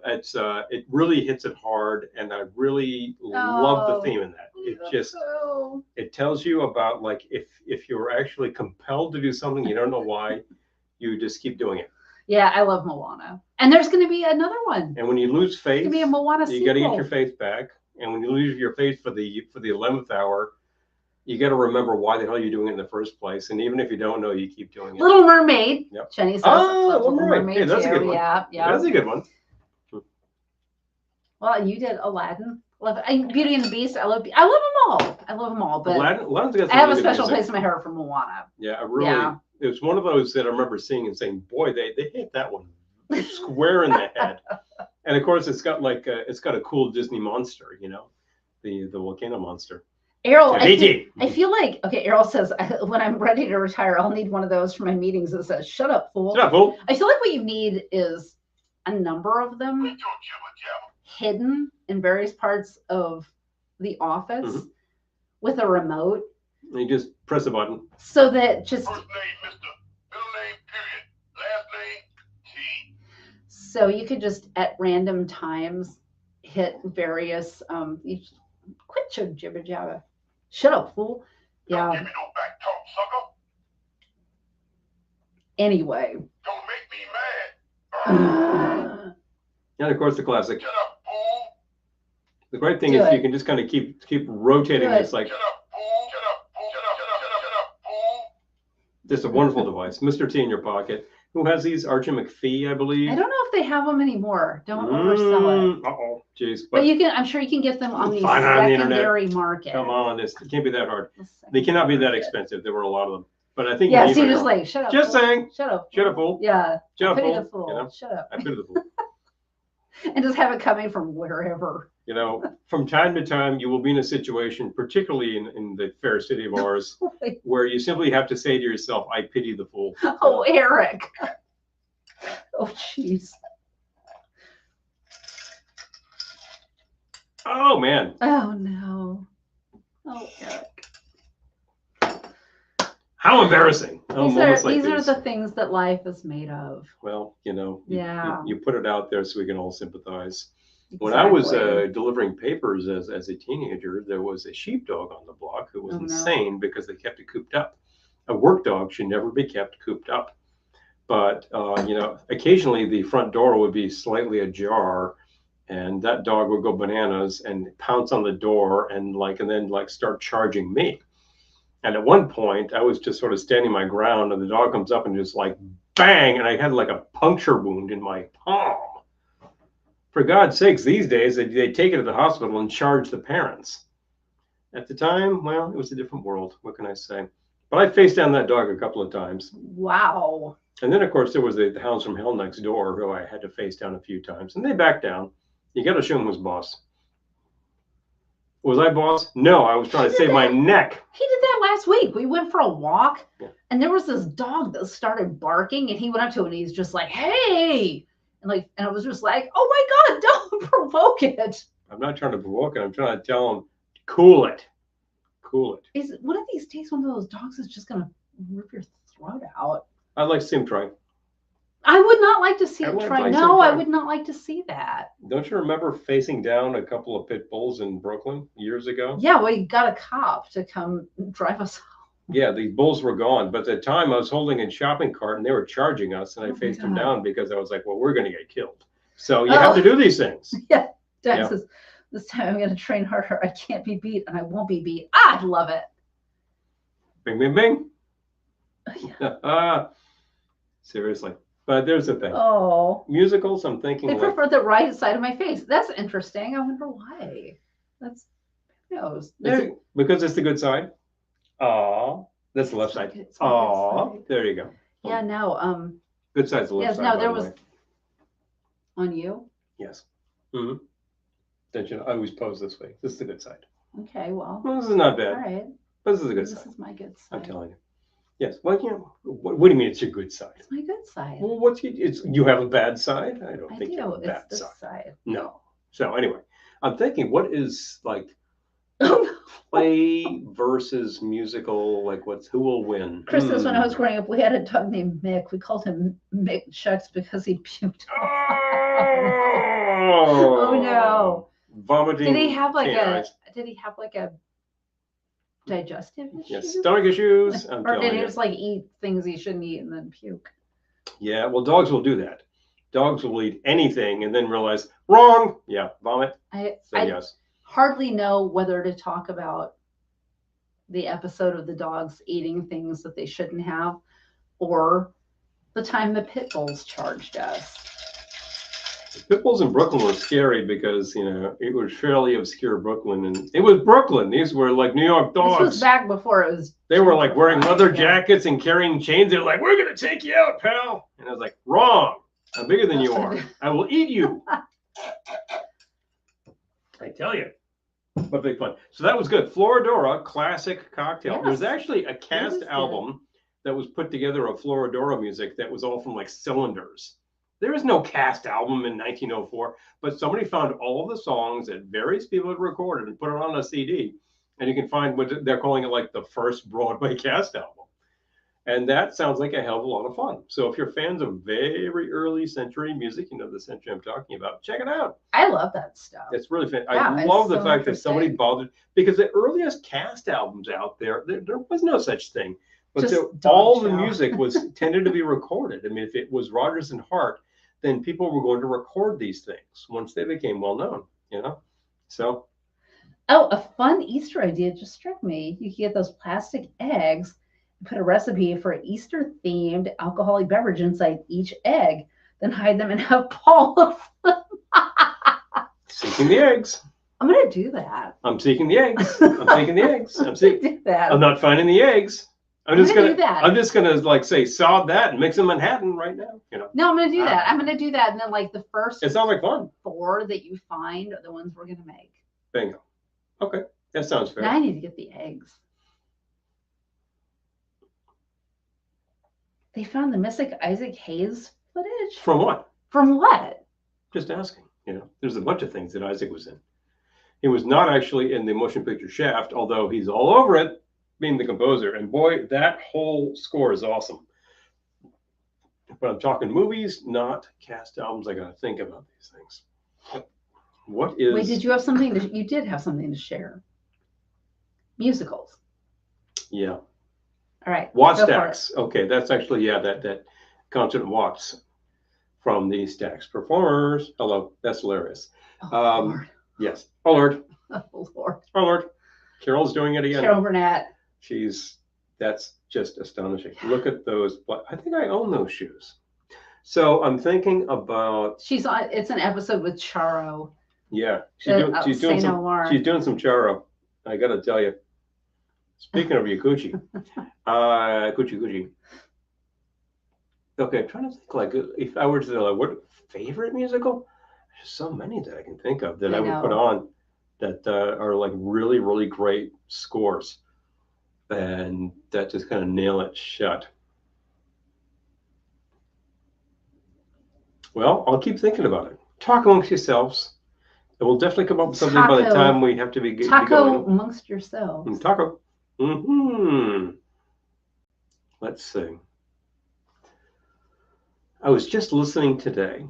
It really hits it hard, and I really love the theme in that. It just it tells you about like if you're actually compelled to do something, you don't know why, you just keep doing it. Yeah, I love Moana. And there's going to be another one. And when you lose faith, It's going to be a Moana sequel. you got to get your faith back. And when you lose your faith for the 11th hour, you got to remember why the hell you're doing it in the first place. And even if you don't know, you keep doing it. Little Mermaid. Yep. Jenny says Little Mermaid. Hey, that's a good one. Yeah. That's a good one. Well, you did Aladdin. Beauty and the Beast. I love them all. I love them all. But Aladdin's got some I have a really good special music. place in my heart for Moana. Yeah, it was one of those that I remember seeing and saying, boy, they hit that one square in the head. And of course, it's got a cool Disney monster, the volcano monster. Errol, I feel like, okay, Errol says, when I'm ready to retire, I'll need one of those for my meetings that says, shut up, fool. Shut up, fool. I feel like what you need is a number of them hidden in various parts of the office with a remote. And you just press a button. So that just... First name, Mr. Middle name, period. Last name, T. So you could just, at random times, hit various... quit your jibber jabber. Shut up, fool. Yeah. Don't give me no back talk, sucker. Anyway. Don't make me mad. And of course, the classic. Shut up, fool. The great thing is you can just kind of keep rotating this like. Shut up, fool. Shut up, fool. Shut up, shut up, fool. Just a wonderful device. Mr. T in your pocket. Who has these? Archie McPhee, I believe. I don't know if they have them anymore. Don't oversell it. Uh-oh. Jeez. But I'm sure you can get them on the Find it on the secondary internet. market. Come on, it can't be that hard. They cannot be that expensive. There were a lot of them. But I think Yeah, so you're just like, shut up. Just fool. saying. Shut up. Shut up, fool. Yeah. Shut up, Pity fool. the fool. You know? Shut up. I pity the fool. And just have it coming from wherever. From time to time, you will be in a situation, particularly in the fair city of ours, where you simply have to say to yourself, I pity the fool. Oh, Eric. Oh, jeez. Oh, man. Oh, no. Oh, Eric. How embarrassing. These are the things that life is made of. Well, Yeah. you put it out there so we can all sympathize. Exactly. When I was delivering papers as a teenager, there was a sheepdog on the block who was insane because they kept it cooped up. A work dog should never be kept cooped up. But, occasionally the front door would be slightly ajar and that dog would go bananas and pounce on the door and then start charging me. And at one point I was just sort of standing my ground and the dog comes up and just like bang. And I had like a puncture wound in my palm. For God's sakes, these days they take it to the hospital and charge the parents. At the time, well, it was a different world. What can I say? But I faced down that dog a couple of times. Wow. And then, of course, there was the hounds from hell next door who I had to face down a few times. And they backed down. You got to show them who's boss. Was I boss? No, I was trying to save my neck. He did that last week. We went for a walk, and there was this dog that started barking, and he went up to it, and he's just like, hey. And I was just like, oh, my God, don't provoke it. I'm not trying to provoke it. I'm trying to tell him, cool it. Cool it. Is one of these days one of those dogs is just going to rip your throat out? I'd like to see him try. I would not like to see it try. Like No, I would not like to see that. Don't you remember facing down a couple of pit bulls in Brooklyn years ago? Yeah, we got a cop to come drive us home. Yeah, the bulls were gone. But at the time I was holding a shopping cart and they were charging us. And I faced them down because I was like, well, we're going to get killed. So you have to do these things. Yeah. Dad says, this time I'm going to train harder. I can't be beat and I won't be beat. I love it. Bing, bing, bing. Yeah. Seriously. But there's the thing. Oh. Musicals, I'm thinking They like, prefer the right side of my face. That's interesting. I wonder why. That's who knows. because it's the good side. Aw, that's the left side. It's my good Aw, side. there you go. Yeah, no. Good side's the left Yes, side. no, by there the was way. on you. Yes. Mm-hmm. Don't you know, I always pose this way. This is the good side. Okay, well, Well, this is not all bad. right. But this is a good This side. is my good I'm side. telling you. Yes. Well, you know, what do you mean it's your good side? It's my good side. Well, you have a bad side? I don't I think you have a do. bad It's this side. side. No. So anyway, I'm thinking, what is like Oh, play versus musical? Like, who will win? Christmas, when I was growing up, we had a dog named Mick. We called him Mick Shucks because he puked. Oh no! Vomiting. Did he have like canines. a digestive issue? Yes, stomach issues. I'm Or did telling he you. just like eat things he shouldn't eat and then puke? Yeah, well, dogs will do that. Dogs will eat anything and then realize, wrong. Yeah, vomit. I Yes. hardly know whether to talk about the episode of the dogs eating things that they shouldn't have, or the time the pit bulls charged us. Pit bulls in Brooklyn were scary because, it was fairly obscure Brooklyn. And it was Brooklyn. These were like New York dogs. This was back before it was. They were like wearing leather Yeah. jackets and carrying chains. They're like, we're going to take you out, pal. And I was like, wrong. I'm bigger than you are. I will eat you. I tell you. But big fun. So that was good. Floridora, classic cocktail. Yes. There's actually a cast good. album that was put together of Floridora music that was all from like cylinders. There is no cast album in 1904, but somebody found all of the songs that various people had recorded and put it on a CD. And you can find what they're calling it, like the first Broadway cast album. And that sounds like a hell of a lot of fun. So if you're fans of very early century music, you know the century I'm talking about, check it out. I love that stuff. It's really fun. Yeah, I it's love the so fact that somebody interesting. bothered, because the earliest cast albums out there was no such thing. But Just all the dog show. music was tended to be recorded. I mean, if it was Rodgers and Hart, then people were going to record these things once they became well known, So Oh, a fun Easter idea just struck me. You could get those plastic eggs and put a recipe for an Easter themed alcoholic beverage inside each egg, then hide them in a bowl of them. seeking the eggs. I'm gonna do that. I'm seeking the eggs. I'm seeking the eggs. I'm gonna do that. I'm not finding the eggs. I'm gonna do that. I'm just gonna like say sod that and mix a Manhattan right now. No, I'm gonna do that. I'm gonna do that, and then like the first It sounds like fun. 4 that you find are the ones we're gonna make. Bingo. Okay, that sounds fair. Now I need to get the eggs. They found the missing Isaac Hayes footage. From what? From what? Just asking. There's a bunch of things that Isaac was in. He was not actually in the motion picture Shaft, although he's all over it, being the composer. And boy, that whole score is awesome. But I'm talking movies, not cast albums. I gotta think about these things. What is? Wait, did you have something to? You did have something to share. Musicals. Yeah. All right. Watts go for Stacks. Okay, that's actually that concert in Watts from the Stax Performers. Hello, that's hilarious. Oh, Lord. Yes. Oh Lord. Oh, Lord. Oh Lord. Carol's doing it again. Carol Burnett. That's just astonishing. Look at those. I think I own those shoes. So I'm thinking about. She's on. It's an episode with Charo. Yeah, she's doing some Charo. I gotta tell you. Speaking of Yakuchi, Gucci. Okay, I'm trying to think like if I were to what favorite musical. There's so many that I can think of that I would put on that are like really, really great scores, and that just kind of nail it shut. Well, I'll keep thinking about it. Talk amongst yourselves. And we'll definitely come up with something by the time we have to be going. Taco amongst yourselves. Taco. Let's see. I was just listening today.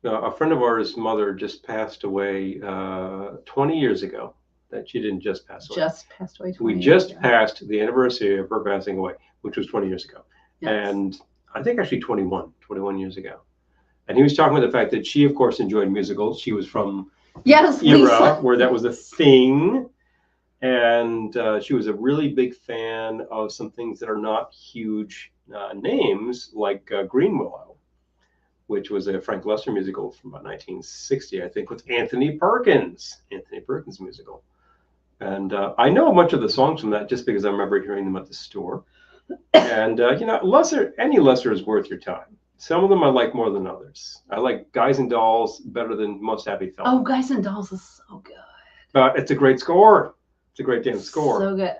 A friend of ours' mother just passed away 20 years ago. That she didn't just pass away. Just passed away 20 We years just ago. passed the anniversary of her passing away, which was 20 years ago. Yes. And I think actually 21 years ago. And he was talking about the fact that she, of course, enjoyed musicals. She was from Yes, era Lisa. where that was a thing. And she was a really big fan of some things that are not huge names, like Green Willow. which was a Frank Lester musical from about 1960, I think, with Anthony Perkins musical. And I know a bunch of the songs from that just because I remember hearing them at the store. And, any Lester is worth your time. Some of them I like more than others. I like Guys and Dolls better than Most Happy Fella. Oh, Guys and Dolls is so good. But it's a great score. It's a great damn score. So good.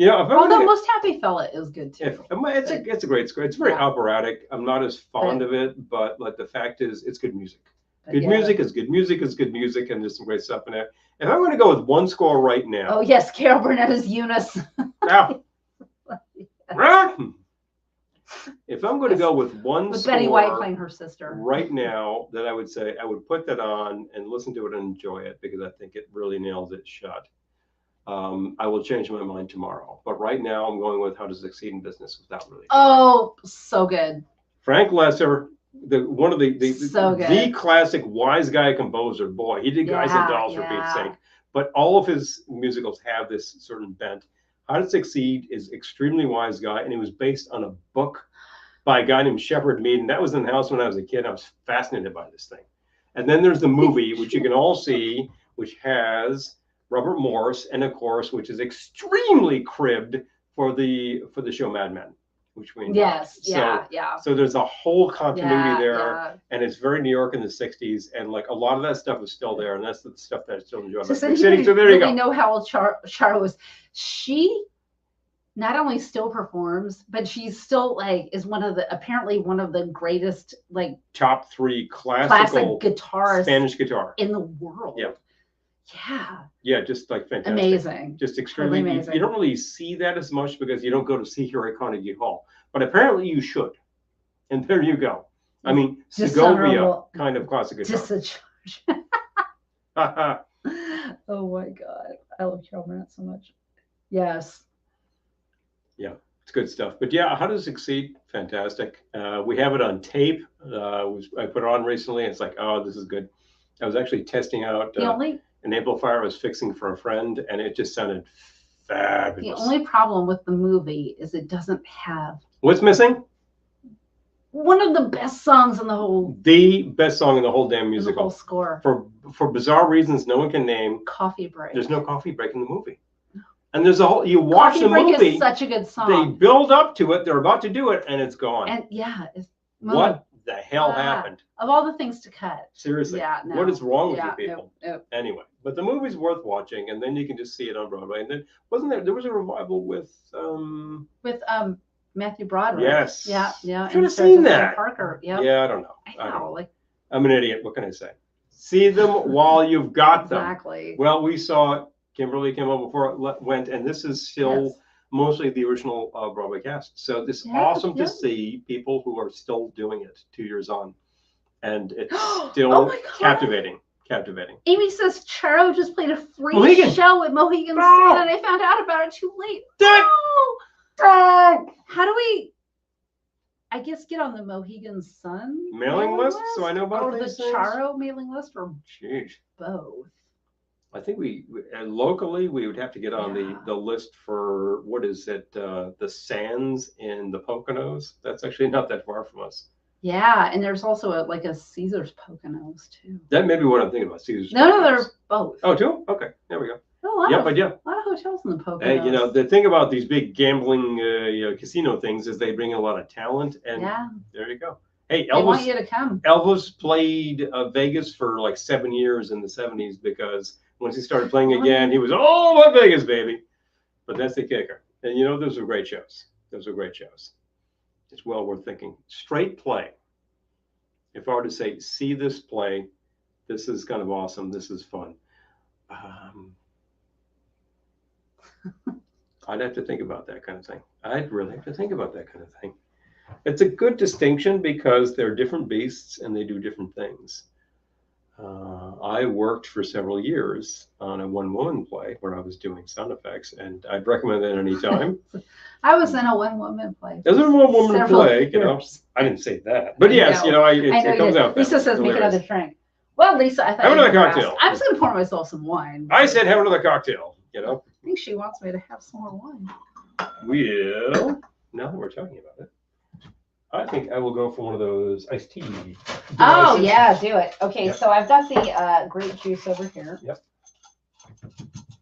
Although Most Happy Fella is good too. It's a great score. It's very operatic. I'm not as fond of it, but like the fact is, it's good music. Good music is good music is good music, and there's some great stuff in there. If I'm going to go with one score right now. Oh yes, Carol Burnett as Eunice. Now, if I'm going to go with one with score Betty White playing her sister right now, that I would say I would put that on and listen to it and enjoy it because I think it really nails it shut. I will change my mind tomorrow, but right now I'm going with How to Succeed in Business Without Really. Oh, so good. Frank Lester, one of the classic wise guy composer. Boy, he did Guys and Dolls for Pete's sake. But all of his musicals have this certain bent. How to Succeed is extremely wise guy, and it was based on a book by a guy named Shepard Mead, and that was in the house when I was a kid. I was fascinated by this thing. And then there's the movie, which you can all see, which has Robert Morse, and of course, which is extremely cribbed for the show Mad Men, which we know. So there's a whole continuity there, and it's very New York in the '60s, and like a lot of that stuff is still there, and that's the stuff that I still enjoy. So there you go. Know how old Charo was. She not only still performs, but she's still is apparently one of the greatest top 3 classic guitarists Spanish guitar in the world. Yeah, just fantastic. Amazing. Just extremely amazing. You don't really see that as much because you don't go to see her at Carnegie Hall. But apparently you should. And there you go. I mean, Segovia kind of classic guitar. Discharge. Oh my God. I love Carol Burnett so much. Yes. Yeah, it's good stuff. But yeah, How to Succeed, fantastic. We have it on tape. I put it on recently. And it's like, oh, this is good. I was actually testing out an amplifier I was fixing for a friend, and it just sounded fabulous. The only problem with the movie is it doesn't have... What's missing? One of the best songs in the whole... The best song in the whole damn musical. The whole score. For bizarre reasons no one can name. Coffee Break. There's no coffee break in the movie. And there's a whole... You watch the movie. Coffee Break is such a good song. They build up to it. They're about to do it, and it's gone. And what the hell happened? Of all the things to cut. Seriously. What is wrong with you people? Anyway, but the movie's worth watching, and then you can just see it on Broadway. And then there was a revival with Matthew Broderick. Yes. Yeah. Should have seen that. Parker. Yeah. Yeah, I don't know. I know. I'm an idiot. What can I say? See them while you've got them. Exactly. Well, we saw Kimberly came over before it went, and this is still mostly the original Broadway cast. So it's awesome to see people who are still doing it 2 years on, and it's still captivating. Amy says Charo just played a free show at Mohegan Sun, and I found out about it too late. How do we, I guess, get on the Mohegan Sun mailing list so I know about these things? Charo mailing list, or both? I think we locally we would have to get on the list for what is it? The Sands in the Poconos. That's actually not that far from us. Yeah, and there's also a Caesar's Poconos too. That may be what I'm thinking about. Caesar's. No, they're both. Oh, two? Okay, there we go. A lot of hotels in the Poconos. Hey, the thing about these big gambling casino things is they bring in a lot of talent, and there you go. Hey, Elvis, they want you to come. Elvis played Vegas for like 7 years in the 70s because once he started playing again, he was, my Vegas, baby. But that's the kicker. And those are great shows. It's well worth thinking. Straight play. If I were to say, see this play, this is kind of awesome. This is fun. I'd have to think about that kind of thing. I'd really have to think about that kind of thing. It's a good distinction because they're different beasts and they do different things. I worked for several years on a one-woman play where I was doing sound effects, and I'd recommend that any time. I was in a one-woman play. It was a one-woman play, I didn't say that. But yes, it comes out. Lisa says make another drink. Well, Lisa, I thought have another cocktail. I was going to pour myself some wine. I said have another cocktail, I think she wants me to have some more wine. Well, now that we're talking about it. I think I will go for one of those iced tea. Oh devices. yeah, do it. Okay, Yep. so I've got the grape juice over here. Yep.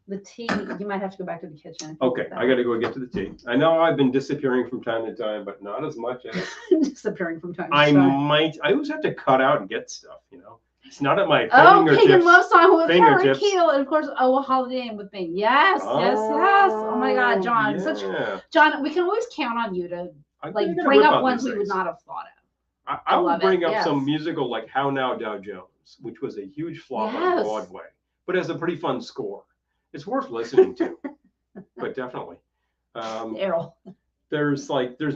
The tea, you might have to go back to the kitchen. Okay, I got to go get to the tea. I know I've been disappearing from time to time, but not as much as Disappearing from time to I time. might. I always have to cut out and get stuff, you know. It's not at my Oh, fingertips. Pagan Love Song with Harry fingertips. Keel, and of course, Oh, a Holiday Inn with Bing. Yes, yes, yes. Oh my God, John. Yeah. John, we can always count on you to I'm like gonna bring whip up out ones these we would things. not have thought of. I will love bring it, up yes. some musical like How Now Dow Jones, which was a huge flop on Yes. Broadway, but has a pretty fun score. It's worth listening to, but definitely. Errol. There's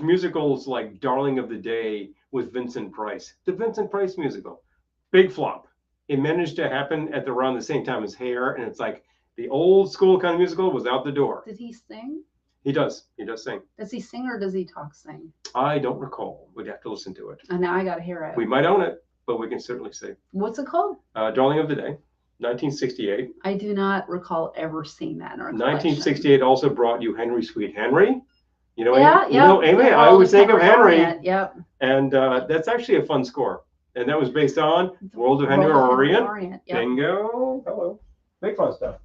musicals like Darling of the Day with Vincent Price. The Vincent Price musical, big flop. It managed to happen at around the same time as Hair, and it's like the old school kind of musical was out the door. Did he sing? He does sing. Does he sing or does he talk sing? I don't recall. We'd have to listen to it. And now I got to hear it. We might own it, but we can certainly see. What's it called? Darling of the Day, 1968. I do not recall ever seeing that in our collection. 1968 also brought you Henry Sweet Henry. You know, Yeah, you know, Amy, I always think of Henry. Orient. Yep. And that's actually a fun score. And that was based on World of Henry World of Henry Orient. Orient. Yep. Bingo. Hello. Big fun stuff.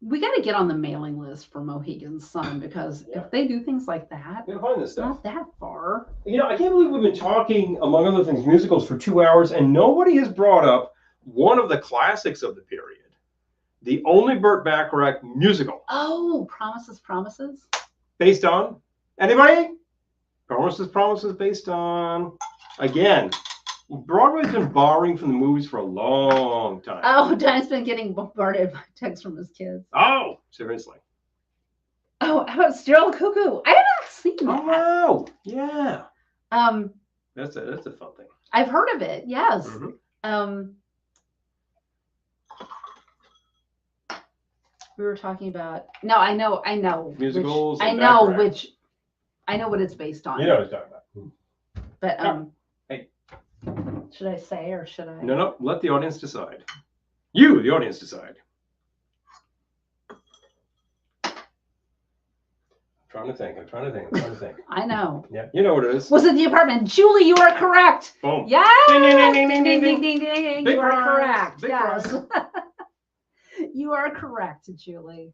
We got to get on the mailing list for Mohegan Sun because Yeah. if they do things like that, You can find this it's stuff. not that far. You know, I can't believe we've been talking, among other things, musicals for 2 hours, and nobody has brought up one of the classics of the period, the only Burt Bacharach musical. Oh, Promises, Promises. Based on anybody? Promises based on, again, Broadway's been borrowing from the movies for a long time. Oh, Diane's been getting bombarded by texts from his kids. Oh, seriously. Oh, how about Sterile Cuckoo? I have not seen Oh that. wow, yeah. Um, That's a fun thing. I've heard of it. Yes. Mhm. We were talking about. No, I know. Musicals Which, I and know Bacharach. which. I know what it's based on. You know what I'm talking about. But Hey. should I say or should I? No, let the audience decide. You, the audience, decide. I'm trying to think. I know. Yeah, you know what it is. Was it The Apartment? Julie, you are correct. Boom. Yes. Ding, ding, ding, ding, ding, Ding, ding. ding, ding. Big You are prize. correct. Big Yes. prize. You are correct, Julie.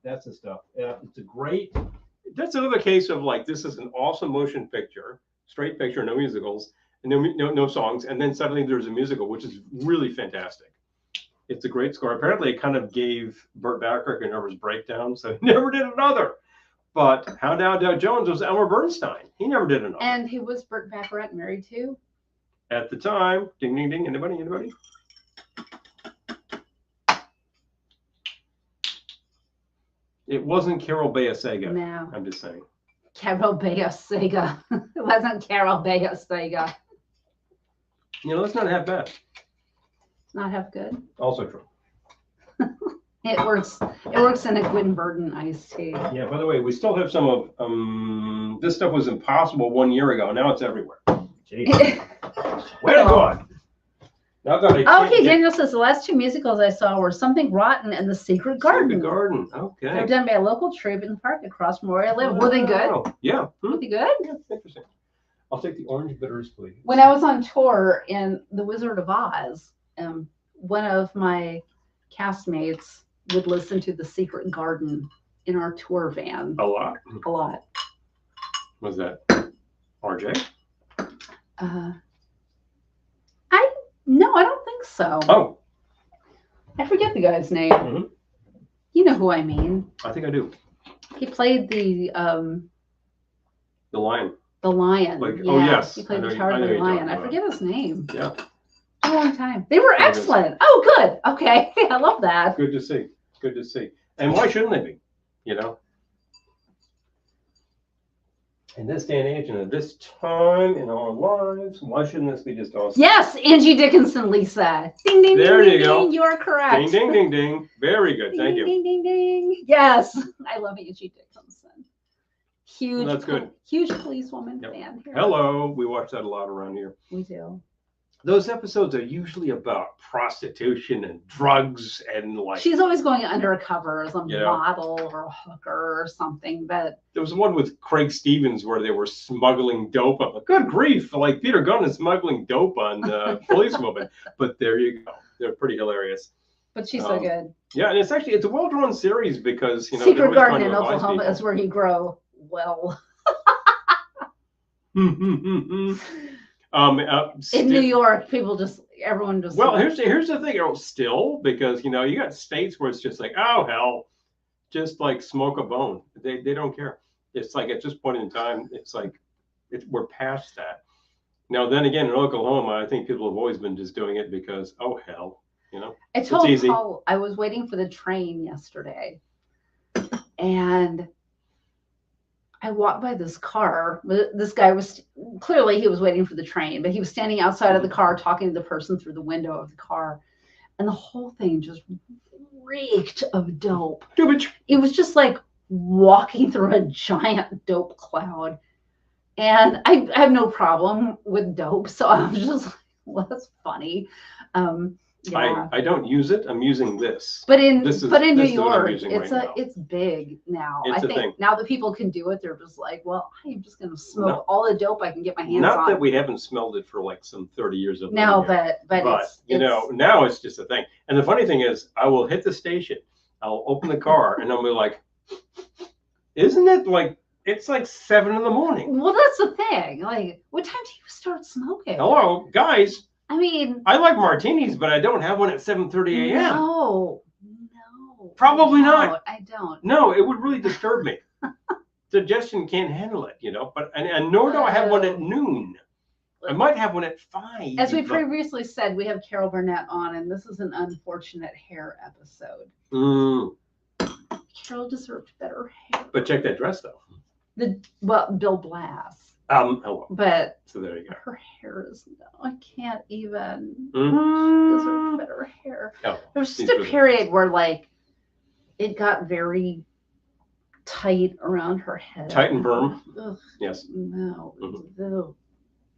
That's the stuff. Yeah, it's a great. That's another case of like this is an awesome motion picture, straight picture, no musicals, and no songs, and then suddenly there's a musical, which is really fantastic. It's a great score. Apparently, it kind of gave Burt Bacharach a nervous breakdown, so he never did another. But How Now Dow Jones was Elmer Bernstein. He never did another. And who was Burt Bacharach married to? At the time, ding ding ding. Anybody? It wasn't Carol Bayer-Sager. No. I'm just saying. Carol Bayer-Sager. It wasn't Carol Bayer-Sager. You know, that's not half bad. Not half good. Also true. It works. It works in a Quentin Burton iced tea. Yeah, by the way, we still have some of this stuff was impossible 1 year ago. Now it's everywhere. Jeez. Way to go. Now that I can't Okay, get Daniel says the last two musicals I saw were Something Rotten and The Secret Garden. Secret Garden. They're Okay. done by a local troupe in the park across from where I live. Were they good? Wow. Yeah. Were they good? Yeah, interesting. I'll take the orange bitters, please. When I was on tour in The Wizard of Oz, one of my castmates would listen to The Secret Garden in our tour van A lot. a lot. Was that RJ? No, I don't think so. Oh. I forget the guy's name. Mhm. You know who I mean. I think I do. He played the The lion. Like, yeah, oh, yes. he played I know the you- I know Cowardly you're Lion. talking I about. forget his name. Yeah. A long time. They were There it is. excellent. Oh, good. Okay, I love that. Good to see. Good to see. And why shouldn't they be? You know? In this day and age and at this time in our lives, why shouldn't this be just awesome? Yes, Angie Dickinson, Lisa. Ding, ding, There ding, you ding, go. ding. You are correct. Ding, ding, ding, ding. Very good. Ding, Thank ding, you. ding, ding, ding. Yes, I love Angie Dickinson. Huge. That's good. Huge policewoman Yep. fan here. Hello. We watch that a lot around here. We do. those episodes are usually about prostitution and drugs and like. She's always going undercover as a You know? model or a hooker or something. But There was one with Craig Stevens where they were smuggling dope. I'm like, good grief! Like Peter Gunn is smuggling dope on Policewoman. But there you go. They're pretty hilarious. she's so good. Yeah, and it's a well-drawn series because they're Secret always Garden trying in to advise Oklahoma people. is where you grow well. In New York, everyone just. Well, here's the thing. Still, because you got states where it's just like, oh hell, just like smoke a bone. They don't care. It's like at this point in time, it's like we're past that. Now then again, in Oklahoma, I think people have always been just doing it because oh hell, I told it's easy. Paul I was waiting for the train yesterday, and I walked by this car. This guy was clearly he was waiting for the train, but he was standing outside of the car talking to the person through the window of the car, and the whole thing just reeked of dope. It was just like walking through a giant dope cloud, and I have no problem with dope, so I was just like, well, that's funny. Yeah. I don't use it. I'm using this. But in This is New what I'm York, using it's right now. it's big now. It's I a think thing. now that people can do it, they're just like, well, I'm just gonna smoke No. all the dope I can get my hands Not on. that we haven't smelled it for like some 30 years of No, living here. but it's, now it's just a thing. And the funny thing is, I will hit the station, I'll open the car, and I'll be like, isn't it like it's like 7 in the morning? well, that's the thing. Like, what time do you start smoking? Hello, guys. I mean, I like martinis, but I don't have one at 7:30 a.m. no, Probably I not. don't. I don't. No, it would really disturb me. Digestion can't handle it, But and nor do I have one at noon. I might have one at 5. As we but- previously said, we have Carol Burnett on, and this is an unfortunate hair episode. Mm, Carol deserved better hair. but check that dress though. Bill Blass. Hello. But So there you go. her hair is I can't even Mm-hmm. deserve better hair. Oh, There was she's just a really- period where like it got very tight around her head. Tight and firm. Ugh, Yes. no. Mhm. Ugh.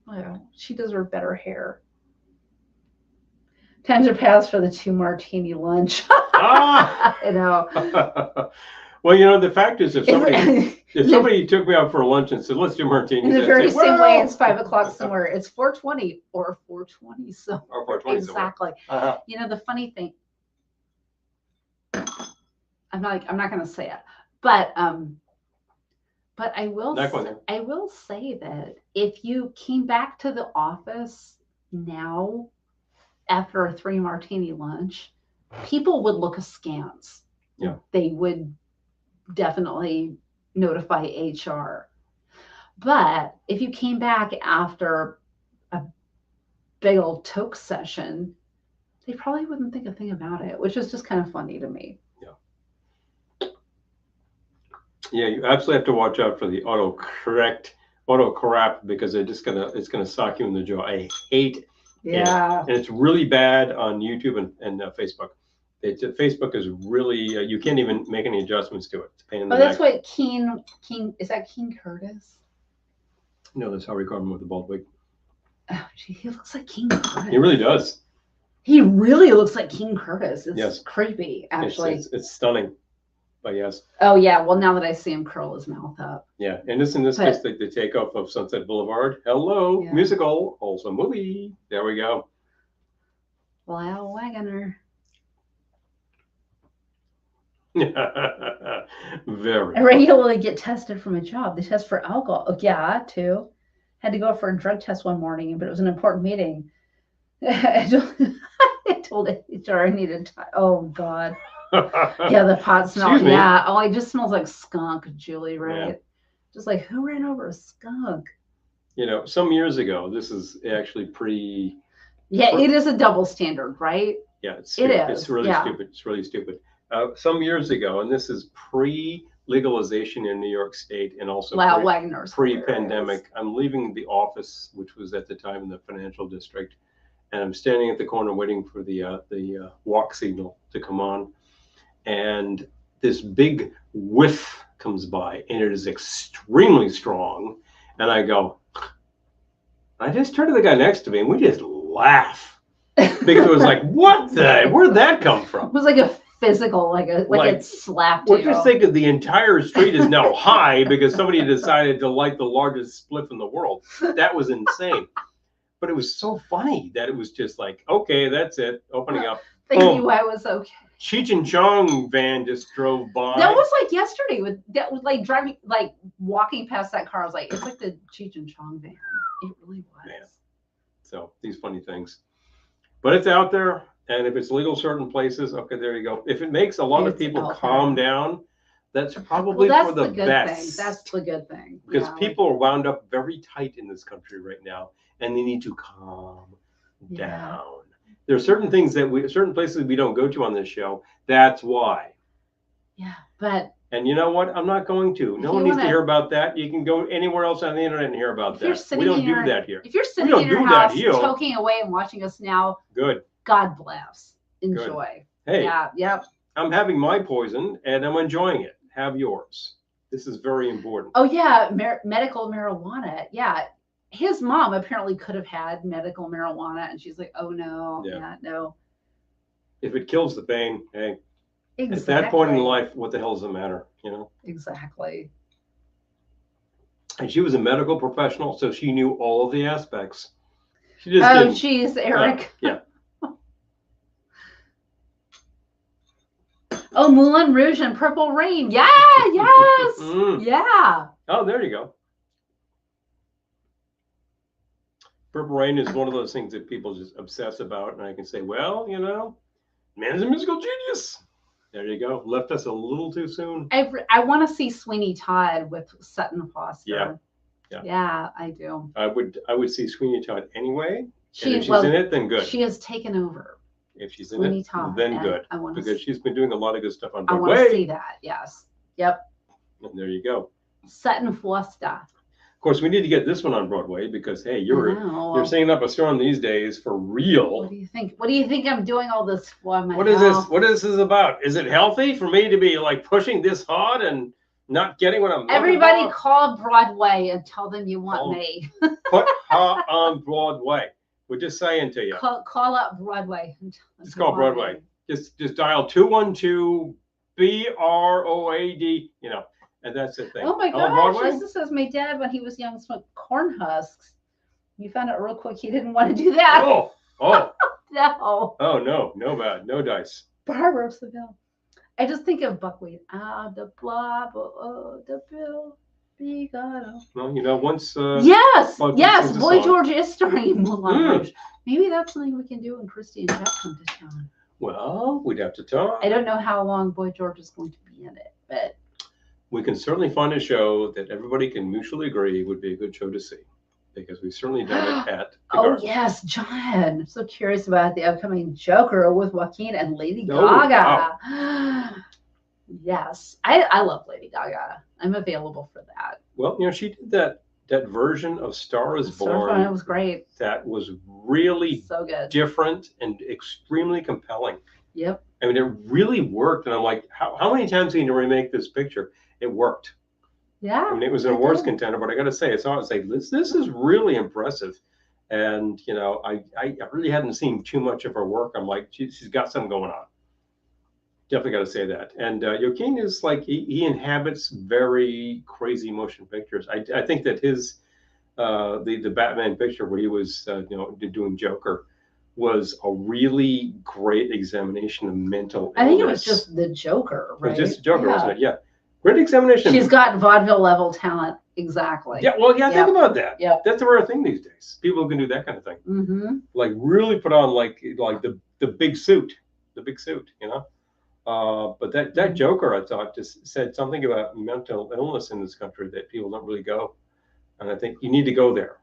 Well, she deserved better hair. Times are past for the 2 martini lunch. Ah! I know. Well, the fact is, if somebody took me out for lunch and said, "Let's do martinis," in the I'd very say, same way, "Well." it's 5 o'clock somewhere. It's 4:20 or 4:20. So Or 4:20 somewhere. exactly. Uh-huh. The funny thing, I'm not going to say it, but I will Not going there. I will say that if you came back to the office now after a 3 martini lunch, people would look askance. Yeah. They would definitely notify HR. But if you came back after a big old toke session, they probably wouldn't think a thing about it, which is just kind of funny to me. Yeah, you absolutely have to watch out for the autocorrect because it's gonna sock you in the jaw. I hate it. Yeah. And it's really bad on YouTube and Facebook. Facebook is really you can't even make any adjustments to it. It's a pain in the Oh, that's neck. what Keen is that King Curtis? No, that's Harvey Korman with the bald wig. Oh, gee, he looks like King Curtis. He really does. He really looks like King Curtis. It's Yes. creepy, actually. It's stunning. But yes. Oh yeah. Well, now that I see him curl his mouth up. Yeah, and in this case, the takeoff of Sunset Boulevard. Hello, Yeah. musical, also movie. There we go. Wow, Wagoner. Very. I regularly get tested from a job. They test for alcohol. Oh, yeah, too. Had to go for a drug test one morning, but it was an important meeting. I told HR I needed time. Oh, God. Yeah, the pot smell. Excuse me. Yeah. Oh, it just smells like skunk, Julie, right? Yeah. Just like, who ran over a skunk? Some years ago, this is actually pretty. Yeah, it is a double standard, right? Yeah, it's It stupid. is, It's really yeah. stupid. It's really stupid. Some years ago, and this is pre-legalization in New York State, and also Wow, Wagner's pre-pandemic. I'm leaving the office, which was at the time in the financial district, and I'm standing at the corner waiting for the walk signal to come on, and this big whiff comes by, and it is extremely strong, and I go. I just turned to the guy next to me, and we just laugh because it was like, what the? Where'd that come It from? was like a physical, like it slapped Well, you. just think of the entire street is now high because somebody decided to light the largest spliff in the world. That was insane. But it was so funny that it was just like, okay, that's it, opening up. Thank Boom. you, I was okay. Cheech and Chong van just drove by. That was like yesterday that was like driving, like walking past that car. I was like, it's like the Cheech and Chong van. It really was. Man. So these funny things. But it's out there. And if it's legal certain places, okay, there you go. If it makes a lot of people calm down, that's probably for the best. That's the good thing. Because people are wound up very tight in this country right now, and they need to calm down. There are certain things certain places we don't go to on this show. That's why. Yeah, but. And you know what? I'm not going to. No one needs to hear about that. You can go anywhere else on the internet and hear about that. We don't do that here. If you're sitting in your house, choking away and watching us now, good. God bless. Enjoy. Good. Hey. Yeah. Yep. I'm having my poison and I'm enjoying it. Have yours. This is very important. Oh yeah, medical marijuana. Yeah. His mom apparently could have had medical marijuana, and she's like, "Oh no, no." If it kills the pain, hey, exactly. At that point in life, what the hell does it matter? You know. Exactly. And she was a medical professional, so she knew all of the aspects. She just didn't. Geez, Eric. Yeah. Oh, Moulin Rouge and Purple Rain. Yeah, yes. Yeah. Oh, there you go. Purple Rain is one of those things that people just obsess about. And I can say, well, you know, man's a musical genius. There you go. Left us a little too soon. I want to see Sweeney Todd with Sutton Foster. Yeah. Yeah, I do. I would see Sweeney Todd anyway. If she's in it, then good. She has taken over. If she's in it, then good. Because she's been doing a lot of good stuff on Broadway. I want to see that. Yes. Yep. And there you go. Sutton Foster. Of course, we need to get this one on Broadway because hey, you're singing up a storm these days for real. What do you think? What do you think I'm doing all this for? What is this? What is this about? Is it healthy for me to be like pushing this hard and not getting what I'm? Everybody call Broadway and tell them you want me. Put her on Broadway. We're just saying to you. Call up Broadway. Just call Broadway. Just dial 212 BROAD. You know, and that's the thing. Oh my gosh! This says my dad when he was young smoked corn husks. You found out real quick he didn't want to do that. Oh. No. Oh no, no dice. Barbara Seville. I just think of buckwheat. The blob, the bill. Well, you know, once. Yes. Boy George is starring in Moulin Rouge. Maybe that's something we can do when Christy and Jeff come to town. Well, we'd have to talk. I don't know how long Boy George is going to be in it, but we can certainly find a show that everybody can mutually agree would be a good show to see, because we've certainly done it at the Garden. Yes, John. I'm so curious about the upcoming Joker with Joaquin and Lady Gaga. Wow. Yes, I love Lady Gaga. I'm available for that. Well, you know, she did that version of Star is Born. It was great. That was really so good, different, and extremely compelling. Yep. I mean, it really worked, and I'm like, how many times can you remake this picture? It worked. Yeah. I mean, it was an awards contender, but I got to say, it's always like this is really impressive. And you know, I really hadn't seen too much of her work. I'm like, she's got something going on. Definitely got to say that. And Joaquin is like he inhabits very crazy motion pictures. I think that his the Batman picture where he was doing Joker was a really great examination of mental illness. I think it was just the Joker, right? It was just Joker, wasn't it? Yeah. Great examination. She's got vaudeville level talent. Exactly. Yeah. Well, yeah. Think about that. Yeah. That's a rare thing these days. People who can do that kind of thing. Mm-hmm. Like really put on like the big suit, you know. But that Joker, I thought, just said something about mental illness in this country that people don't really go. And I think you need to go there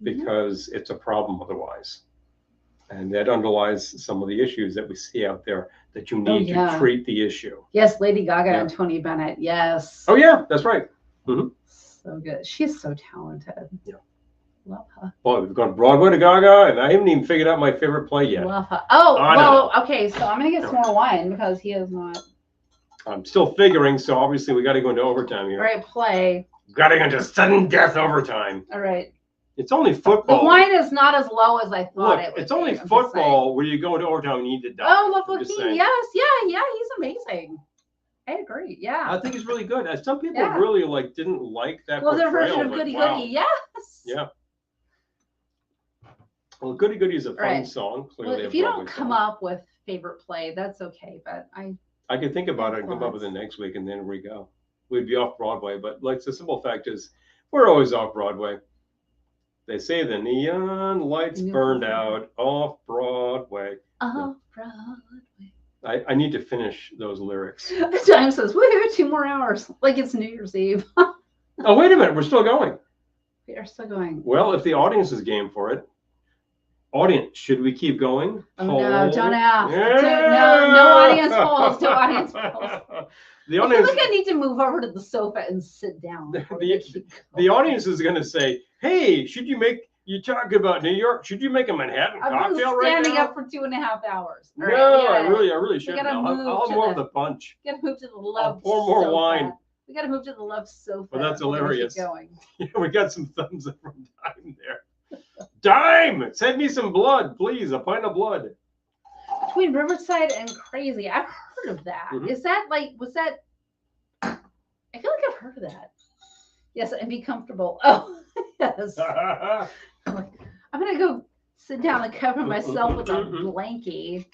because it's a problem otherwise. And that underlies some of the issues that we see out there that you need to treat the issue. Yes, Lady Gaga and Tony Bennett. Yes. Oh, yeah, that's right. Mm-hmm. So good. She's so talented. Yeah. Love her. Well, we've gone Broadway to Gaga, and I haven't even figured out my favorite play yet. Love her. Oh, well, okay. So I'm going to get some more wine because he is not. I'm still figuring, so obviously we got to go into overtime here. All right, play. Got to go into sudden death overtime. All right. It's only The football. wine is not as low as I thought Look, it would it's only be, I'm just football where you go into overtime and you need to die. saying. Oh, I'm just Lafourcade, saying. yes, yeah, he's amazing. I agree. Yeah. I think it's really good. And some people Yeah. really like didn't like that Well, their portrayal, version of but Goody wow. Goody, yes. Yeah. Well, Goody Goody is a fun Right. song. Well, Clearly, if a you Broadway don't come song. up with favorite play, that's okay. But I can think about it and come up with it next week, and then we go. We'd be off Broadway, but like the simple fact is, we're always off Broadway. They say the neon lights burned out off Broadway. oh, Broadway. I need to finish those lyrics. Time says, woohoo, 2 more hours. Like it's New Year's Eve. Oh, wait a minute. We're still going. We are still going. Well, if the audience is game for it. Audience, should we keep going? Oh, no, don't ask. Yeah. No audience polls. No audience polls. The I feel audience, like I need to move over to the sofa and sit down. before we keep the going. audience is going to say, hey, you talk about New York, should you make a Manhattan I've been cocktail right standing now? up for 2.5 hours. All No, right, I really should. gotta I'll move have to more the- of the punch. We gotta move to the love pour more sofa. wine. We gotta move to the love sofa. Well, that's We're gonna keep hilarious. Going. We got some thumbs up from Dime there. Dime, send me some blood, please. A pint of blood. Between Riverside and Crazy, I've heard of that. Mhm. Is that like, was that? I feel like I've heard of that. Yes, and be comfortable. Oh, yes. I'm gonna go sit down and cover myself with a blankie.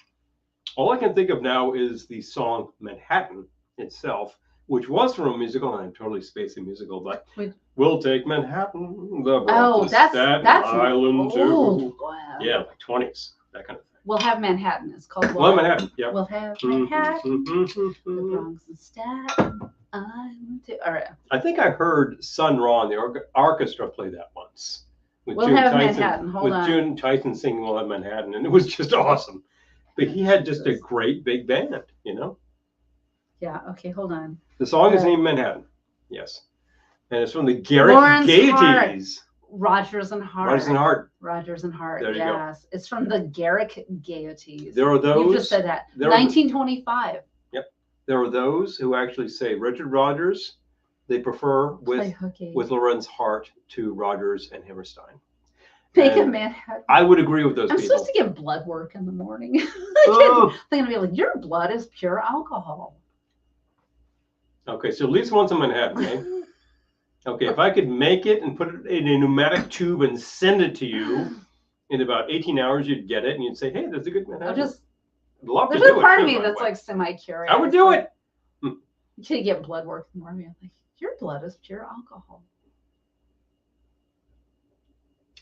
All I can think of now is the song Manhattan itself, which was from a musical, and I'm totally spacing musical, but Wait. We'll Take Manhattan, the Oh, that's Staten an Island old too. one. Yeah, like 20s, that kind of thing. We'll have Manhattan. It's called. Well, Manhattan, yeah. We'll have Manhattan, the Bronx and Staten Island too. All right. I think I heard Sun Ra and the orchestra play that once. With We'll June have Tyson, Manhattan. Hold with on. June Tyson singing We'll Have Manhattan, and it was just awesome. But he had just a great big band, you know? Yeah. Okay. Hold on. The song is named Manhattan, yes. And it's from the Garrick Lawrence Gaieties. Rogers and Hart. Rogers and Hart. Rogers and Hart. There you go. Yes. It's from the Garrick Gaieties. There are those. You just said that. there are- 1925. There are those who actually say Richard Rogers, they prefer Play hooky. with Lorenz Hart to Rogers and Hammerstein. Make a and Manhattan. I would agree with those I'm people. supposed to get blood work in the morning. Oh. They're gonna be like, your blood is pure alcohol. Okay, so at least once in Manhattan, eh? Okay, if I could make it and put it in a pneumatic tube and send it to you in about 18 hours, you'd get it and you'd say, hey, that's a good Manhattan. I'll just I'd love to there's do a part it, of too, me by the that's way. like semi-curious. I would do it. You should get blood work in the morning. I'm like, your blood is pure alcohol.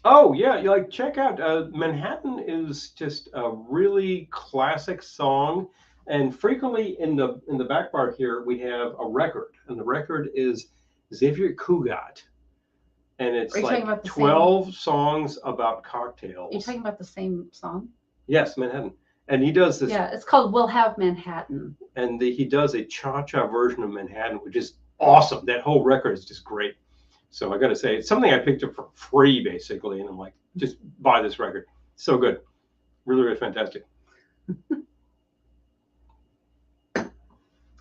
Oh yeah, you like check out Manhattan is just a really classic song, and frequently in the back part here we have a record, and the record is Xavier Cugat, and it's Are you talking like about the 12 songs about cocktails. Are you talking about the same song? Yes, Manhattan, and he does this, Yeah, it's called We'll Have Manhattan. and he does a cha-cha version of Manhattan, which is awesome. That whole record is just great. So I got to say, it's something I picked up for free, basically. And I'm like, just buy this record. So good. Really, really fantastic.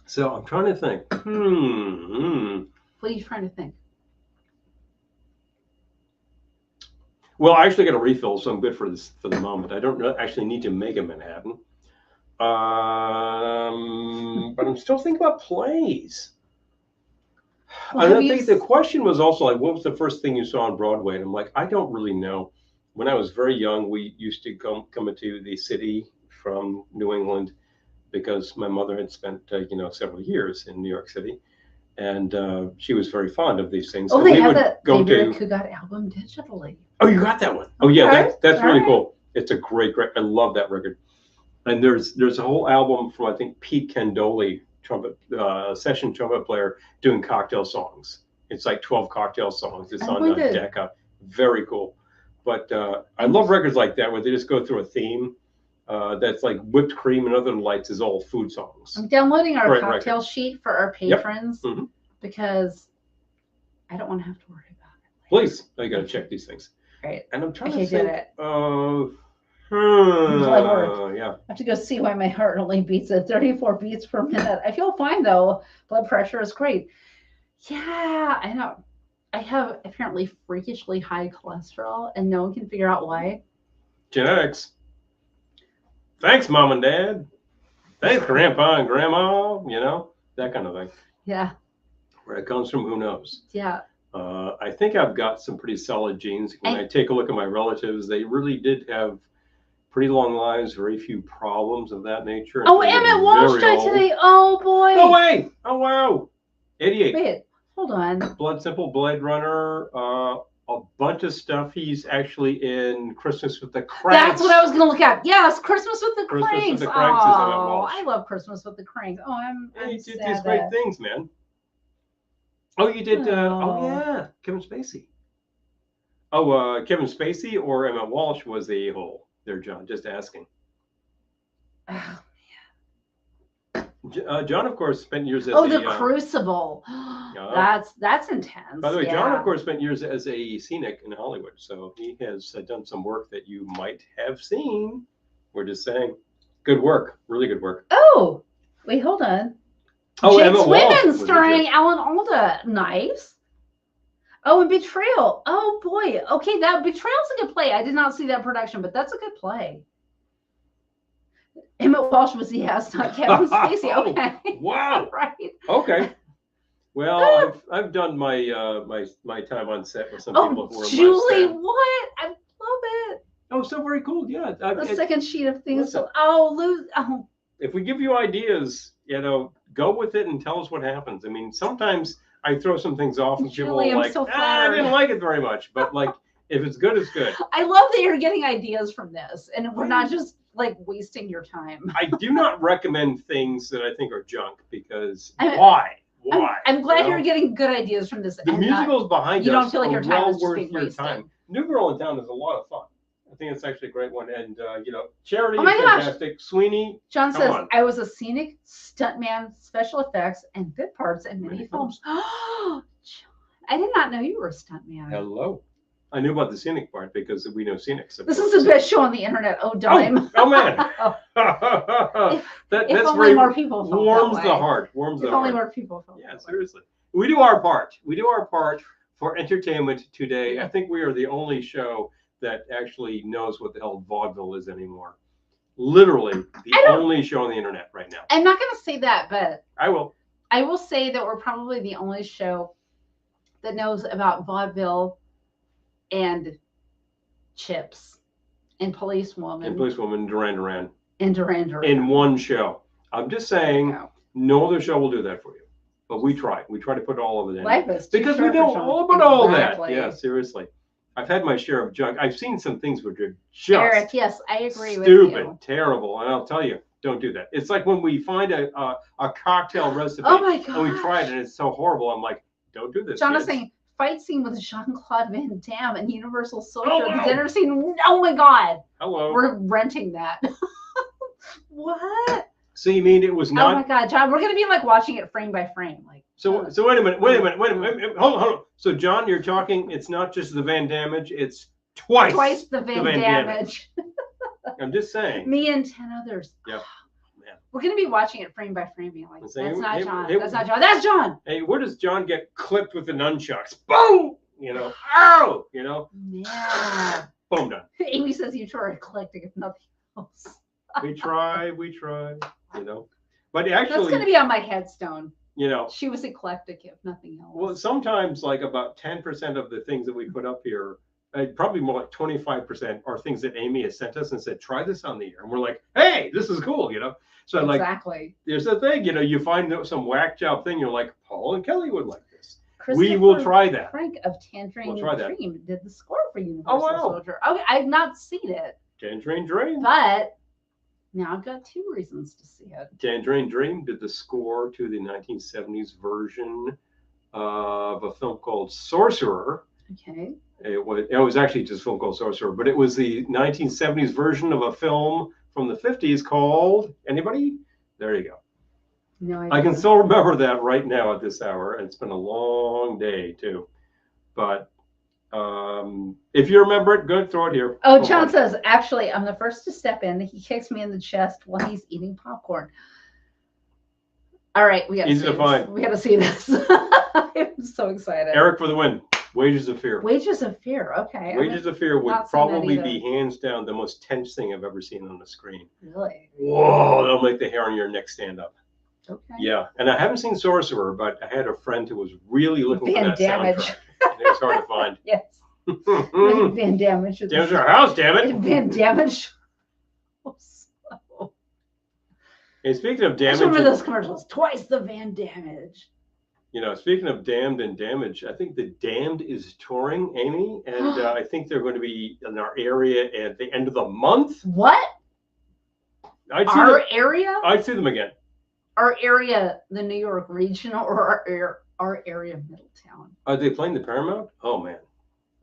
So I'm trying to think. What are you trying to think? Well, I actually got a refill, so I'm good for this for the moment. I don't actually need to make a Manhattan. But I'm still thinking about plays. Well, I have don't you think the question was also like, what was the first thing you saw on Broadway? And I'm like, I don't really know. When I was very young, we used to come into the city from New England because my mother had spent several years in New York City, and she was very fond of these things. Oh, So they we have would that go Xavier to. Cugat album digitally. Oh, you got that one? Oh yeah, Okay, that's really all right. cool. It's a great. I love that record. And there's a whole album from I think Pete Candoli, trumpet session trumpet player, doing cocktail songs. It's like 12 cocktail songs. It's I'm on going to- Decca. Very cool. But I love records like that where they just go through a theme that's like whipped cream and other lights is all food songs. I'm downloading our Great cocktail sheet for our Yep. patrons Mhm. because I don't want to have to worry about it. Please, I got to check these things. Right. And I'm trying Okay, to did think. it. Blood work. Yeah. I have to go see why my heart only beats at 34 beats per minute. I feel fine though. Blood pressure is great. Yeah, I know. I have apparently freakishly high cholesterol, and no one can figure out why. Genetics. Thanks, Mom and Dad. Thanks, Grandpa and Grandma. You know, that kind of thing. Yeah. Where it comes from, who knows? Yeah. I think I've got some pretty solid genes. When I take a look at my relatives, they really did have pretty long lives, very few problems of that nature. Oh, Emmett Walsh died today. Oh, boy. No way. Oh, wow. 88. Wait, hold on. Blood Simple, Blade Runner, a bunch of stuff. He's actually in Christmas with the Cranks. That's what I was going to look at. Yes, Christmas with the Christmas Cranks. with the Cranks is Emmett Oh, Walsh. I love Christmas with the Cranks. Oh, I'm He did sad these great that- things, man. Oh, you did. Oh, Oh. yeah, Kevin Spacey. Oh, Kevin Spacey or Emmett Walsh was the a-hole there, John. Just asking. Oh, John, of course, spent years as the Crucible. That's intense. By the way, yeah. John, of course, spent years as a scenic in Hollywood, so he has done some work that you might have seen. We're just saying, good work, really good work. Oh, wait, hold on. Oh, Jake's Emmett Walsh Women was a starring Jake. Alan Alda. Nice. Oh, and Betrayal. Oh, boy. Okay, that Betrayal's a good play. I did not see that production, but that's a good play. Emmett Walsh was the ass, not Kevin Spacey. Okay. Wow. Right. Okay. Well, I've done my my time on set with some people who were Oh, Julie, my staff. what? I love it. Oh, so very cool. Yeah. The second sheet of things. listen. If If we give you ideas, go with it and tell us what happens. I mean, sometimes I throw some things off and people Julie, are I'm like, so I flattered." didn't like it very much. But like, if it's good, it's good. I love that you're getting ideas from this, and we're not just like wasting your time. I do not recommend things that I think are junk because I'm- why? Why? I'm glad You know? you're getting good ideas from this. The and not- musicals behind you us don't feel like are your time well is just worth being your wasted. time. New Girl in Town is a lot of fun. I think it's actually a great one. And, Charity Oh is my gosh. fantastic. Sweeney, John Come says, on. I was a scenic, stuntman, special effects, and bit parts in many Many films. John, I did not know you were a stuntman. hello. I knew about the scenic part because we know scenics. of This course. is the best show on the internet. Oh, dime. Oh, man. If That's only very more people felt warms that the way. heart. Warms If the only heart. more people felt Yeah, that way. seriously. We do our part. We do our part for entertainment today. Yeah. I think we are the only show that actually knows what the hell vaudeville is anymore. Literally the only show on the internet right now. I'm not going to say that, but I will. I will say that we're probably the only show that knows about vaudeville and Chips and Policewoman And Policewoman Duran Duran and Duran Duran. in one show. I'm just saying, No. no other show will do that for you. But we try. We try to put all of it in. Life is too Because we short for know Sean. all about all that. Exactly. Yeah, seriously. I've had my share of junk. I've seen some things which are just Eric, yes, I agree with stupid, you. terrible. And I'll tell you, don't do that. It's like when we find a cocktail recipe Oh my and we try it god. and it's so horrible. I'm like, don't do this. John is kids. saying fight scene with Jean-Claude Van Damme and Universal Soldier. Oh, The wow. dinner scene. Oh my god. Hello. We're renting that. What? So you mean it was Oh my not? god, John, we're gonna be like watching it frame by frame. Like So wait a minute. Hold on. So John, you're talking. It's not just the Van Damage. It's twice the Van Van Damage. I'm just saying. Me and 10 others. Yep. Man. We're gonna be watching it frame by frame, being like, Let's that's say- not hey, John. hey, That's not John. That's John. Hey, where does John get clipped with the nunchucks? Boom! Ow! Yeah. Boom, done. Amy says you two are eclectic, if nothing else. We try. But That's actually, gonna be on my headstone. you know, She was eclectic, if nothing else. well, sometimes like about 10% of the things that we put up here, probably more like 25% are things that Amy has sent us and said, try this on the air. And we're like, hey, this is cool, So like, exactly. there's a thing, you find some whack job thing, you're like, Paul and Kelly would like this. We Christopher will try that. Frank of Tangerine We'll try that. Dream did the score for Universal wow. Soldier. Okay, I've not seen it, Tangerine Dream. but now I've got 2 reasons to see it. Tangerine Dream did the score to the 1970s version of a film called Sorcerer. Okay. It was actually just a film called Sorcerer, but it was the 1970s version of a film from the 50s called, anybody? There you go. No, I can still remember that right now at this hour. It's been a long day too. But if you remember it, good, throw it here. Oh, John says, actually, I'm the first to step in. He kicks me in the chest while he's eating popcorn. All right, we got to Easy see to this. find. We got to see this. I'm so excited. Eric for the win. Wages of Fear. Wages of Fear. Okay. Wages of Fear would not seen that probably either. be hands down the most tense thing I've ever seen on the screen. Really? Whoa, that'll make the hair on your neck stand up. Okay. Yeah, and I haven't seen Sorcerer, but I had a friend who was really looking for Van that Damage. soundtrack. And it was hard to find. Yes. Damage Van Damage. our house, damn it! Van Damage. And speaking of I damage, remember those commercials. Twice the Van Damage. you know, speaking of Damned and Damage, I think the Damned is touring, Amy, and I think they're going to be in our area at the end of the month. What? Our area? I'd see them again. Our area, the New York regional, or our area of Middletown? Are they playing the Paramount? Oh man.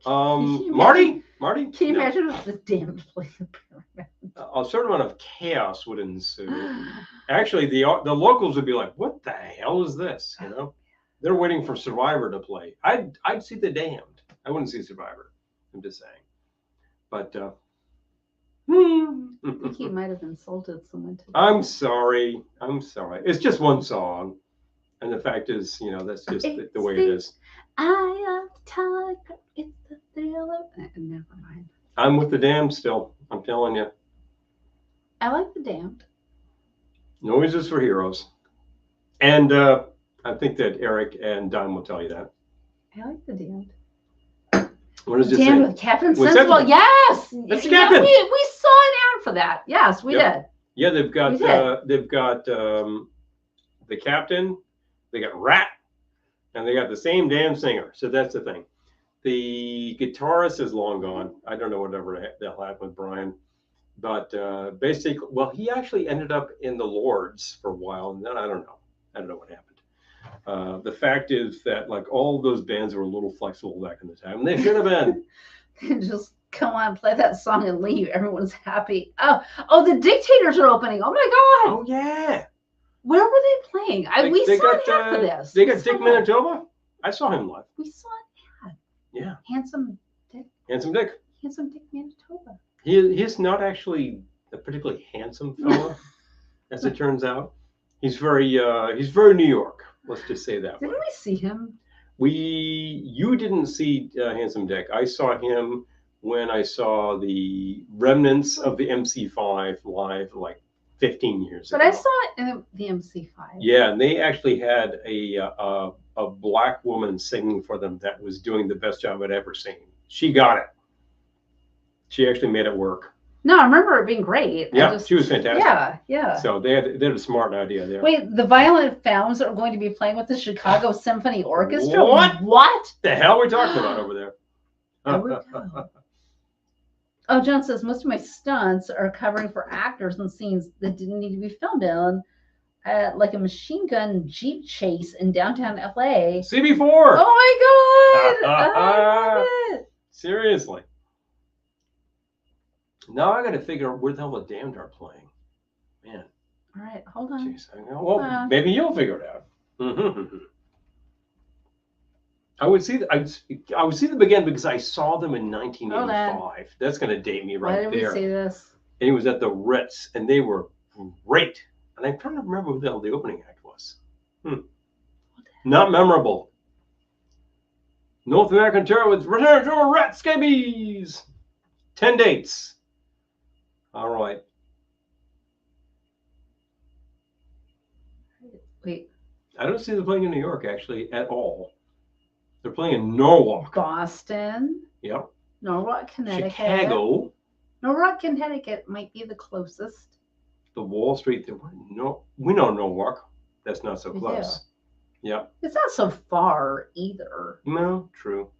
you Marty? Can you No. imagine if the Damned played the Paramount? A certain amount of chaos would ensue. Actually, the locals would be like, "What the hell is this?" You know, they're waiting for Survivor to play. I'd see the Damned. I wouldn't see Survivor. I'm just saying. But I think he might have insulted someone today. I'm sorry. It's just one song, and the fact is, you know, that's just the way it is. It's the thrill of. Never mind. I'm with the Damned still. I'm telling you. I like the Damned. Noises for Heroes. And I think that Eric and Don will tell you that. I like the Damned. What does it Damned say? with Captain Was Sensible. that- Yes. That's You know, Captain. we saw an ad for that. Yes, we did. Yeah, they've got We did. the Captain, they got Rat, and they got the same damn singer. So that's the thing. The guitarist is long gone. I don't know whatever the hell happened with Brian. But basically, well, he actually ended up in the Lords for a while, and then I don't know what happened. The fact is that like all those bands were a little flexible back in the time, and they should have been. Just come on, play that song and leave. Everyone's happy. Oh, the Dictators are opening. Oh my God. Oh yeah, Where were they playing? We saw an ad for this. They We got saw Dick that. Manitoba. I saw him live. We saw an ad. Yeah, Handsome Dick Manitoba. He is not actually a particularly handsome fellow, as it turns out. He's very New York. Let's just say that way. Didn't we see him? You didn't see Handsome Dick. I saw him when I saw the remnants of the MC5 live like 15 years ago. But I saw it in the MC5. Yeah, and they actually had a black woman singing for them that was doing the best job I'd ever seen. She got it. She actually made it work. No, I remember it being great. Yeah, she was fantastic. Yeah. So they had a smart idea there. Wait, the Violent Femmes are going to be playing with the Chicago Symphony Orchestra? What? What? The hell are we talking about over there? There we go. Oh, John says, most of my stunts are covering for actors and scenes that didn't need to be filmed in, like a machine gun Jeep chase in downtown LA. CB4. Oh my God! I love it. Seriously. Now I got to figure out where the hell the Damned are playing. Man. All right, hold on. Jeez. Well, maybe you'll figure it out. I would see them again because I saw them in 1985. That's going to date me right Why did there. we see this? And it was at the Ritz, and they were great. And I'm trying to remember who the hell the opening act was. Not memorable. North American tour with Return to Rat Scabies. 10 dates. All right. Wait. I don't see them playing in New York actually at all. They're playing in Norwalk. Boston. Yep. Norwalk, Connecticut. Chicago. Norwalk, Connecticut might be the closest. The Wall Street. We know Norwalk. That's not so We close. Yeah. It's not so far either. No, true.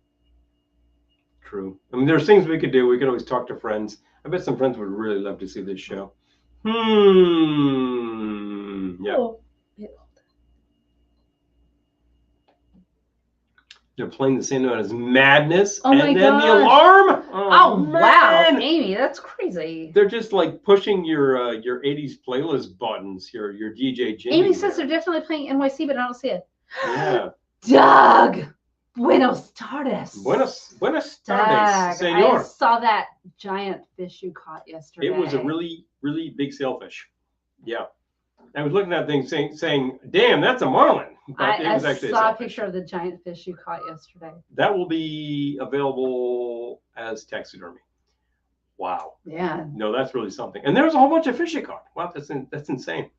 I mean, there's things we could do. We could always talk to friends. I bet some friends would really love to see this show. Yeah. Oh, yeah. They're playing the same note as Madness. Oh my and then the gosh. alarm. Oh, wow, man. Amy, that's crazy. They're just like pushing your 80s playlist buttons, your DJ Jimmy. Amy says they're definitely playing NYC, but I don't see it. Yeah. Doug, Buenos tardes. Buenos tardes, Doug, senor. I saw that giant fish you caught yesterday. It was a really, really big sailfish. Yeah. I was looking at things saying, damn, that's a marlin. But it was I actually saw a sailfish. picture of the giant fish you caught yesterday. That will be available as taxidermy. Wow. Yeah. No, that's really something. And there's a whole bunch of fish you caught. Wow, that's insane.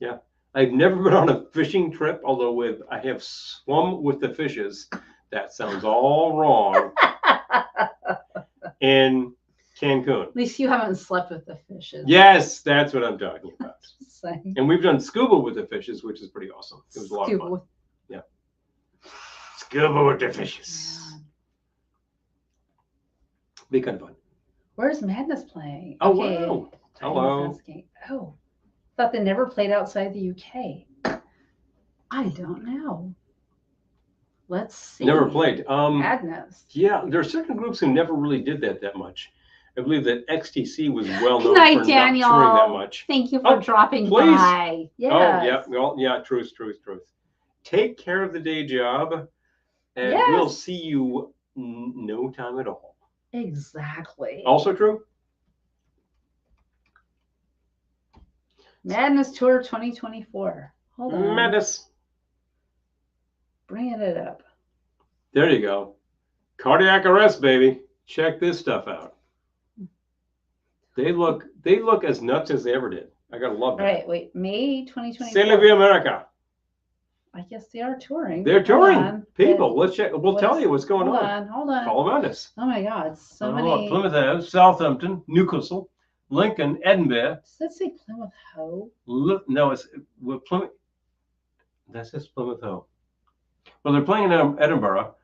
Yeah. I've never been on a fishing trip, although I have swum with the fishes. That sounds all wrong. In Cancun. At least you haven't slept with the fishes. Yes, that's what I'm talking about. Saying. And we've done scuba with the fishes, which is pretty awesome. It was a lot of fun. Yeah. Scuba with the fishes. Be kind of fun. Where's Madness playing? Oh, okay. wow. Hello. Oh, thought they never played outside the UK. I don't know. Let's see. Never played. Madness. Yeah, there are certain groups who never really did that much. I believe that XTC was well known Good night, for Daniel. not touring that much. Thank you for dropping please. by. Yes. Oh, yeah. Well, yeah, truth. Take care of the day job, and Yes. we'll see you no time at all. Exactly. Also true? Madness Tour 2024. Hold on. Madness. Bringing it up. There you go. Cardiac arrest, baby. Check this stuff out. They look as nuts as they ever did. I gotta love that. All right, wait. May 2024. C'est la vie America. I guess they are touring. They're Hold touring. on. People, let's check. We'll tell you what's going Hold on. on. Hold on. All around us. Oh my God. So many. Plymouth Ave, Southampton, Newcastle, Lincoln, Edinburgh. Does that say Plymouth Hoe? No, it's Plymouth. That says Plymouth Hoe. Well, they're playing in Edinburgh,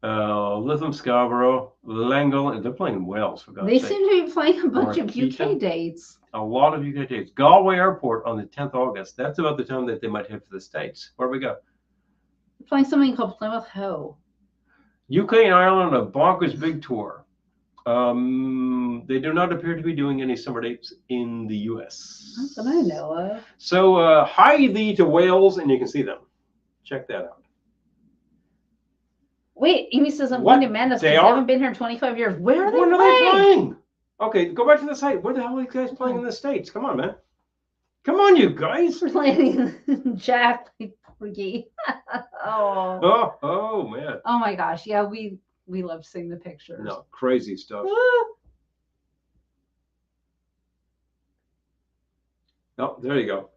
Lytham, Scarborough, Langle, and they're playing in Wales, for God's They sake. seem to be playing a bunch of Kitsch-en. UK dates. A lot of UK dates. Galway Airport on the 10th August. That's about the time that they might head for the States. Where we go? They're playing something called Plymouth Hoe. UK and Ireland, a bonkers big tour. They do not appear to be doing any summer dates in the US. That's what I know of. So hi thee to Wales, and you can see them. Check that out. Wait, Amy says I'm What? going to Madness. They They are? haven't been here in 25 years. Where are they When playing? are they playing? Okay, go back to the site. Where the hell are you guys playing in the States? Come on, man. Come on, you guys. We're playing Jack Porgy. Oh. Oh, man. Oh my gosh. Yeah, we love seeing the pictures. No, crazy stuff. Oh, there you go.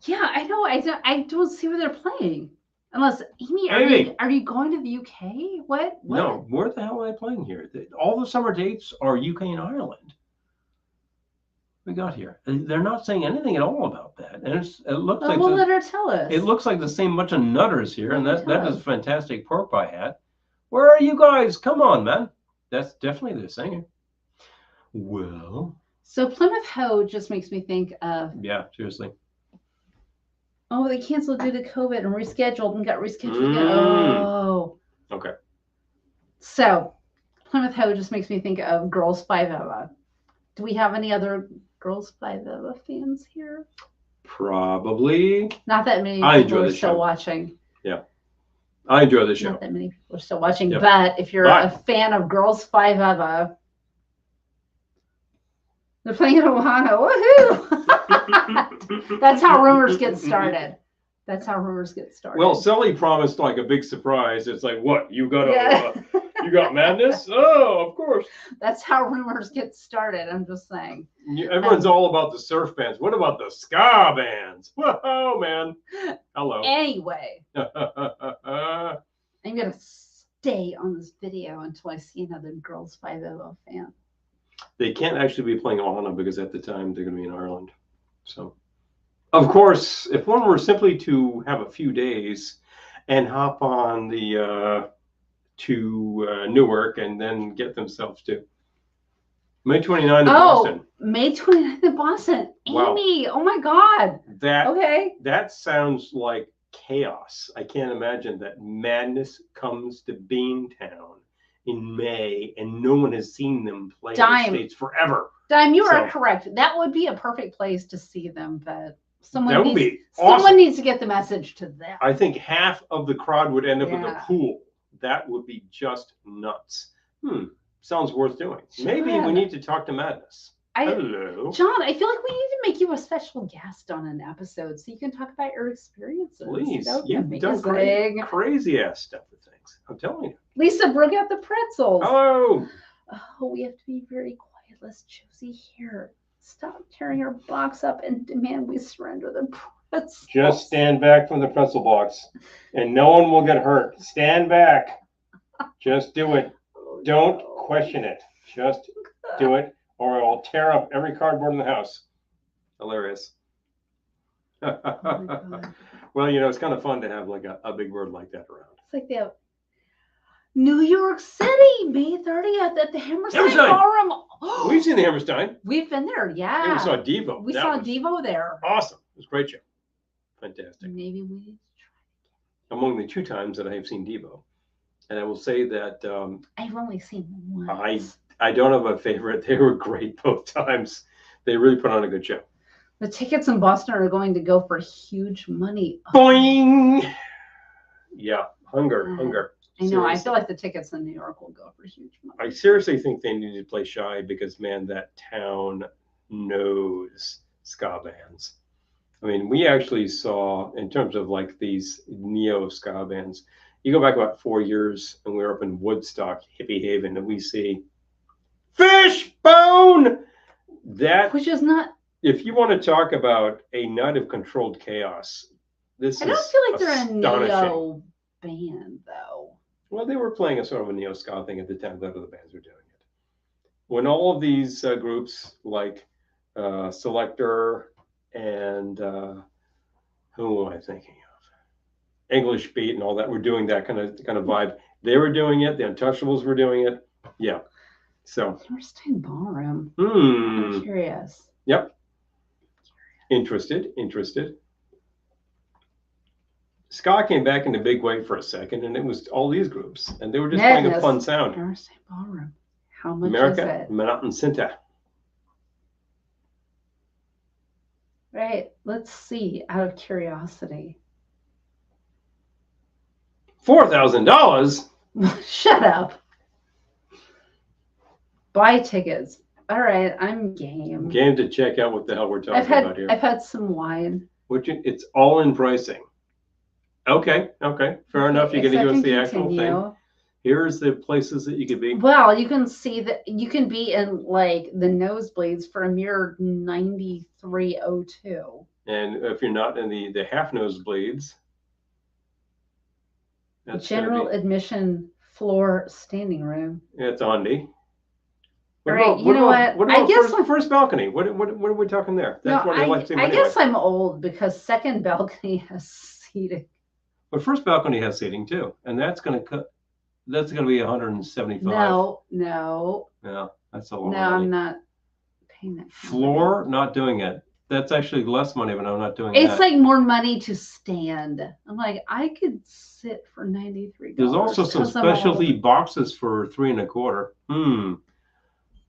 Yeah, I know. I don't see where they're playing. Unless Amy, Amy. Are you going to the UK? What? No, where the hell are they playing here? All the summer dates are UK and Ireland. We got here. They're not saying anything at all about that. And it looks like we'll let her tell us. it looks like the same bunch of nutters here, and Let her that tell is us. fantastic pork pie hat. Where are you guys? Come on, man. That's definitely the singer. Well, So Plymouth Hoe just makes me think of, yeah, seriously. oh, they canceled due to COVID and rescheduled and got rescheduled again. Mm. Oh. Okay. So Plymouth Hoe just makes me think of Girls 5 Eva. Do we have any other Girls 5 Eva fans here? Probably. Not that many I people enjoy are the still show. watching. I enjoy the show. Not that many people are still watching. Yep. But if you're But- a fan of Girls 5 Eva, they're playing in Ohana. Woohoo! That's how rumors get started. That's how rumors get started. Well, Sully promised like a big surprise. It's like, what? You got Yeah. you got Madness? Oh, of course. That's how rumors get started. I'm just saying. Everyone's all about the surf bands. What about the ska bands? Whoa, man. Hello. Anyway, I'm going to stay on this video until I see another Girls 5 Eva fan. They can't actually be playing Ohana because at the time they're going to be in Ireland. So, of course, if one were simply to have a few days and hop on the to Newark and then get themselves to May 29th in Boston. May 29th in Boston. Wow. Amy, oh my God. That Okay. that sounds like chaos. I can't imagine that Madness comes to Beantown in May and no one has seen them play in Dime. the States forever. Dime, you are So- correct. That would be a perfect place to see them, but That someone would needs, be someone awesome. needs to get the message to them. I think half of the crowd would end up in the Yeah. pool. That would be just nuts. Sounds worth doing. Sure. Maybe we need to talk to Madness. Hello. John, I feel like we need to make you a special guest on an episode so you can talk about your experiences. Please, That would be you've done amazing. crazy ass stuff with things. I'm telling you. Lisa, bring out the pretzels. Hello. Oh, we have to be very quiet. Let's Josie here. Stop tearing your box up and demand we surrender the pretzels. Just stand back from the pretzel box, and no one will get hurt. Stand back. Just do it. Oh, Don't no. question it. Just do it, or I'll tear up every cardboard in the house. Hilarious. Oh my God. Well, you know, it's kind of fun to have like a big bird like that around. It's like the New York City, May 30th at the Hammerstein Hammerstein! Ballroom. We've seen the Hammerstein. We've been there, yeah. And we saw Devo. We That saw was Devo there. awesome. It was a great show. Fantastic. Maybe we need to Among the 2 times that I have seen Devo. And I will say that try. I've only seen them once. I don't have a favorite. They were great both times. They really put on a good show. The tickets in Boston are going to go for huge money. Boing! Yeah, hunger. I know. I Seriously. feel like the tickets in New York will go for huge money. I seriously think they need to play shy because, man, that town knows ska bands. I mean, we actually saw, in terms of like these neo ska bands, you go back about 4 years and we were up in Woodstock, Hippie Haven, and we see Fishbone. That, Which is not. if you want to talk about a night of controlled chaos, this I is don't feel like they're a astonishing. neo band though. Well, they were playing a sort of a neo ska thing at the time that other bands were doing it. When all of these groups like Selector and who am I thinking of? English Beat and all that were doing that kind of vibe. They were doing it. The Untouchables were doing it. Yeah. So. Hammerstein Ballroom. I'm Hmm. curious. Yep. Interested. Ska came back in a big way for a second, and it was all these groups, and they were just playing a Madness. fun sound. Hammerstein Ballroom. How much is America, it? Manhattan Center. Right. Let's see. Out of curiosity. $4,000. Shut up. Buy tickets. All right, I'm game. Game to check out what the hell we're talking about here. I've had some wine. It's all in pricing. Okay, fair enough. You're going to give us the actual thing. Here's the places that you could be. Well, you can see that you can be in like the nosebleeds for a mere $93.02. And if you're not in the half nosebleeds, that's General admission floor standing room. it's Andy. All right, you know what? What I about guess first balcony? What are we talking there? That's No, what I like to see I anyway. guess I'm old because second balcony has seating. But first balcony has seating too, and that's going to be 175. No, Yeah, that's a lot. no, I'm not paying that. Floor, not doing it. That's actually less money, but I'm not doing It's that. like more money to stand. I'm like, I could sit for $93. There's also some 'cause I'm old. specialty boxes for 3 1/4.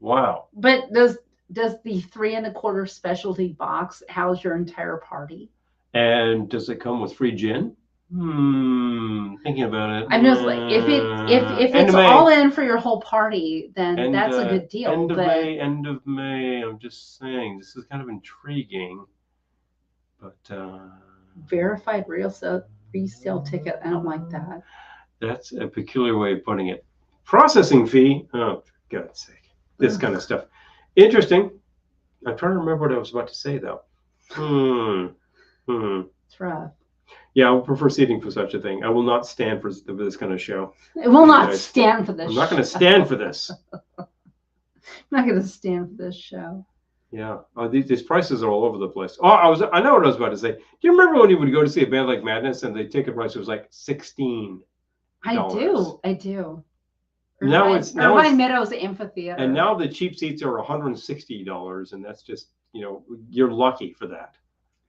Wow. But does the 3 1/4 specialty box house your entire party? And does it come with free gin? Thinking about it. I'm just like, if it's all in for your whole party, then that's a good deal. End But of May. I'm just saying, this is kind of intriguing. But verified resale ticket, I don't like that. that's a peculiar way of putting it. Processing fee. Oh, for God's sake. This kind of stuff. Interesting. I'm trying to remember what I was about to say, though. It's rough. Yeah, I would prefer seating for such a thing. I will not stand for this kind of show. It will not Guys, stand for this. I'm not going to stand for this. I'm not going to stand for this show. Yeah. Oh, these prices are all over the place. Oh, I know what I was about to say. Do you remember when you would go to see a band like Madness and the ticket price was like $16? I do. Now Irvine Meadows Amphitheater. And now the cheap seats are $160, and that's just, you're lucky for that.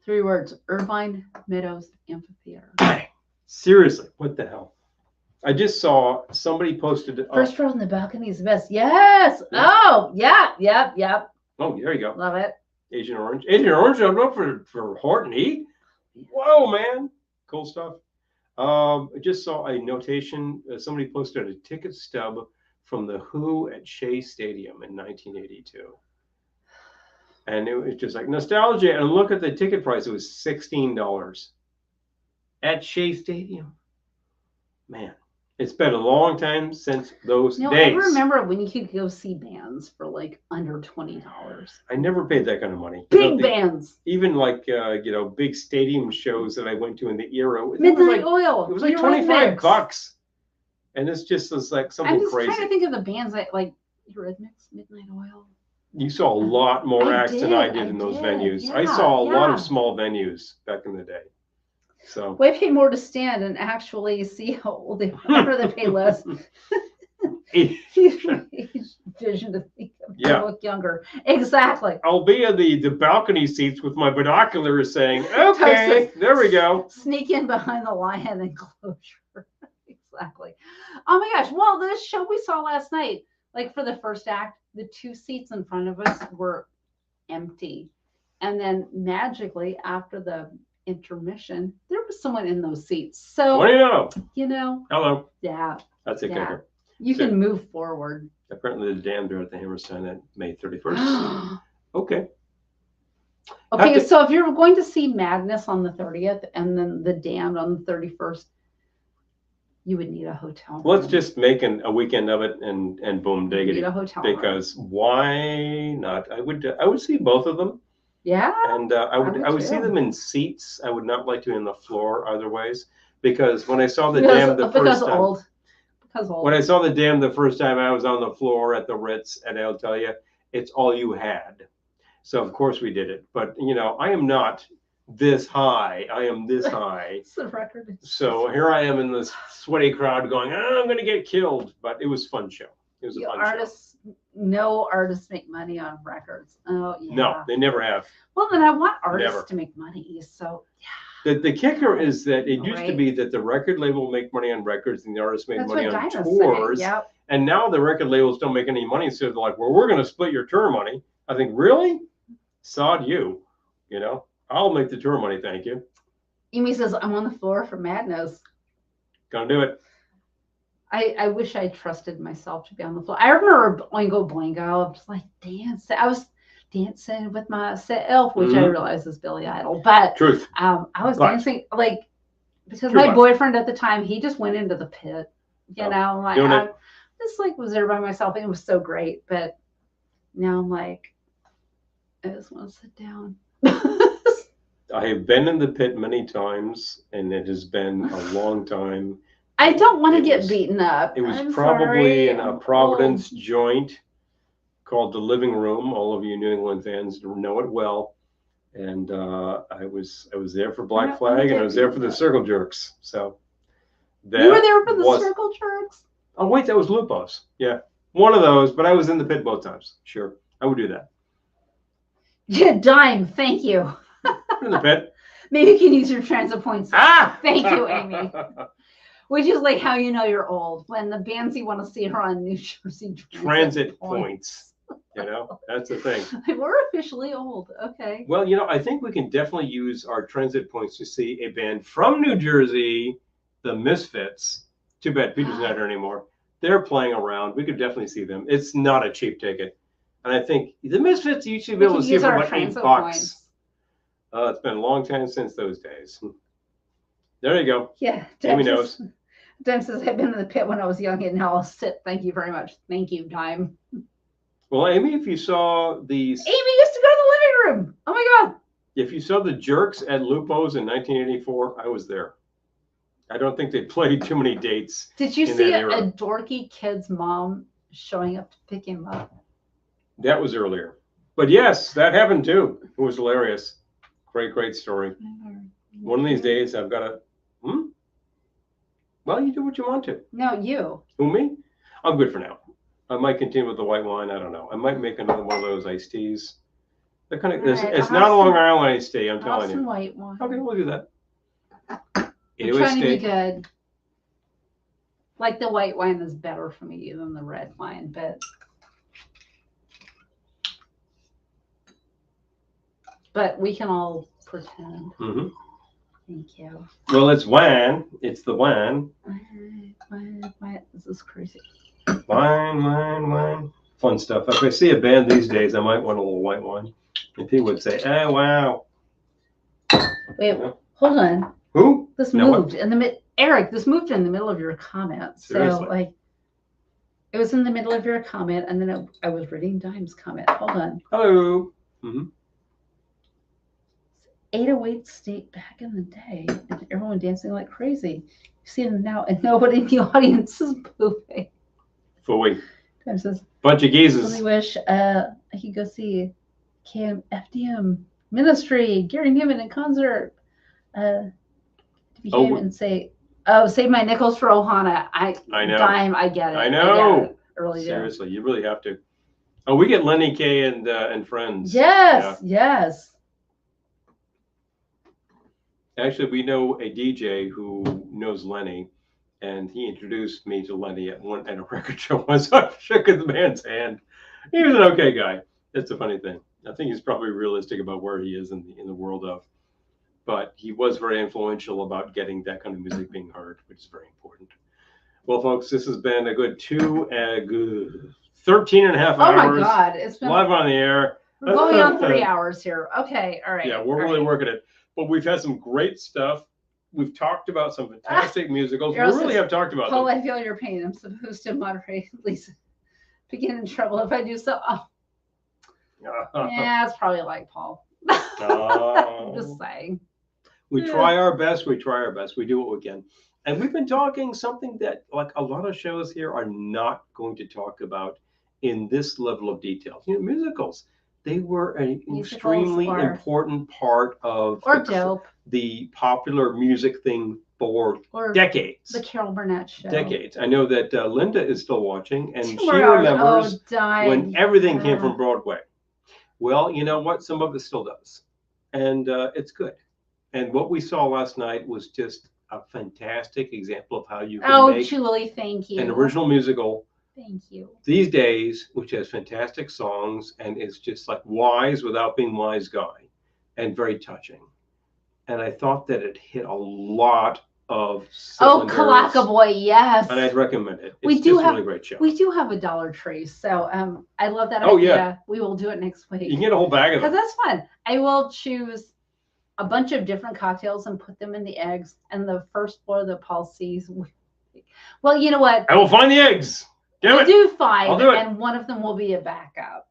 3 words: Irvine Meadows Amphitheater. Seriously, what the hell? I just saw somebody posted. First row in the balcony is the best. Yes. Yeah. Oh, yeah. Yep. Oh, there you go. Love it. Agent Orange. Agent Orange, I'll go for Horton Heat. Whoa, man. Cool stuff. I just saw a notation. Somebody posted a ticket stub from the Who at Shea Stadium in 1982. And it was just like nostalgia. And look at the ticket price. It was $16 at Shea Stadium. Man, it's been a long time since those No, days. I remember when you could go see bands for like under $20. I never paid that kind of money. Big bands. Even like, big stadium shows that I went to in the era. Midnight Oil. It was like $25. And this just was like something I'm just crazy. trying to think of the bands that like Eurythmics, Midnight Oil. You saw a lot more acts than I did in those venues. Yeah, I saw a lot of small venues back in the day. So we paid more to stand and actually see how old they are. They pay less. Vision to think of to look younger. Exactly. I'll be in the balcony seats with my binoculars saying, okay, there we go. Sneak in behind the lion enclosure. Exactly. Oh my gosh. Well, this show we saw last night, like for the first act, the 2 seats in front of us were empty. And then magically after the intermission, there was someone in those seats. So what do you know? Hello. Yeah. That's a kicker. You can move forward. Apparently the Damned are at the Hammerstein at May 31st. Okay. Okay, so if you're going to see Madness on the 30th and then the Damned on the 31st, you would need a hotel room. Let's just make a weekend of it and boom, diggity. Need a hotel because room. Why not? I would see both of them. Yeah. And I would see them in seats. I would not like to in the floor either ways, because when I saw the Damned the first time. When I saw the Damned the first time, I was on the floor at the Ritz, and I'll tell you, it's all you had. So of course we did it. But I am not this high. I am this high. It's the record. So here I am in this sweaty crowd going, I'm going to get killed. But it was a fun show. It was a fun show. No artists make money on records. Oh, yeah. No, they never have. Well, then I want artists to make money. So, yeah. The kicker is that it used to be that the record label make money on records and the artists make money on tours. Yep. And now the record labels don't make any money. So they're like, well, we're going to split your tour money. I think, really? Sod you. I'll make the tour money, thank you. Amy says, I'm on the floor for Madness. Gonna do it. I wish I trusted myself to be on the floor. I remember Oingo Boingo. I was like dancing. I was dancing with myself, which I realize is Billy Idol. But truth. I was dancing because my boyfriend at the time, he just went into the pit. I just was there by myself, and it was so great. But now I'm like, I just want to sit down. I have been in the pit many times, and it has been a long time. I don't want to get beaten up. It was probably in a Providence joint called the Living Room. All of you New England fans know it well. And I was there for Black Flag, and I was there for the Circle Jerks. So you were there for the Circle Jerks? Oh wait, that was Lupo's. Yeah, one of those. But I was in the pit both times. Sure, I would do that. Yeah, dime. Thank you. In the pit. Maybe you can use your transit points. Thank you, Amy. Which is like how you know you're old, when the bands you want to see are on New Jersey transit points. That's the thing. We're officially old. Okay. Well, I think we can definitely use our transit points to see a band from New Jersey, the Misfits. Too bad Peter's not here anymore. They're playing around. We could definitely see them. It's not a cheap ticket. And I think the Misfits you should be able to see for about $8. It's been a long time since those days. There you go. Yeah. Amy knows. Dime says, I've been in the pit when I was young, and now I'll sit. Thank you very much. Thank you, Dime. Well, Amy, if you saw these... Amy used to go to the living room. Oh, my God. If you saw the Jerks at Lupo's in 1984, I was there. I don't think they played too many dates. Did you see a dorky kid's mom showing up to pick him up? That was earlier. But yes, that happened too. It was hilarious. Great, great story. One of these days, I've got to... Well, you do what you want to. No, you. Who, me? I'm good for now. I might continue with the white wine. I don't know. I might make another one of those iced teas. That kind of. It's not a Long Island iced tea. I'm telling you. Some white wine. Okay, we'll do that. I'm trying to be good. Like the white wine is better for me than the red wine, but we can all pretend. Mm-hmm. Thank you. Well, it's wine. It's the wine. Wine. This is crazy. Wine. Fun stuff. If I see a band these days, I might want a little white wine. And he would say, "Oh wow." Wait, hold on. Who? This Now what? moved in the Eric, this moved in the middle of your comment. So Seriously? like, it was in the middle of your comment, and then I was reading Dime's comment. Hold on. Hello. Mm-hmm. 808 state back in the day, and everyone dancing like crazy. You see them now, and nobody in the audience is moving. Fully. Time says, Bunch of really geezes. wish I could go see FDM Ministry, Gary Newman in concert. To behave and say, "Oh, save my nickels for Ohana." I know. Dime, I get it. I know. I really Seriously, you really have to. Oh, we get Lenny K and friends. Yes, yeah. Yes. Actually, we know a DJ who knows Lenny, and he introduced me to Lenny at a record show once. I shook the man's hand. He was an okay guy. That's a funny thing. I think he's probably realistic about where he is in the world of. But he was very influential about getting that kind of music being heard, which is very important. Well, folks, this has been a good 13 and a half hours. Oh my God, it's been live on the air. We're going on 3 hours here. Okay, all right. Yeah, we're really working it. But we've had some great stuff. We've talked about some fantastic musicals. We really have talked about Paul, them. I feel your pain. I'm supposed to moderate Lisa. Begin in trouble if I do so. Oh. Yeah, it's probably like Paul. I'm just saying. We try our best. We try our best. We do what we can. And we've been talking something that like a lot of shows here are not going to talk about in this level of detail. You know, musicals, they were an extremely important part of the popular music thing for decades. The Carol Burnett show. Decades. I know that Linda is still watching, and she remembers when everything came from Broadway. Well, you know what? Some of it still does. And it's good. And what we saw last night was just a fantastic example of how you can make Julie, thank you. An original musical. Thank you. These days, which has fantastic songs and is just like wise without being wise guy and very touching. And I thought that it hit a lot of cylinders. Kalakaboy, yes. And I'd recommend it. It's just a really great show. We do have a Dollar Tree, so I love that idea. Yeah. We will do it next week. You can get a whole bag of them. Because that's fun. I will choose a bunch of different cocktails and put them in the eggs, and the first floor that Paul sees. Well, you know what? I will find the eggs. We'll do 5, and one of them will be a backup.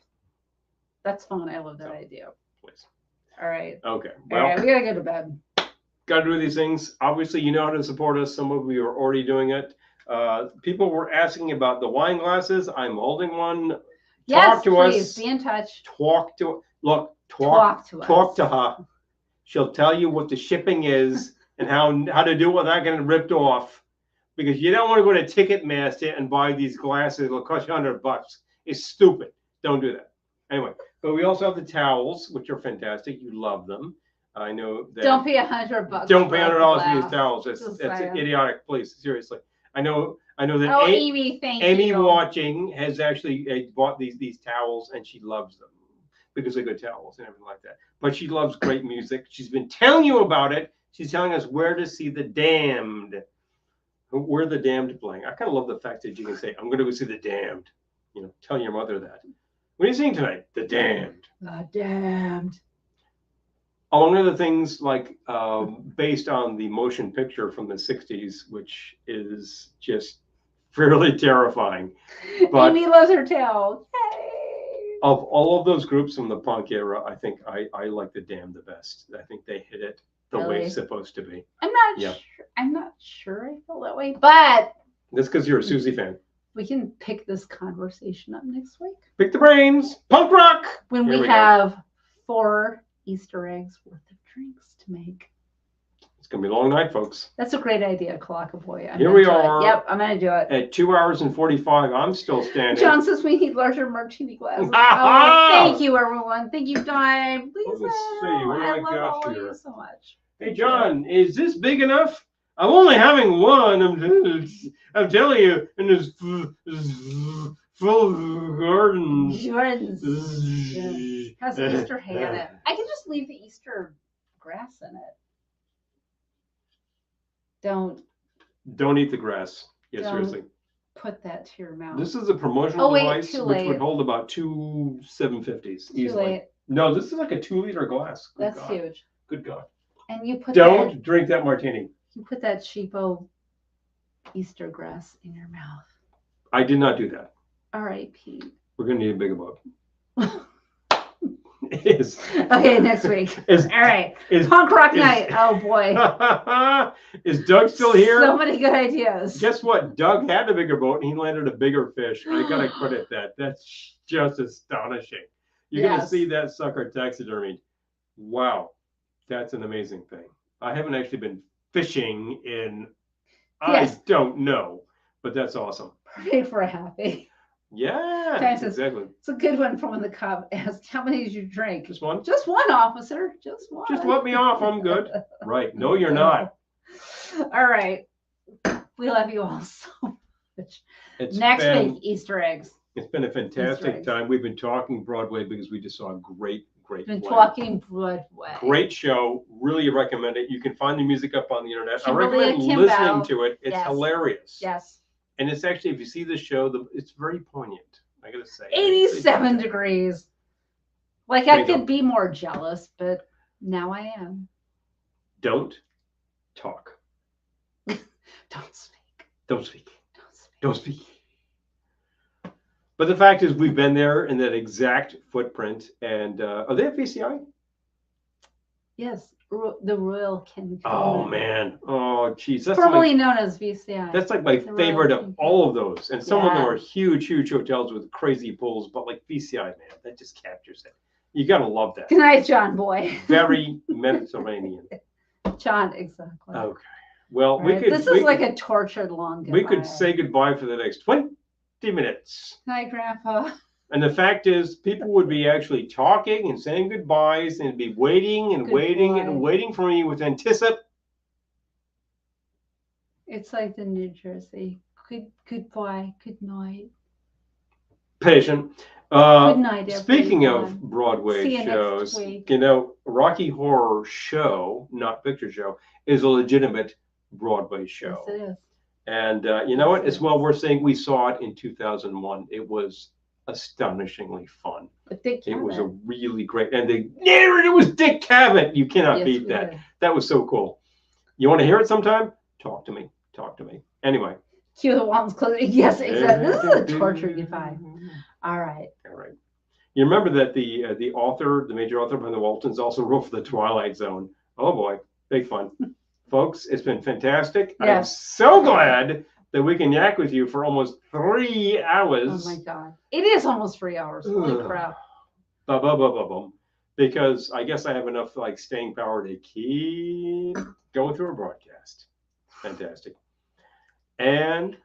That's fun. I love that idea. Please. All right. Okay. Well, all right, we gotta go to bed. Got to do these things. Obviously, you know how to support us. Some of you are already doing it. People were asking about the wine glasses. I'm holding one. Yes, please be in touch. Talk to her. She'll tell you what the shipping is and how to do it without getting ripped off. Because you don't want to go to Ticketmaster and buy these glasses. It'll cost you $100. It's stupid. Don't do that. Anyway, but we also have the towels, which are fantastic. You love them. I know that. Don't pay $100. Don't pay $100 for these towels. That's idiotic. Please, seriously. I know that Amy watching has actually bought these towels and she loves them because they're good towels and everything like that. But she loves great music. She's been telling you about it. She's telling us where to see The Damned. Where The Damned playing. I kind of love the fact that you can say, I'm going to go see The Damned. You know, tell your mother that. What are you seeing tonight? The Damned. The Damned. Among other things, like based on the motion picture from the 60s, which is just fairly terrifying. But Amy loves her tail. Yay! Of all of those groups from the punk era, I think I like The Damned the best. I think they hit it the way it's supposed to be. I'm not sure I feel that way, but that's because you're a Susie fan. We can pick this conversation up next week. Pick the brains. Punk rock. When we have 4 Easter eggs worth of drinks to make. It's gonna be a long night, folks. That's a great idea, Kalakaboy. Here we are. Yep, I'm gonna do it. At 2 hours and 45, I'm still standing. John says we need larger martini glasses. Oh, thank you, everyone. Thank you, Dime. Lisa. Let's see. What do I love got all here? of you so much. Hey, John, is this big enough? I'm only having one. I'm telling you, and it's full of gardens. Jordan's has an Easter hay in it. I can just leave the Easter grass in it. Don't eat the grass. Yeah, seriously. Put that to your mouth. This is a promotional device which would hold about 2 750s easily. Too late. No, this is like a 2-liter glass. Good That's God. huge. Good God. And you put Don't drink that martini. that cheapo Easter grass in your mouth. I did not do that. All right, Pete. We're going to need a bigger boat. Is Okay, next week. Is, All right. is, Punk rock is- night. Oh boy. Is Doug still here? So many good ideas. Guess what? Doug had a bigger boat and he landed a bigger fish. I gotta credit that. That's just astonishing. You're gonna Yes. see that sucker taxidermied. Wow, that's an amazing thing. I haven't actually been fishing in Yes. I don't know, but that's awesome. Perfect for a happy. Yeah, Texas. exactly. It's a good one from when the cop asked, "How many did you drink?" Just one. Just one, officer. Just one. Just let me off. I'm good. Right. No, you're not. All right. We love you all so much. It's Next been, week, Easter eggs. It's been a fantastic eggs. time. We've been talking Broadway because we just saw a great Been play. talking Broadway. Great show. Really recommend it. You can find the music up on the internet. I Kimberly recommend and listening Kimball. to it. It's Yes. hilarious. Yes. And it's actually, if you see the show, it's very poignant. I gotta say. 87 degrees. Like There I you go. could be more jealous, but now I am. Don't talk. Don't speak. Don't speak. Don't speak. Don't speak. But the fact is, we've been there in that exact footprint. And are they at VCI? Yes, the Royal Cancun. Oh man. Oh geez. Formerly known as VCI. That's like my The Royal favorite of Cancun. all of those. And some of them Yeah. are huge hotels with crazy pools, but like VCI, man, that just captures it. You gotta love that. Good night, John Boy. Very Mediterranean. John, exactly. Okay. Well, All we right, could. This is like a tortured long goodbye. we could say goodbye for the next 20 minutes. Good night, Grandpa. And the fact is, people would be actually talking and saying goodbyes and be waiting and waiting and Goodbye. waiting for me with anticipation. It's like the New Jersey. Goodbye. Good night. Patient. Good night, Speaking of everyone. Broadway See you next shows, week. you know, Rocky Horror Show, not Picture Show, is a legitimate Broadway show. Yes, it is. And you know what? It's well worth saying. We saw it in 2001. It was astonishingly fun. But Dick It was a Cavett. really great, and the narrator, it was Dick Cavett. You cannot Yes, beat we that. did. That was so cool. You want to hear it sometime? Talk to me. Talk to me. Anyway. Cue the walls closing. Yes, exactly. This is a torture goodbye. All right. All right. You remember that the author, the major author behind the Waltons, also wrote for the Twilight Zone. Oh boy, big fun, folks! It's been fantastic. I'm Yes. so glad that we can yak with you for almost 3 hours. Oh my God. It is almost 3 hours. Holy Ugh. crap. Ba-ba-ba-ba-bum. Because I guess I have enough like staying power to keep going through a broadcast. Fantastic. And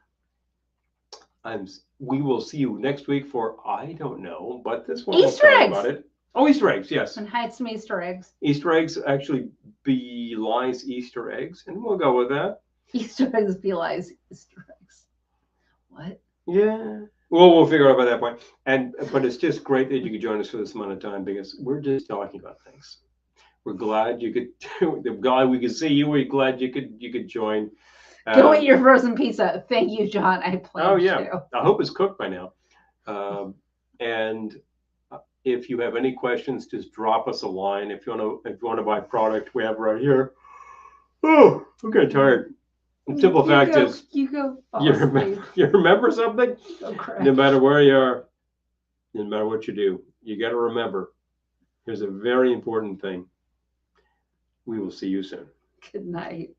we will see you next week for I don't know, but this one Easter we'll tell you eggs. about it. Oh, Easter eggs, yes. And hide some Easter eggs. Easter eggs actually belies Easter eggs, and we'll go with that. Easter eggs belies Easter eggs. What? Yeah. Well, we'll figure it out by that point. But it's just great that you could join us for this amount of time because we're just talking about things. We're glad you could. We're glad we could see you. We're glad you could join. Go eat your frozen pizza. Thank you, John. I pledge Oh yeah. you. I hope it's cooked by now. And if you have any questions, just drop us a line. If you want to buy product, we have right here. Oh, I'm getting tired. The simple fact is, you go. Fall you asleep. remember something? Go crash. No matter where you are, no matter what you do, you got to remember. Here's a very important thing. We will see you soon. Good night.